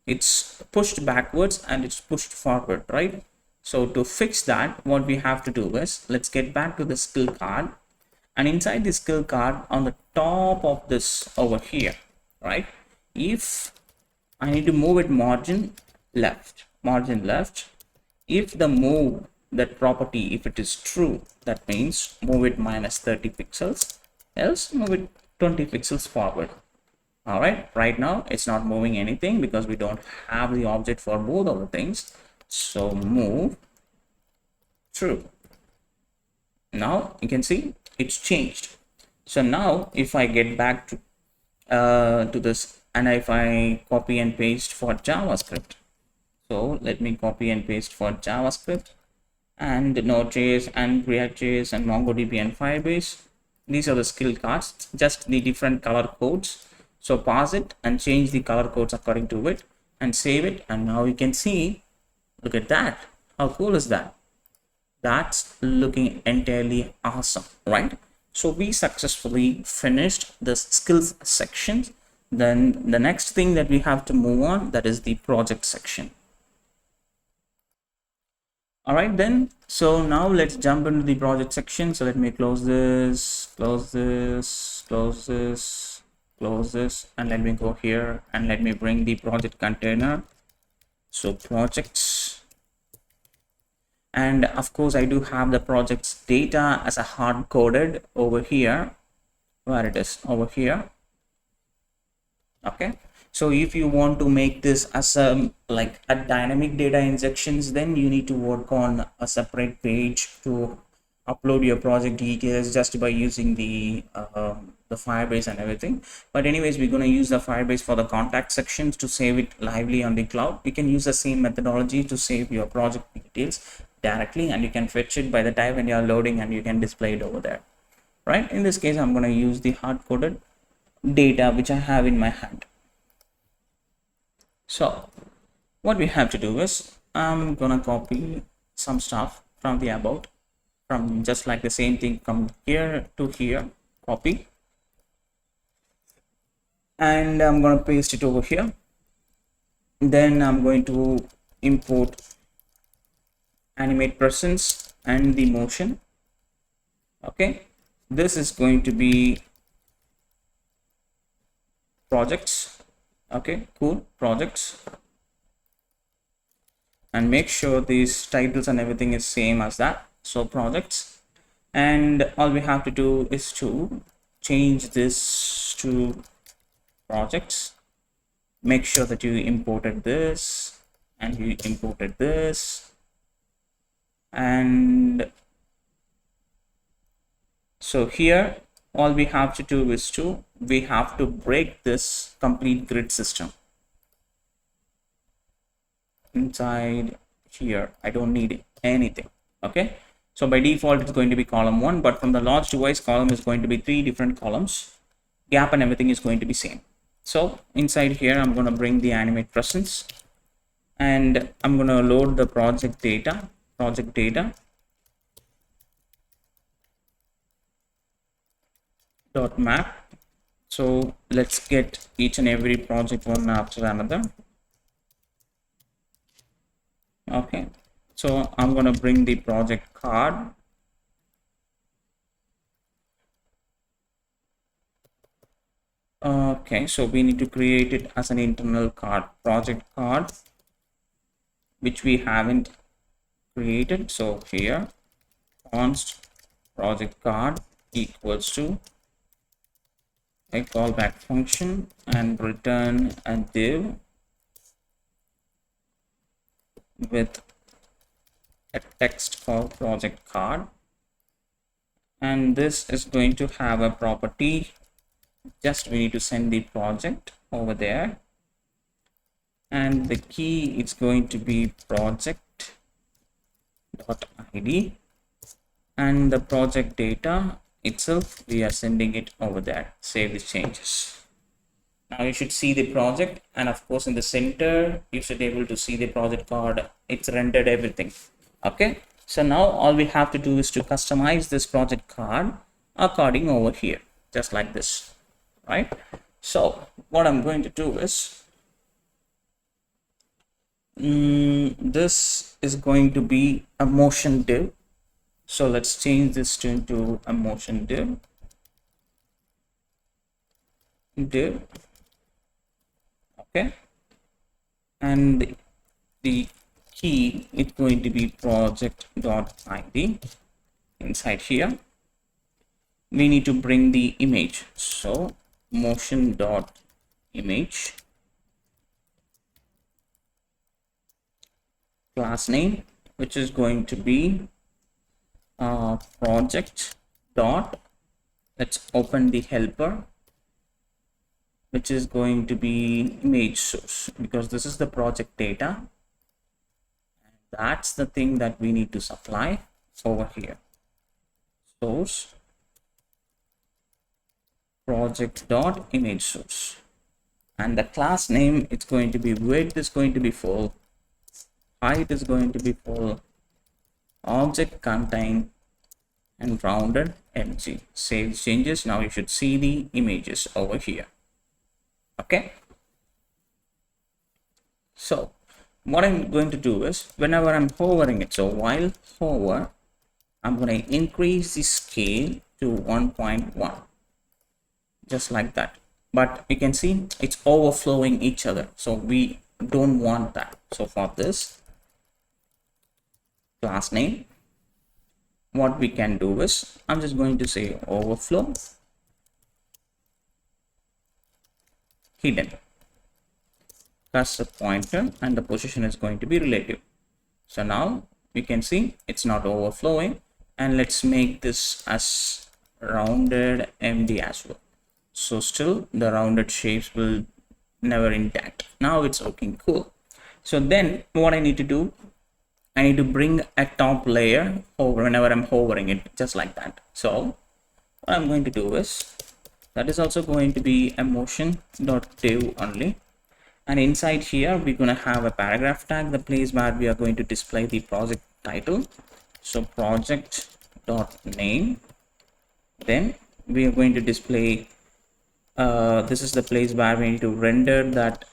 it's pushed backwards and it's pushed forward, right? So to fix that, what we have to do is, let's get back to the skill card, and inside the skill card on the top of this over here, right, if I need to move it margin left, if the move that property, if it is true, that means move it minus 30 pixels, else move it 20 pixels forward. All right, right now it's not moving anything because we don't have the object for both of the things. So move true. Now you can see it's changed. So now if I get back to this, and if I copy and paste for JavaScript, so let me copy and paste for JavaScript. and Node.js and ReactJs and MongoDB and Firebase. These are the skill cards, just the different color codes. So pass it and change the color codes according to it and save it. And now you can see, look at that. How cool is that? That's looking entirely awesome, right? So we successfully finished the skills section. Then the next thing that we have to move on, that is the project section. All right then, so now let's jump into the project section. So let me close this, close this, close this, close this, and let me go here and let me bring the project container. So projects, and of course I do have the project's data as a hard coded over here, where it is over here. Okay, so if you want to make this as a like a dynamic data injections, then you need to work on a separate page to upload your project details just by using the Firebase and everything. But anyways, we're going to use the Firebase for the contact sections to save it lively on the cloud. You can use the same methodology to save your project details directly, and you can fetch it by the time when you are loading and you can display it over there, right? In this case, I'm going to use the hard-coded data which I have in my hand. So what we have to do is I'm gonna copy some stuff from the about, from just like the same thing from here to here, copy, and I'm gonna paste it over here. Then I'm going to import animate presence and the motion. Okay, this is going to be projects. Okay, cool, projects, and make sure these titles and everything is same as that. So projects, and all we have to do is to change this to projects. Make sure that you imported this and you imported this, and so here all we have to do is we have to break this complete grid system inside here. I don't need anything. Okay, so by default it's going to be column 1, but from the large device column is going to be 3 different columns. Gap and everything is going to be same. So inside here I'm going to bring the animate presence, and I'm going to load the project data dot map. So let's get each and every project one after another. Okay, so I'm going to bring the project card. Okay, so we need to create it as an internal card, project card, which we haven't created. So here const project card equals to a callback function and return a div with a text called project card, and this is going to have a property. Just we need to send the project over there, and the key is going to be project dot id, and the project data itself we are sending it over there. Save the changes. Now you should see the project, and of course in the center you should be able to see the project card. It's rendered everything. Okay, so now all we have to do is to customize this project card according over here, just like this, right? So what I'm going to do is this is going to be a motion div. So let's change this into a motion div. Okay, and the key is going to be project.id. Inside here we need to bring the image, so motion.image, class name, which is going to be project dot, let's open the helper, which is going to be image source, because this is the project data. That's the thing that we need to supply over here. Source project dot image source, and the class name, it's going to be width is going to be full, height is going to be full, object contain, and rounded mg. Save changes. Now you should see the images over here. Okay, so what I'm going to do is, whenever I'm hovering it, so while hover, I'm going to increase the scale to 1.1, just like that. But you can see it's overflowing each other, so we don't want that. So for this class name, what we can do is, I'm just going to say overflow hidden, that's the pointer, and the position is going to be relative. So now you can see it's not overflowing, and let's make this as rounded MD as well. So still the rounded shapes will never intact. Now it's looking cool. So then what I need to do, I need to bring a top layer over whenever I'm hovering it, just like that. So what I'm going to do is, that is also going to be a motion.div only, and inside here we're going to have a paragraph tag, the place where we are going to display the project title. So project dot name, then we are going to display this is the place where we need to render that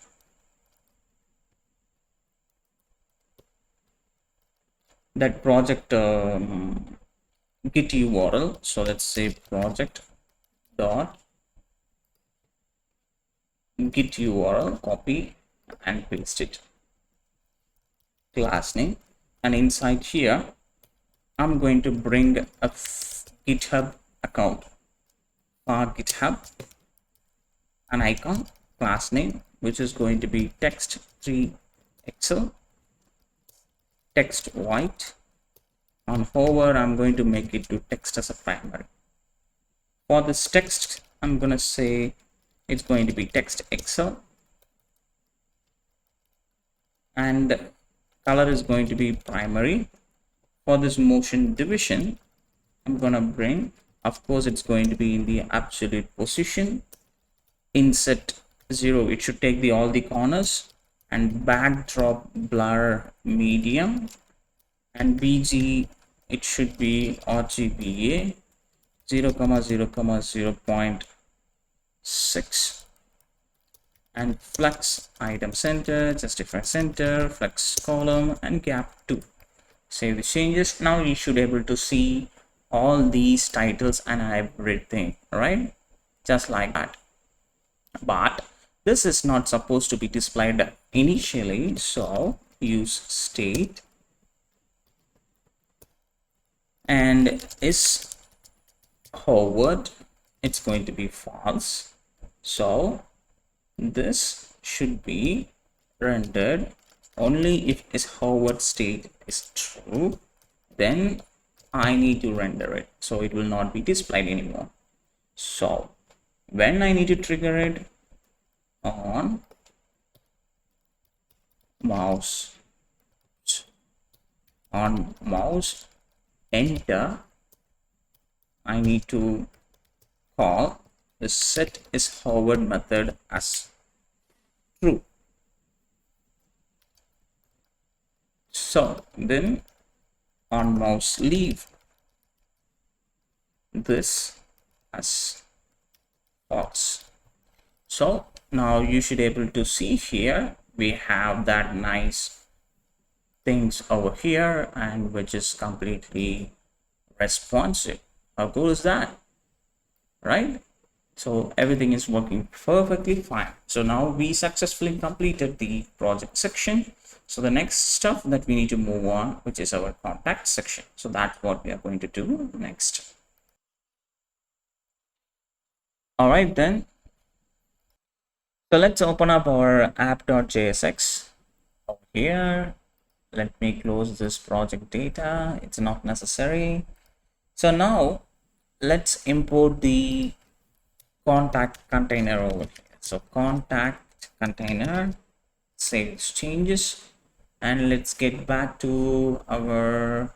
project git URL. So let's say project dot git URL, copy and paste it, class name, and inside here I'm going to bring a GitHub account, GitHub, an icon, class name, which is going to be text3 excel, text white. On hover, I'm going to make it to text as a primary. For this text, I'm going to say it's going to be text excel, and color is going to be primary. For this motion division, I'm going to bring, of course, it's going to be in the absolute position, inset 0, it should take all the corners, and backdrop blur medium, and BG, it should be RGBA 0,0,0.6, and flex item center, justify center, flex column, and gap 2. Save the changes. Now you should be able to see all these titles and everything, right? Just like that. But this is not supposed to be displayed initially, so use state and is hovered, it's going to be false. So this should be rendered only if is hovered state is true, then I need to render it, so it will not be displayed anymore. So when I need to trigger it, on mouse enter, I need to call the set is hovered method as true. So then on mouse leave this as false. So now you should be able to see here we have that nice things over here, and which is completely responsive. How cool is that, right? So everything is working perfectly fine. So now we successfully completed the project section. So the next stuff that we need to move on, which is our contact section. So that's what we are going to do next. All right then. So let's open up our app.jsx over here. Let me close this project data. It's not necessary. So now let's import the contact container over here. So contact container, save changes. And let's get back to our,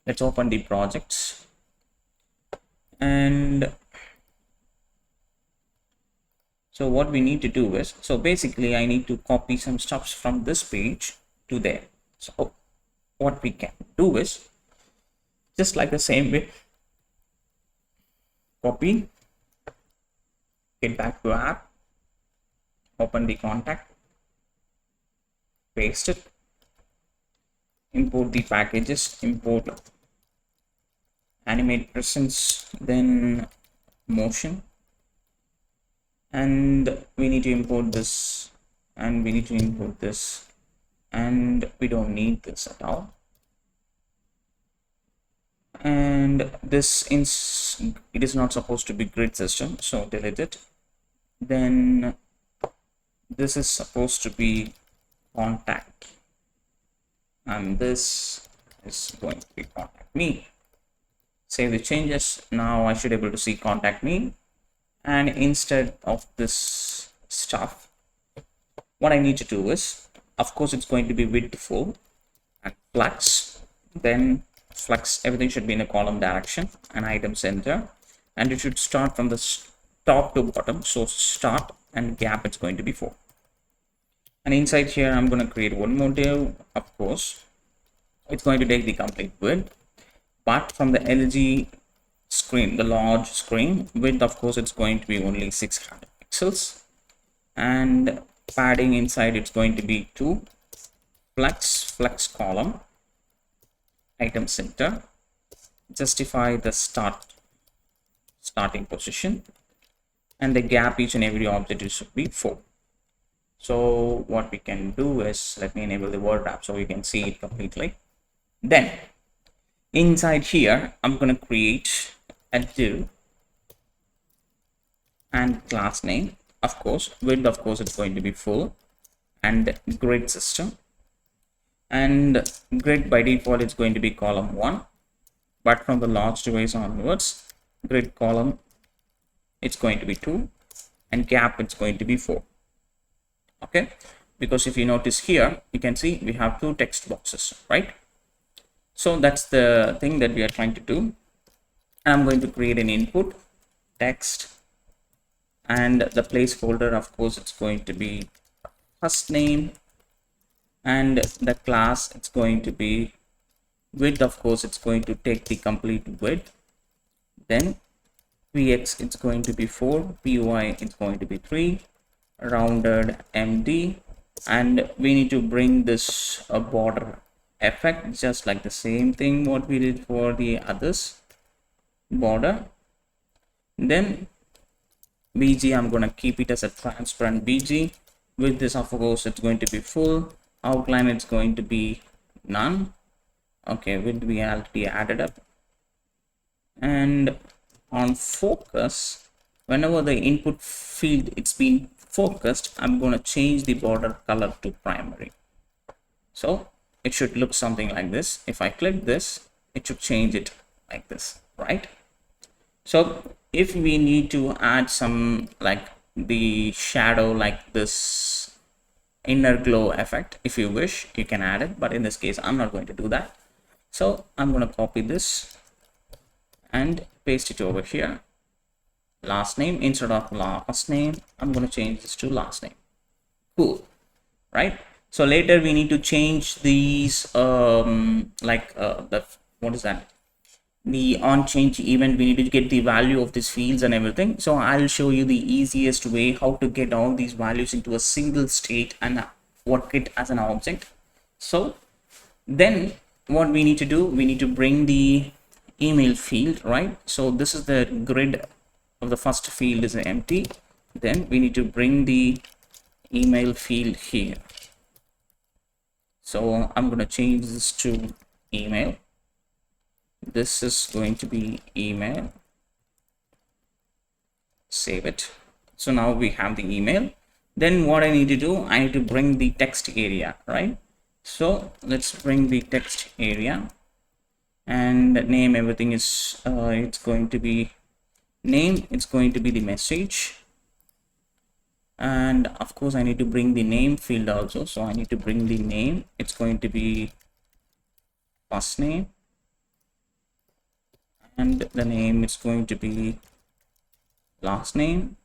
let's open the projects. And so what we need to do is, so basically I need to copy some stuffs from this page to there. So what we can do is, just like the same way, copy, get back to app, open the contact, paste it, import the packages, import animate presence, then motion, and we need to import this, and we need to import this, and we don't need this at all. And this it is not supposed to be grid system, so delete it. Then this is supposed to be contact, and this is going to be contact me. Save the changes. Now I should be able to see contact me, and instead of this stuff, what I need to do is, of course it's going to be width full and flex, then flex, everything should be in a column direction, and item center, and it should start from the top to bottom. So start and gap, it's going to be 4. And inside here I'm going to create one more div. Of course it's going to take the complete width, but from the LG screen, the large screen width, of course it's going to be only 600 pixels, and padding inside it's going to be 2. Flex column, item center, justify the starting position, and the gap each and every object should be 4. So what we can do is, let me enable the word wrap so you can see it completely. Then inside here I'm going to create a div and class name. Of course width, of course it's going to be full, and grid system, and grid by default it's going to be column 1, but from the large device onwards, grid column it's going to be 2, and gap it's going to be 4. Okay, because if you notice here, you can see we have 2 text boxes, right? So that's the thing that we are trying to do. I'm going to create an input text, and the placeholder, of course it's going to be first name, and the class it's going to be width, of course it's going to take the complete width, then px it's going to be 4, py it's going to be 3, rounded md, and we need to bring this a border effect, just like the same thing what we did for the others, border. Then bg, I'm going to keep it as a transparent bg. With this, of course it's going to be full, outline it's going to be none. Okay, width we already added up. And on focus, whenever the input field it's been focused, I'm going to change the border color to primary, so it should look something like this. If I click this, it should change it like this, right? So if we need to add some, like the shadow, like this inner glow effect, if you wish you can add it, but in this case I'm not going to do that. So I'm going to copy this and paste it over here. Last name, instead of last name I'm going to change this to last name. Cool, right? So later we need to change these the, what is that, the on change event. We need to get the value of these fields and everything. So I'll show you the easiest way how to get all these values into a single state and work it as an object. So then what we need to do, we need to bring the email field, right? So this is the grid of the first field is empty. Then we need to bring the email field here. So I'm going to change this to email. This is going to be email. Save it. So now we have the email. Then what I need to do, I need to bring the text area, right? So let's bring the text area, and name, everything is it's going to be name, it's going to be the message, And of course I need to bring the name field also, so I need to bring the name. It's going to be first name, and the name is going to be last name,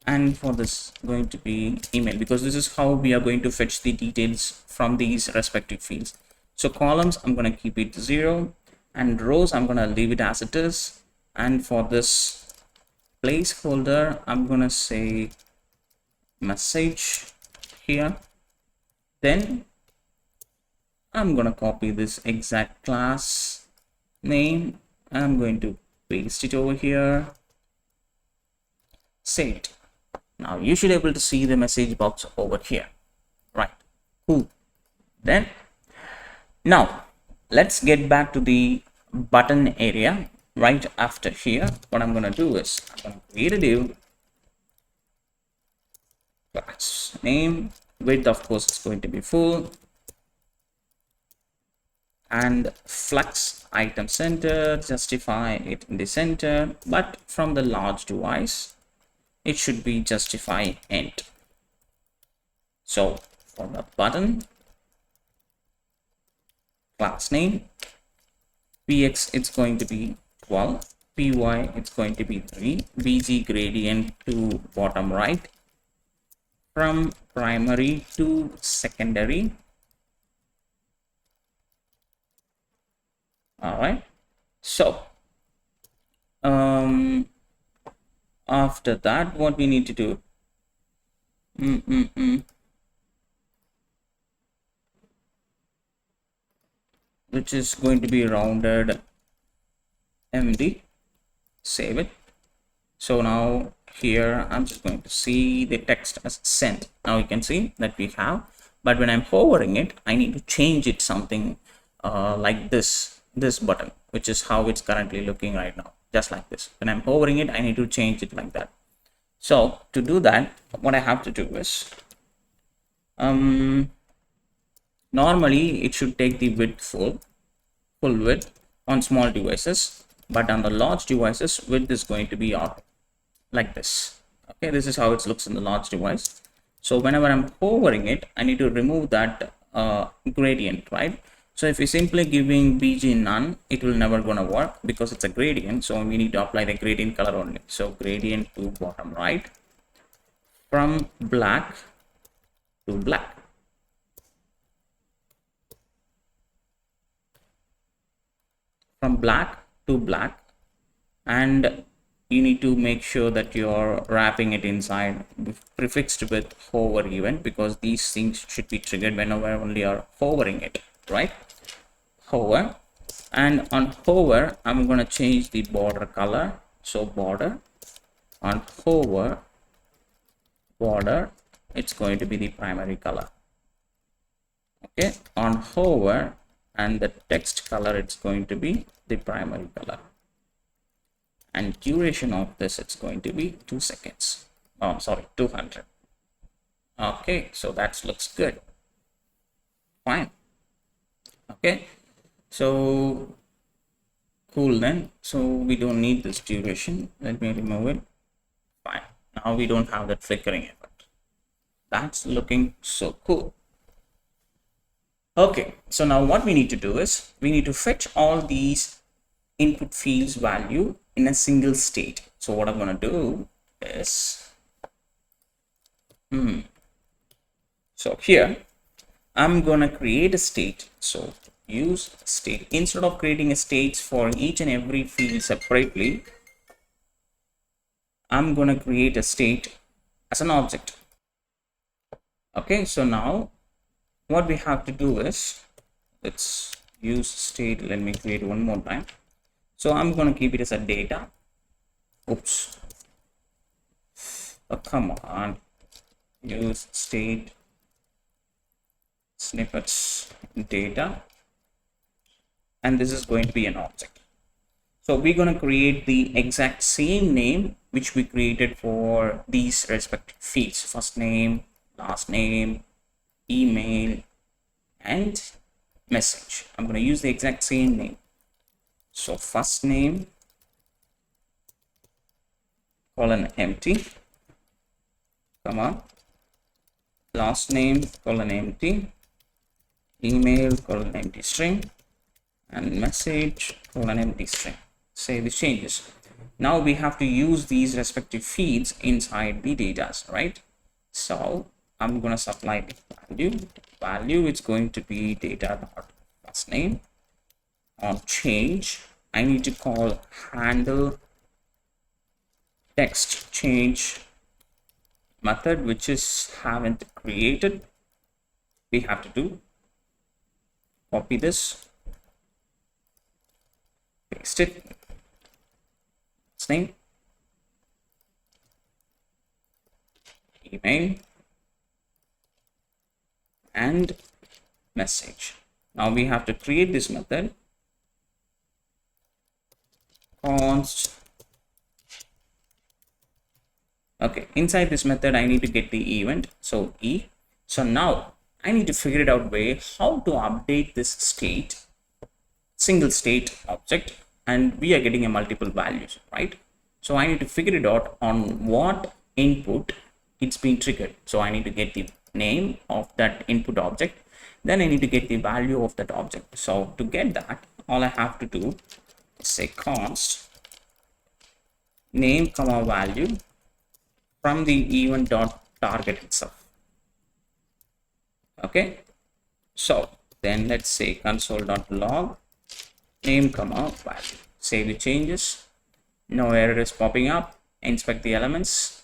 and for this going to be email, because this is how we are going to fetch the details from these respective fields. So columns, I'm going to keep it 0, and rows, I'm going to leave it as it is. And for this placeholder, I'm going to say message here. Then I'm going to copy this exact class name. I'm going to paste it over here, save it. Now you should be able to see the message box over here, right? Cool. Then now let's get back to the button area. Right after here, what I'm going to do is I'm going to create a div, class name, width of course is going to be full, and flex item center, justify it in the center, but from the large device it should be justify int. So for the button, class name, px it's going to be 12, py it's going to be 3, bg gradient to bottom right, from primary to secondary. All right, so after that what we need to do, which is going to be rounded MD, save it. So now here I'm just going to see the text as sent. Now you can see that we have, but when I'm hovering it, I need to change it something like this button, which is how it's currently looking right now, just like this. When I'm hovering it, I need to change it like that. So to do that, what I have to do is normally it should take the width full width on small devices, but on the large devices width is going to be auto, like this. Okay, this is how it looks in the large device. So whenever I'm hovering it, I need to remove that gradient, right? So if you're simply giving bg none, it will never gonna work because it's a gradient. So we need to apply the gradient color only. So gradient to bottom right, from black to black. From black to black, and you need to make sure that you're wrapping it inside prefixed with hover event, because these things should be triggered whenever only you're hovering it, right? Hover, and on hover I'm going to change the border color. So border, on hover border, it's going to be the primary color. Okay, on hover and the text color, it's going to be the primary color, and duration of this, it's going to be 2 seconds. Oh, sorry, 200. Okay, so that looks good. Fine. Okay, so cool then. So we don't need this duration. Let me remove it. Fine. Now we don't have that flickering effect. That's looking so cool. Okay, so now what we need to do is we need to fetch all these input fields value in a single state. So what I'm going to do is so here I'm going to create a state. So use state. Instead of creating a states for each and every field separately, I'm going to create a state as an object. Okay, so now what we have to do is, let's use state. Let me create one more time. So I'm going to keep it as a data. Oops. Oh, come on. Use state snippets data, and this is going to be an object. So we're going to create the exact same name which we created for these respective fields: first name, last name, email, and message. I'm going to use the exact same name. So first name colon empty, comma, last name colon empty, email colon empty string, and message colon empty string. Save the changes. Now we have to use these respective fields inside the data, right? So I'm going to supply the value. It's going to be data dot first name. On change, I need to call handle text change method, which is haven't created. We have to do copy this, paste it, its name, email, and message. Now we have to create this method, const. Okay, inside this method I need to get the event, so e. So now I need to figure it out way how to update this state, single state object, and we are getting a multiple values, right? So I need to figure it out on what input it's been triggered. So I need to get the name of that input object, then I need to get the value of that object. So to get that, all I have to do is say const name comma value from the event dot target itself. Okay, so then let's say console.log name comma value. Save the changes. No error is popping up. Inspect the elements,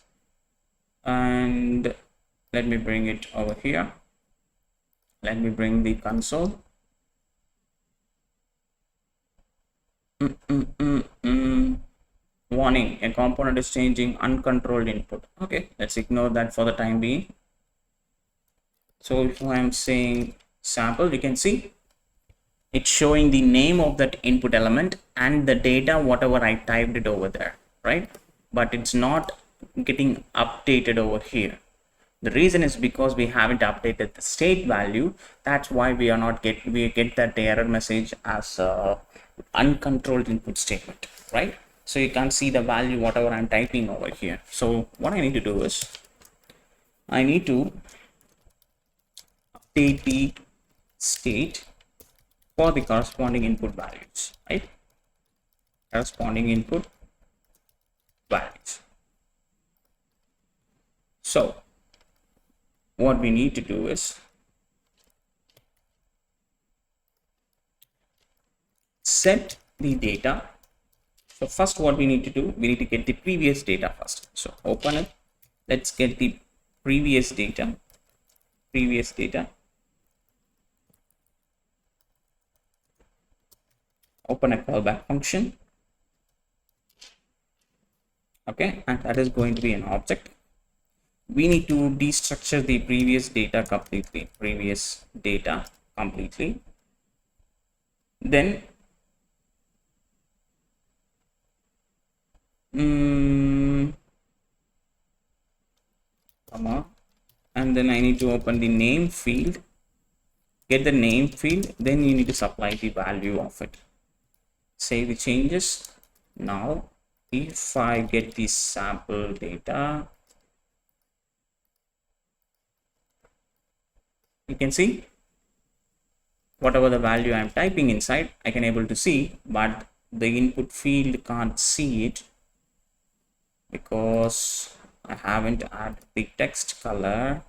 and let me bring it over here. Let me bring the console. Warning, a component is changing uncontrolled input. Okay, let's ignore that for the time being. So if I'm saying sample, you can see it's showing the name of that input element and the data whatever I typed it over there, right? But it's not getting updated over here. The reason is because we haven't updated the state value. That's why we are not we get that error message as uncontrolled input statement, right? So you can't see the value whatever I'm typing over here. So what I need to do is I need to update the state for the corresponding input values, right? Corresponding input values. So what we need to do is set the data. So first what we need to do, we need to get the previous data first. So open it. Let's get the previous data. Open a callback function. Okay, and that is going to be an object. We need to destructure the previous data completely. Then comma, and then I need to open the name field, get the name field, then you need to supply the value of it. Save the changes. Now if I get the sample data, you can see whatever the value I'm typing inside, I can able to see, but the input field can't see it because I haven't added the text color.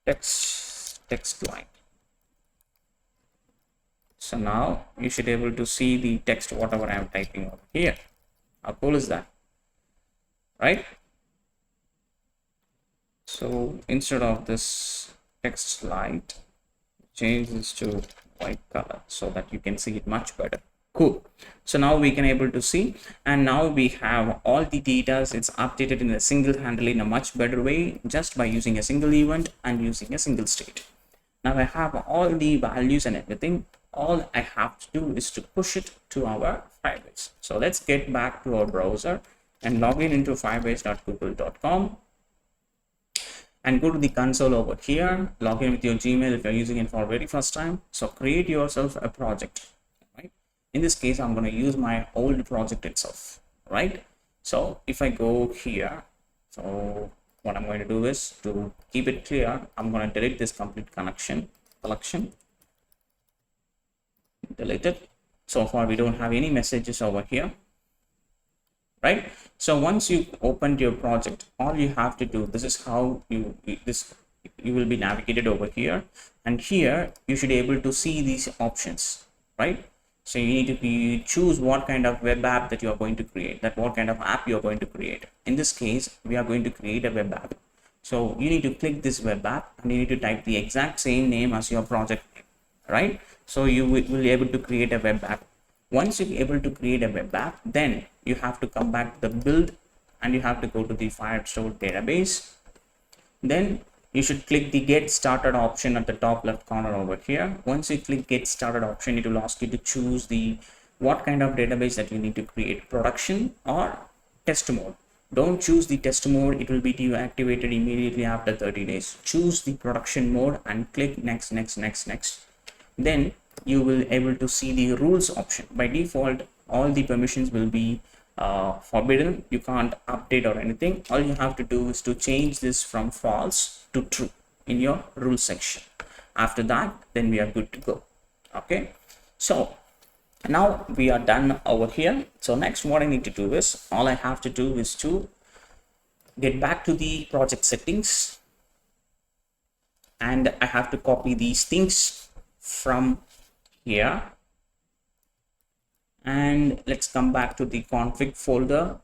Text line. So now you should be able to see the text whatever I'm typing over here. How cool is that, right? So instead of this text light, change this to white color so that you can see it much better. Cool. So now we can able to see, and now we have all the data. It's updated in a single handle in a much better way just by using a single event and using a single state. Now I have all the values and everything. All I have to do is to push it to our Firebase. So let's get back to our browser and log in into firebase.google.com. and go to the console over here, log in with your Gmail if you're using it for the very first time. So create yourself a project, right? In this case, I'm going to use my old project itself, right? So if I go here, so what I'm going to do is, to keep it clear, I'm going to delete this complete collection, delete it. So far we don't have any messages over here, right? So once you opened your project, all you have to do, this is how you will be navigated over here, and here you should be able to see these options, right? So you need to choose what kind of web app that you are going to create, that what kind of app you are going to create. In this case, we are going to create a web app. So you need to click this web app and you need to type the exact same name as your project, right? So you will be able to create a web app. Once you're able to create a web app, then you have to come back to the build and you have to go to the Firestore database. Then you should click the get started option at the top left corner over here. Once you click get started option, it will ask you to choose the what kind of database that you need to create, production or test mode. Don't choose the test mode, it will be deactivated immediately after 30 days. Choose the production mode and click next. Then you will able to see the rules option. By default, all the permissions will be forbidden. You can't update or anything. All you have to do is to change this from false to true in your rules section. After that, then we are good to go. Okay, so now we are done over here. So next, what I need to do is, all I have to do is to get back to the project settings, and I have to copy these things from here, and let's come back to the config folder,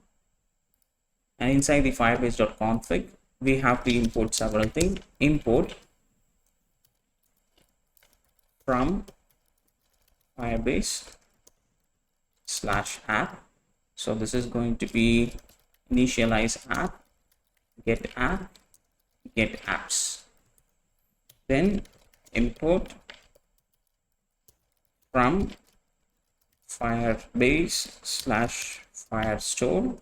and inside the firebase.config we have to import several things. Import from Firebase/app. So this is going to be initialize app, get apps. Then import from Firebase/Firestore.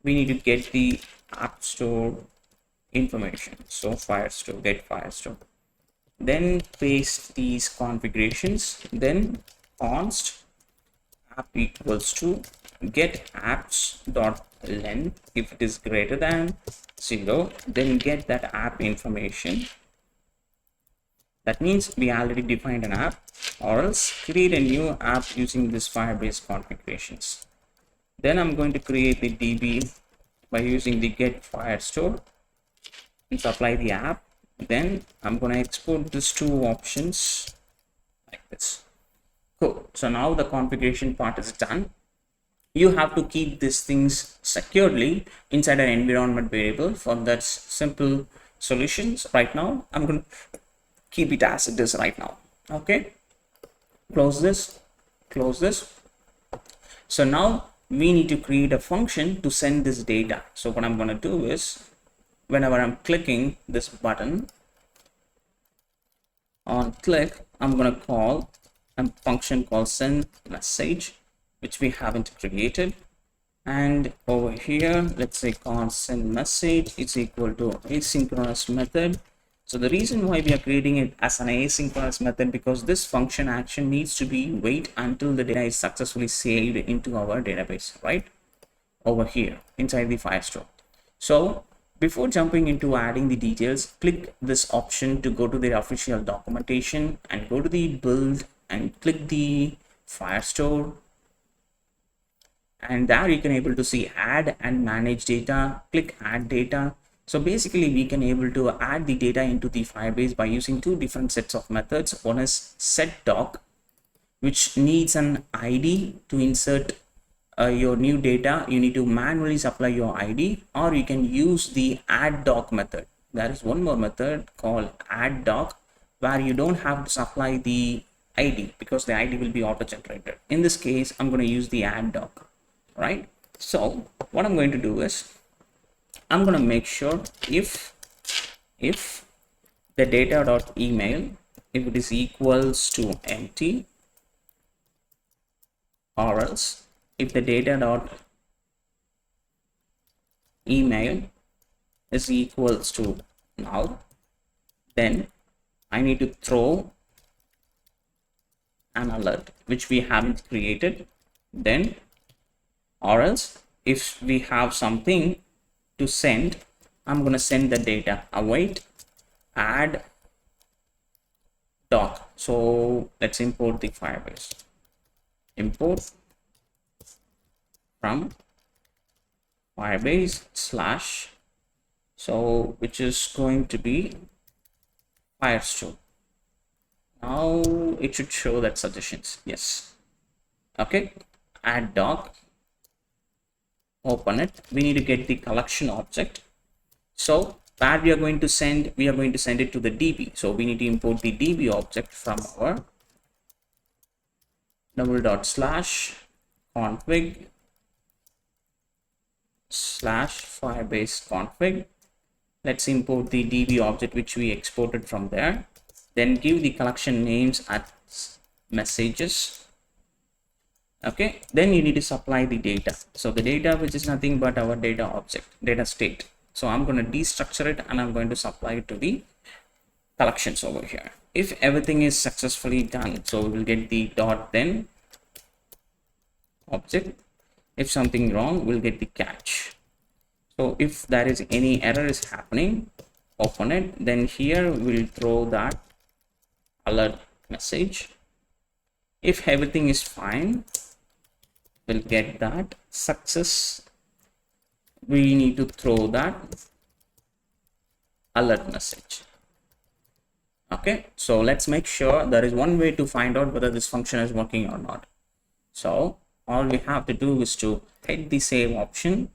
We need to get the app store information. So Firestore, get Firestore. Then paste these configurations. Then const app equals to get apps.length. If it is greater than 0, then get that app information. That means we already defined an app, or else create a new app using this Firebase configurations. Then I'm going to create the DB by using the get Firestore and supply the app. Then I'm going to export these two options like this. Cool. So now the configuration part is done. You have to keep these things securely inside an environment variable. For that simple solutions, right now I'm going to keep it as it is right now. Okay, close this. So now we need to create a function to send this data. So what I'm going to do is, whenever I'm clicking this button on click, I'm going to call a function called send message, which we haven't created. And over here, let's say call send message is equal to asynchronous method. So the reason why we are creating it as an asynchronous method, because this function action needs to be wait until the data is successfully saved into our database, right? Over here inside the Firestore. So before jumping into adding the details, click this option to go to the official documentation and go to the build and click the Firestore. And there you can able to see add and manage data. Click add data. So basically we can able to add the data into the Firebase by using two different sets of methods. One is setDoc, which needs an ID to insert your new data. You need to manually supply your ID, or you can use the addDoc method. There is one more method called addDoc, where you don't have to supply the ID because the ID will be auto generated. In this case, I'm going to use the addDoc, right? So what I'm going to do is, I'm going to make sure if the data.email, if it is equals to empty, or else if the data.email is equals to Now then I need to throw an alert which we haven't created, then, or else if we have something to send, I'm going to send the data. Await add doc. So let's import the Firebase. Import from Firebase slash, so which is going to be Firestore. Now it should show that suggestions. Yes. Okay. Add doc. Open it. We need to get the collection object. So where we are going to send it to the DB. So we need to import the DB object from our /config /firebase config. Let's import the DB object which we exported from there. Then give the collection names as messages. Okay, then you need to supply the data. So the data, which is nothing but our data object, data state. So I'm going to destructure it and I'm going to supply it to the collections over here. If everything is successfully done, so we will get the dot then object. If something wrong, we'll get the catch. So if there is any error is happening, open it. Then here we'll throw that alert message. If everything is fine, we'll get that success. We need to throw that alert message. Okay, so let's make sure there is one way to find out whether this function is working or not. So all we have to do is to hit the save option.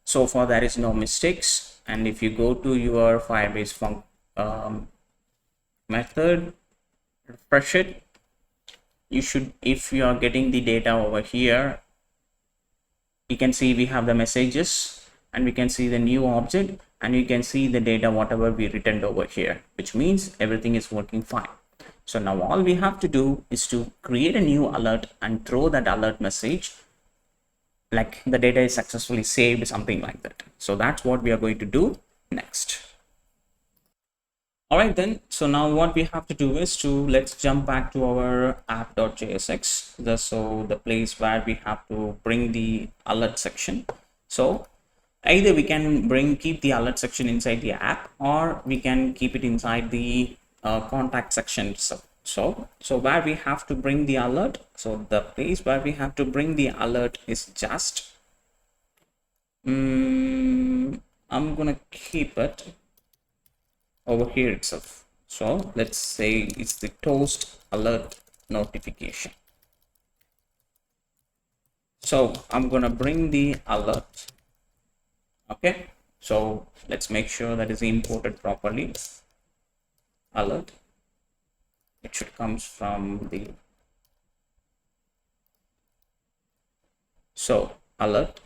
So far there is no mistakes, and if you go to your Firebase method, refresh it, you should, if you are getting the data over here, you can see we have the messages and we can see the new object and you can see the data whatever we returned over here, which means everything is working fine. So now all we have to do is to create a new alert and throw that alert message like the data is successfully saved, something like that. So that's what we are going to do next. All right then, so now what we have to do is to, let's jump back to our app.jsx, so the place where we have to bring the alert section. So either we can keep the alert section inside the app, or we can keep it inside the contact section. So where we have to bring the alert, so the place where we have to bring the alert is just I'm gonna keep it over here itself. So let's say it's the toast alert notification. So I'm gonna bring the alert. Okay, so let's make sure that is imported properly. Alert, it should comes from the, so alert,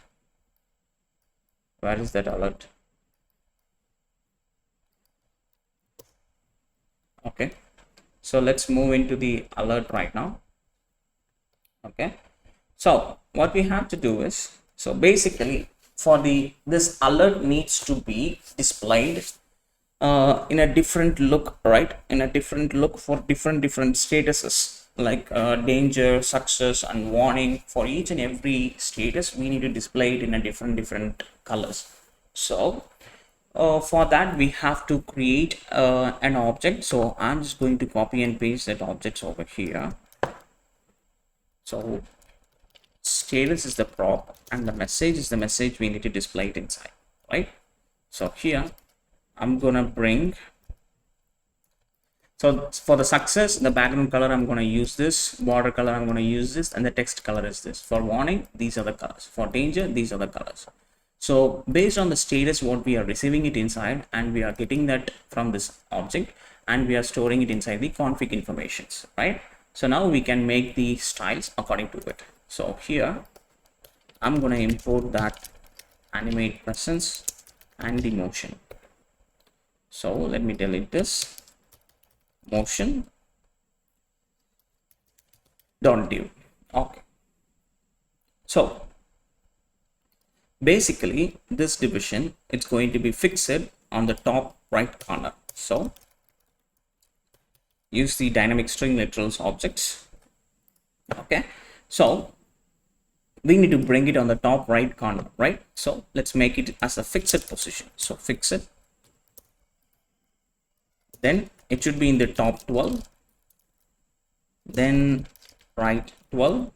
where is that alert? Okay, so let's move into the alert right now. Okay, so what we have to do is, so basically for this alert needs to be displayed in a different look, right? In a different look for different statuses, like danger, success, and warning. For each and every status, we need to display it in a different colors. So for that we have to create an object. So I'm just going to copy and paste that objects over here. So status is the prop and the message is the message we need to display it inside, right? So here I'm gonna bring, so for the success, the background color I'm gonna use this, border color I'm gonna use this, and the text color is this. For warning, these are the colors. For danger, these are the colors. So based on the status, what we are receiving it inside, and we are getting that from this object, and we are storing it inside the config informations, right? So now we can make the styles according to it. So here I'm gonna import that animate presence and the motion. So let me delete this motion, don't do. Okay, so basically this division, it's going to be fixed on the top right corner. So use the dynamic string literals objects. Okay, so we need to bring it on the top right corner, right? So let's make it as a fixed position. So fix it, then it should be in the top 12, then right 12,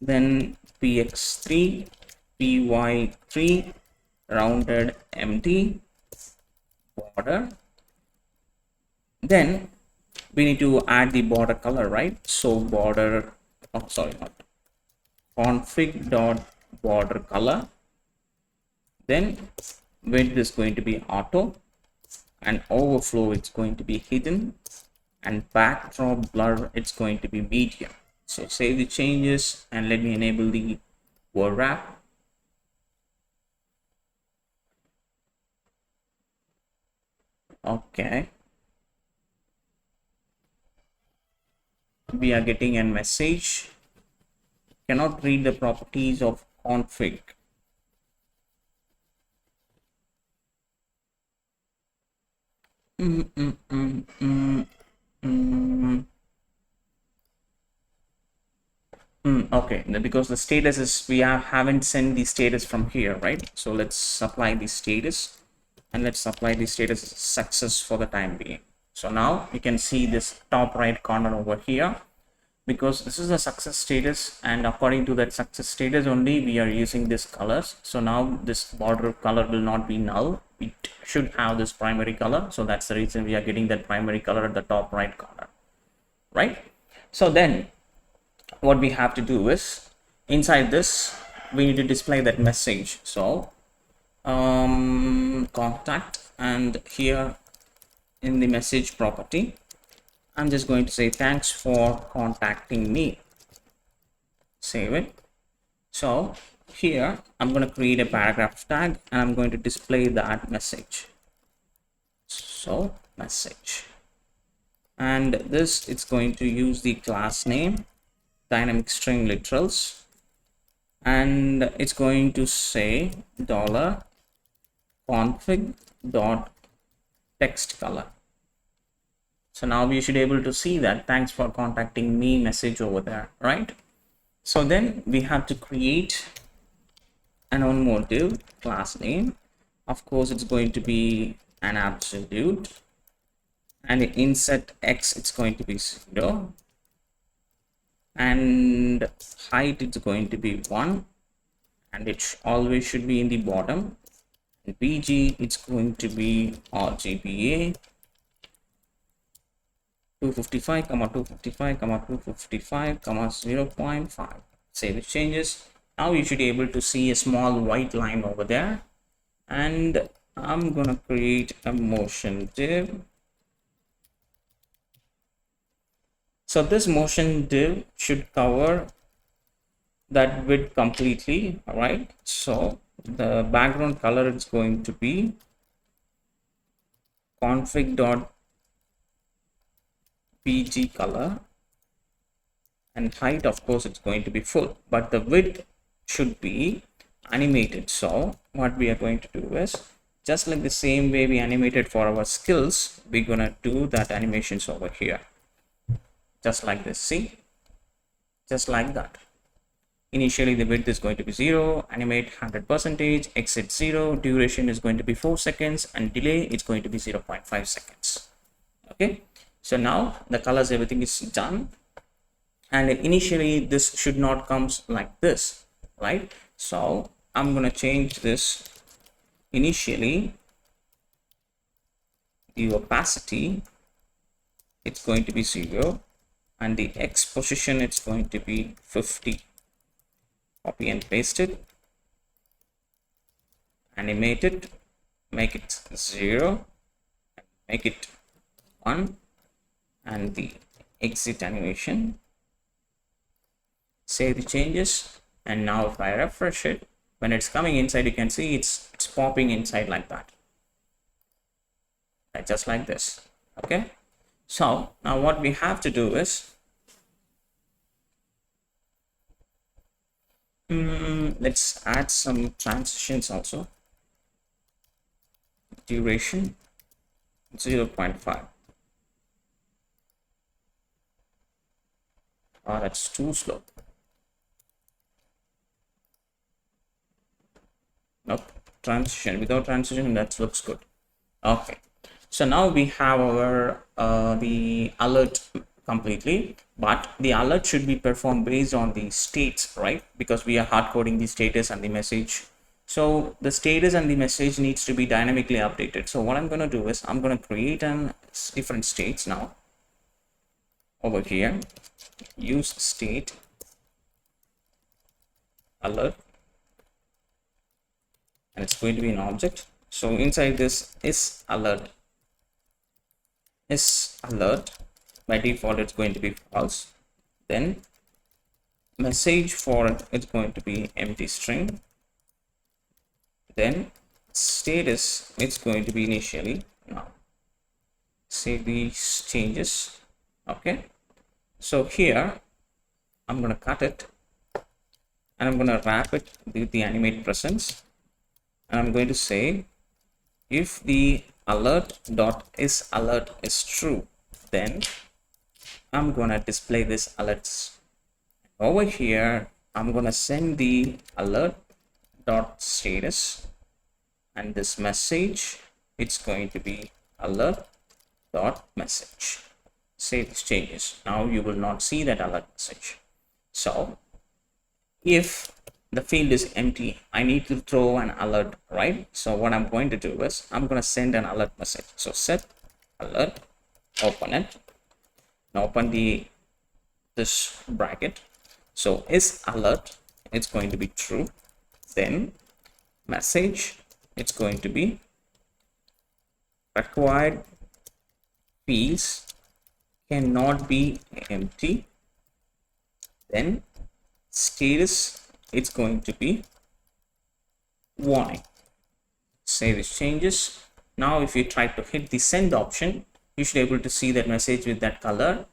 then px3, py3, rounded empty border. Then we need to add the border color, right? So border, oh sorry, not config dot border color, then width is going to be auto, and overflow it's going to be hidden, and backdrop blur it's going to be medium. So save the changes and let me enable the word wrap. Okay, we are getting a message, cannot read the properties of config. Okay, because the status is, we haven't sent the status from here, right? So let's apply the status, and let's apply the status success for the time being. So now you can see this top right corner over here, because this is a success status, and according to that success status only we are using this colors. So now this border color will not be null, it should have this primary color. So that's the reason we are getting that primary color at the top right corner, right? So then what we have to do is, inside this we need to display that message. So contact, and here in the message property I'm just going to say thanks for contacting me, save it. So here I'm going to create a paragraph tag, and I'm going to display that message. So message, and this it's going to use the class name dynamic string literals, and it's going to say $config dot text color. So now we should be able to see that thanks for contacting me message over there, right? So then we have to create an own more div class name. Of course it's going to be an absolute, and the inset x it's going to be 0, and height it's going to be 1, and it always should be in the bottom, and pg it's going to be RGBA 255 255 255 0.5. Save the changes. Now you should be able to see a small white line over there, and I'm gonna create a motion div. So this motion div should cover that width completely. All right, so the background color is going to be config.pg color, and height of course it's going to be full, but the width should be animated. So what we are going to do is, just like the same way we animated for our skills, we're gonna do that animations over here, just like this. See, just like that. Initially the width is going to be 0, animate 100%, exit 0, duration is going to be 4 seconds, and delay is going to be 0.5 seconds. Okay, so now the colors, everything is done, and initially this should not come like this, right? So I'm going to change this. Initially the opacity it's going to be 0, and the X position it's going to be 50. Copy and paste it, animate it, make it 0, make it 1, and the exit animation. Save the changes, and now if I refresh it, when it's coming inside, you can see it's popping inside like that, right? Just like this. Okay, so now what we have to do is, let's add some transitions also. duration 0.5. Oh, that's too slow. Nope. Transition, without transition, that looks good. Okay, so now we have our the alert completely, but the alert should be performed based on the states, right? Because we are hard coding the status and the message. So the status and the message needs to be dynamically updated. So what I'm going to do is I'm going to create an different states now. Over here, use state alert, and it's going to be an object. So inside this is alert, by default it's going to be false. Then message for it is going to be empty string. Then status, it's going to be initially. Now save these changes. Okay, so here I'm going to cut it and I'm going to wrap it with the animate presence, and I'm going to say if the alert.isAlert is true, then I'm going to display this alerts. Over here I'm going to send the alert.status, and this message, it's going to be alert.message. Save these changes. Now you will not see that alert message. So if the field is empty, I need to throw an alert, right? So what I'm going to do is I'm going to send an alert message. So set alert, open it, and open this bracket. So is alert, it's going to be true. Then message, it's going to be required fields cannot be empty. Then status, it's going to be warning. Save these changes. Now if you try to hit the send option, you should be able to see that message with that color,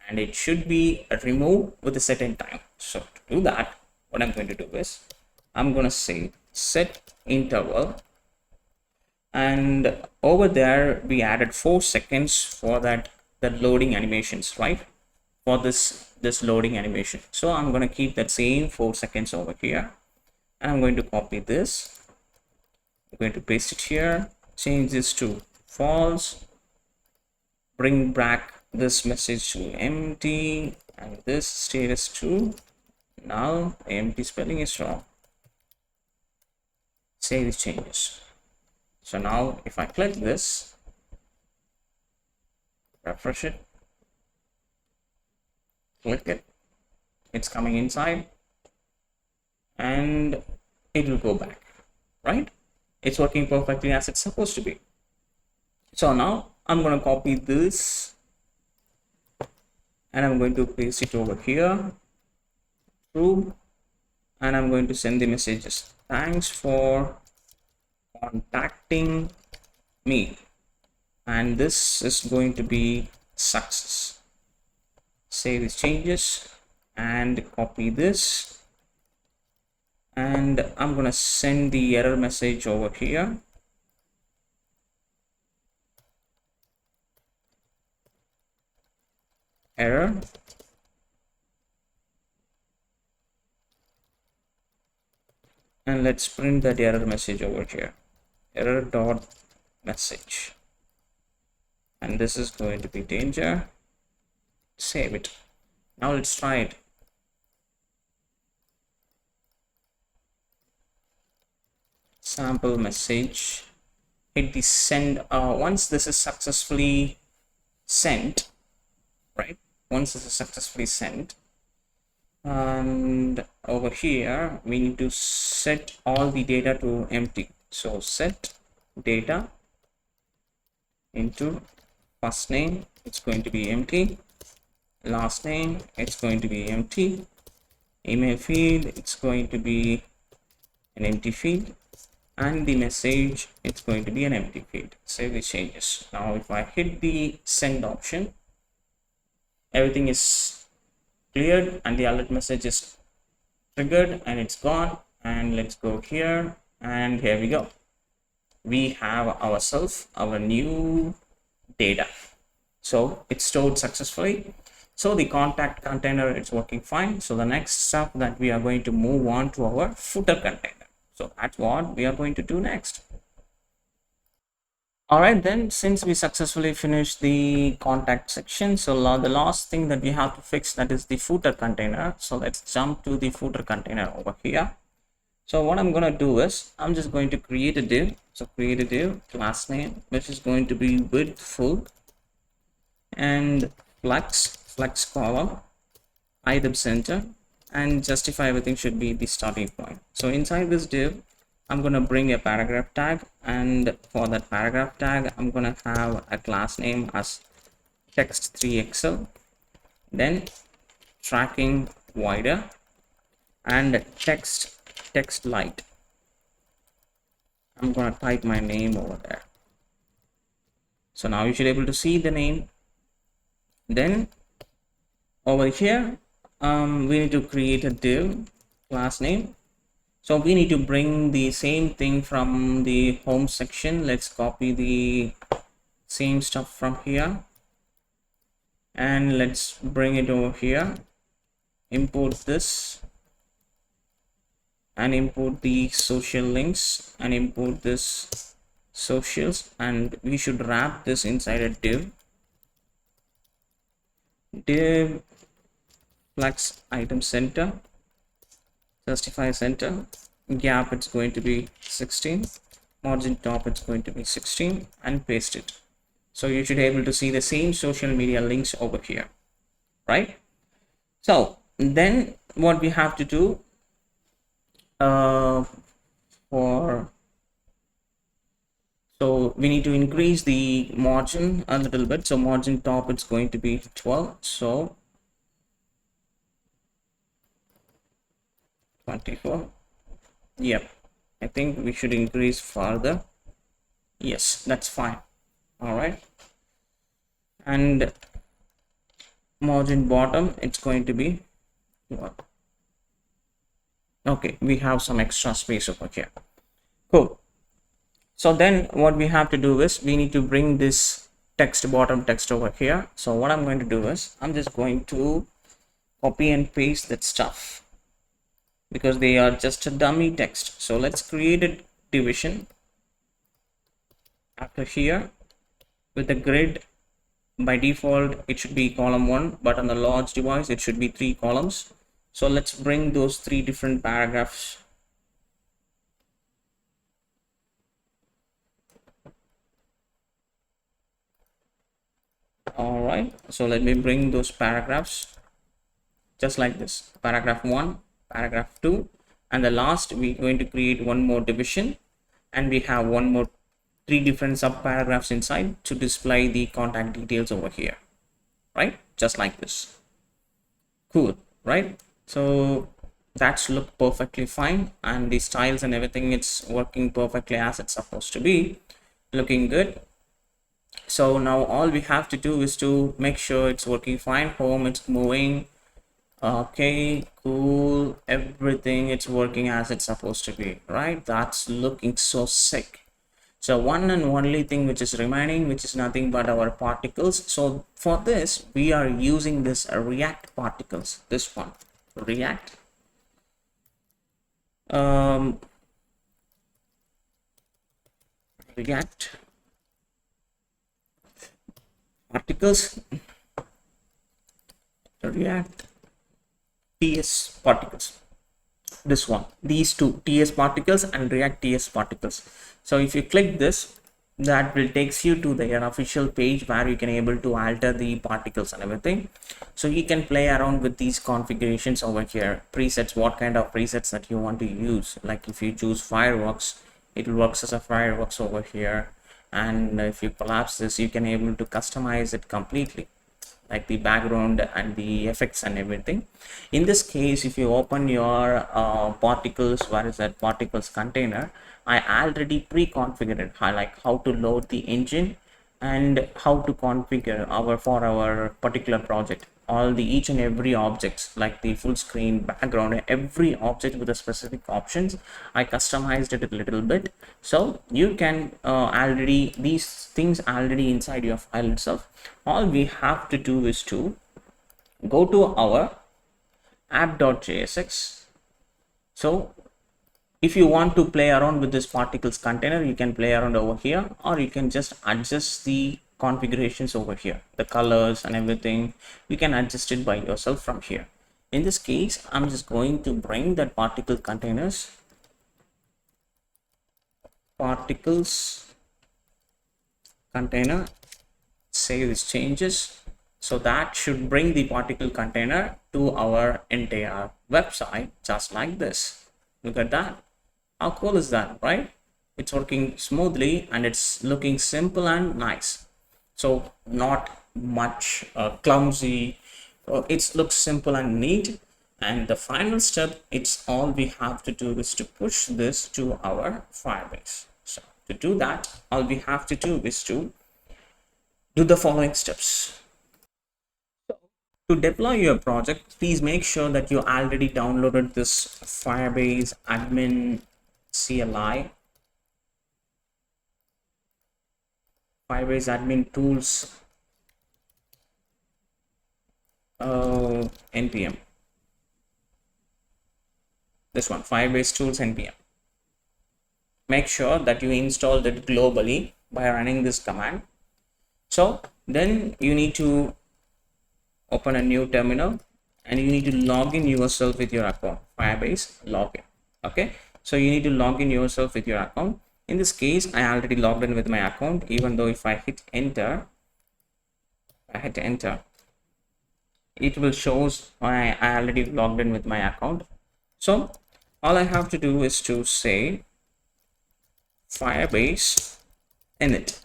and it should be removed with a certain time. So to do that, what I'm going to do is I'm going to say set interval, and over there we added 4 seconds for that loading animations, right? For this loading animation. So I'm going to keep that same 4 seconds over here, and I'm going to copy this. I'm going to paste it here, change this to false, bring back this message to empty, and this status to null. Empty spelling is wrong. Save these changes. So now if I click this, refresh it, click it, it's coming inside, and it will go back, right? It's working perfectly as it's supposed to be. So now I'm going to copy this and I'm going to paste it over here, true, and I'm going to send the messages. Thanks for contacting me, and this is going to be success. Save these changes and copy this, and I'm gonna send the error message over here. Error, and let's print that error message over here, error dot message, and this is going to be danger. Save it. Now let's try it. Sample message, hit the send. Once this is successfully sent, right? Once this is successfully sent, and over here we need to set all the data to empty. So set data into first name, it's going to be empty. Last name, it's going to be empty. Email field, it's going to be an empty field, and the message, it's going to be an empty field. Save the changes. Now if I hit the send option, everything is cleared and the alert message is triggered and it's gone. And let's go here, and here we go. we have ourselves our new data. So it's stored successfully. So the contact container, it's working fine. So the next step that we are going to move on to our footer container. So that's what we are going to do next. All right, then, since we successfully finished the contact section, so the last thing that we have to fix, that is the footer container. So let's jump to the footer container over here. So what I'm going to do is I'm just going to create a div. So create a div class name, which is going to be width full, and flex column, item center, and justify everything should be the starting point. So inside this div, I'm going to bring a paragraph tag, and for that paragraph tag, I'm going to have a class name as text3xl, then tracking wider, and text light. I'm going to type my name over there. So now you should be able to see the name. Then over here, we need to create a div class name. So we need to bring the same thing from the home section. Let's copy the same stuff from here and let's bring it over here. Import this and import the social links and import this socials, and we should wrap this inside a div flex item center, justify center, gap it's going to be 16, margin top it's going to be 16, and paste it. So you should be able to see the same social media links over here, right? So then what we have to do so we need to increase the margin a little bit. So margin top it's going to be 12, so 24. Yep, I think we should increase further. Yes, that's fine. All right, and margin bottom it's going to be what? Okay, we have some extra space over here. Cool. So then what we have to do is we need to bring this text bottom text over here. So what I'm going to do is I'm just going to copy and paste that stuff because they are just a dummy text. So let's create a division after here with a grid. By default it should be column 1, but on the large device it should be 3 columns. So let's bring those 3 different paragraphs. All right, so let me bring those paragraphs just like this: paragraph 1, paragraph 2, and the last we're going to create one more division, and we have 3 different sub paragraphs inside to display the contact details over here, right? Just like this. Cool, right? So that's look perfectly fine, and the styles and everything, it's working perfectly as it's supposed to be, looking good. So now all we have to do is to make sure it's working fine. Home, it's moving. Okay, cool, everything, it's working as it's supposed to be, right? That's looking so sick. So one and only thing which is remaining, which is nothing but our particles. So for this we are using this React particles, this one, React React particles, React TS particles, this one, these two, TS particles and React TS particles. So if you click this, that will takes you to their official page where you can able to alter the particles and everything. So you can play around with these configurations over here, presets, what kind of presets that you want to use. Like if you choose fireworks, it works as a fireworks over here, and if you collapse this, you can able to customize it completely, like the background and the effects and everything. In this case, if you open your particles, where is that particles container, I already pre-configured like how to load the engine and how to configure for our particular project. all the each and every objects, like the full screen, background, every object with a specific options. I customized it a little bit, so you can already these things already inside your file itself. All we have to do is to go to our app.jsx. So if you want to play around with this particles container, you can play around over here, or you can just adjust the configurations over here, the colors and everything. You can adjust it by yourself from here. In this case, I'm just going to bring that particle containers, particles container, save these changes. So that should bring the particle container to our entire website, just like this. Look at that. How cool is that, right? It's working smoothly and it's looking simple and nice. So not much clumsy. It looks simple and neat. And the final step, it's all we have to do is to push this to our Firebase. So to do that, all we have to do is to do the following steps. To deploy your project, please make sure that you already downloaded this Firebase admin CLI, Firebase admin tools npm. This one, Firebase tools npm. Make sure that you installed it globally by running this command. So then you need to open a new terminal and you need to log in yourself with your account, Firebase login. Okay, so you need to log in yourself with your account. In this case, I already logged in with my account, even though if I hit enter, it will shows I already logged in with my account. So all I have to do is to say Firebase init.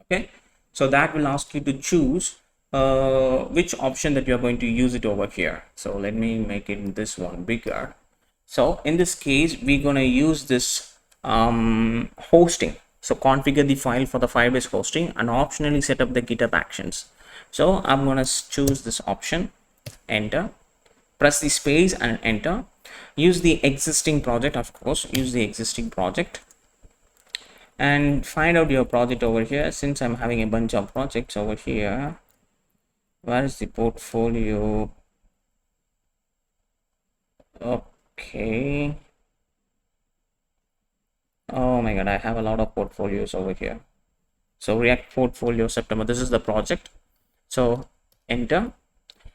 Okay, so that will ask you to choose which option that you're going to use it over here. So let me make it this one bigger. So in this case, we're going to use this hosting. So configure the file for the Firebase hosting and optionally set up the GitHub actions. So I'm going to choose this option, enter, press the space and enter. Use the existing project, of course, use the existing project and find out your project over here. Since I'm having a bunch of projects over here, where is the portfolio? Okay. Oh my god, I have a lot of portfolios over here. So React portfolio September, this is the project. So enter.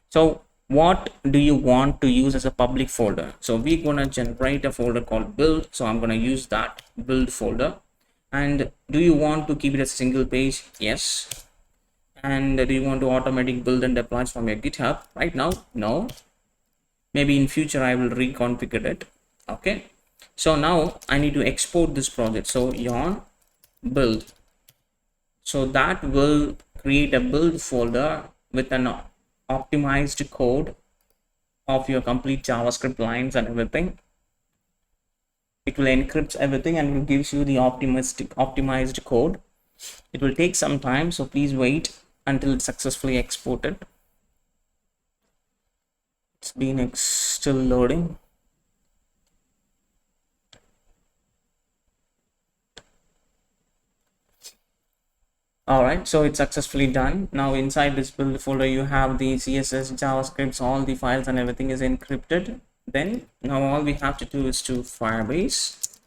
So what do you want to use as a public folder? So we're gonna generate a folder called build. So I'm gonna use that build folder. And do you want to keep it as a single page? Yes. And do you want to automatic build and deploy from your GitHub? Right now, no. Maybe in future I will reconfigure it. Okay. So now I need to export this project. So yarn build. So that will create a build folder with an optimized code of your complete JavaScript lines and everything. It will encrypt everything and will gives you the optimized code. It will take some time, so please wait until it's successfully exported. It's been still loading. All right, so it's successfully done. Now inside this build folder, you have the CSS, JavaScripts, all the files and everything is encrypted. Then now all we have to do is to Firebase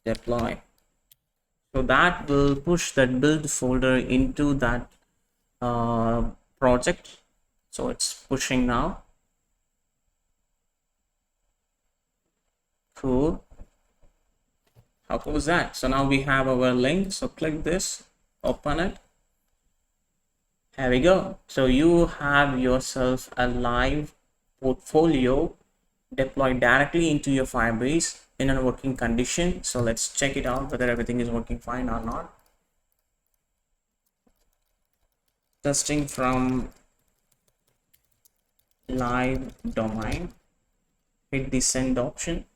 deploy. So that will push that build folder into that project. So it's pushing now. Cool. How cool is that? So now we have our link. So click this, open it. Here we go. So you have yourself a live portfolio deployed directly into your Firebase in a working condition. So let's check it out whether everything is working fine or not. Testing from live domain. Hit the send option.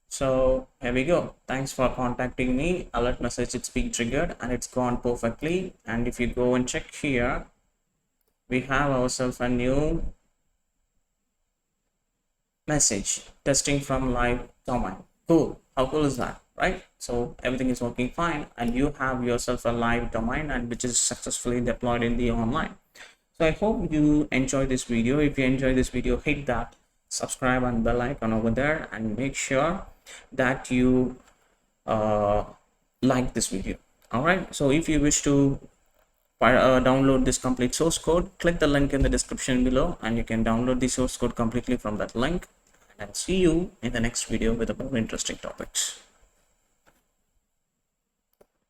So here we go. Thanks for contacting me. Alert message, it's being triggered and it's gone perfectly. And if you go and check here, we have ourselves a new message, testing from live domain. Cool. How cool is that, right? So everything is working fine and you have yourself a live domain and which is successfully deployed in the online. So I hope you enjoy this video. If you enjoy this video, hit that subscribe and bell icon over there and make sure that you like this video. All right, so if you wish to download this complete source code, click the link in the description below and you can download the source code completely from that link. And see you in the next video with more interesting topics.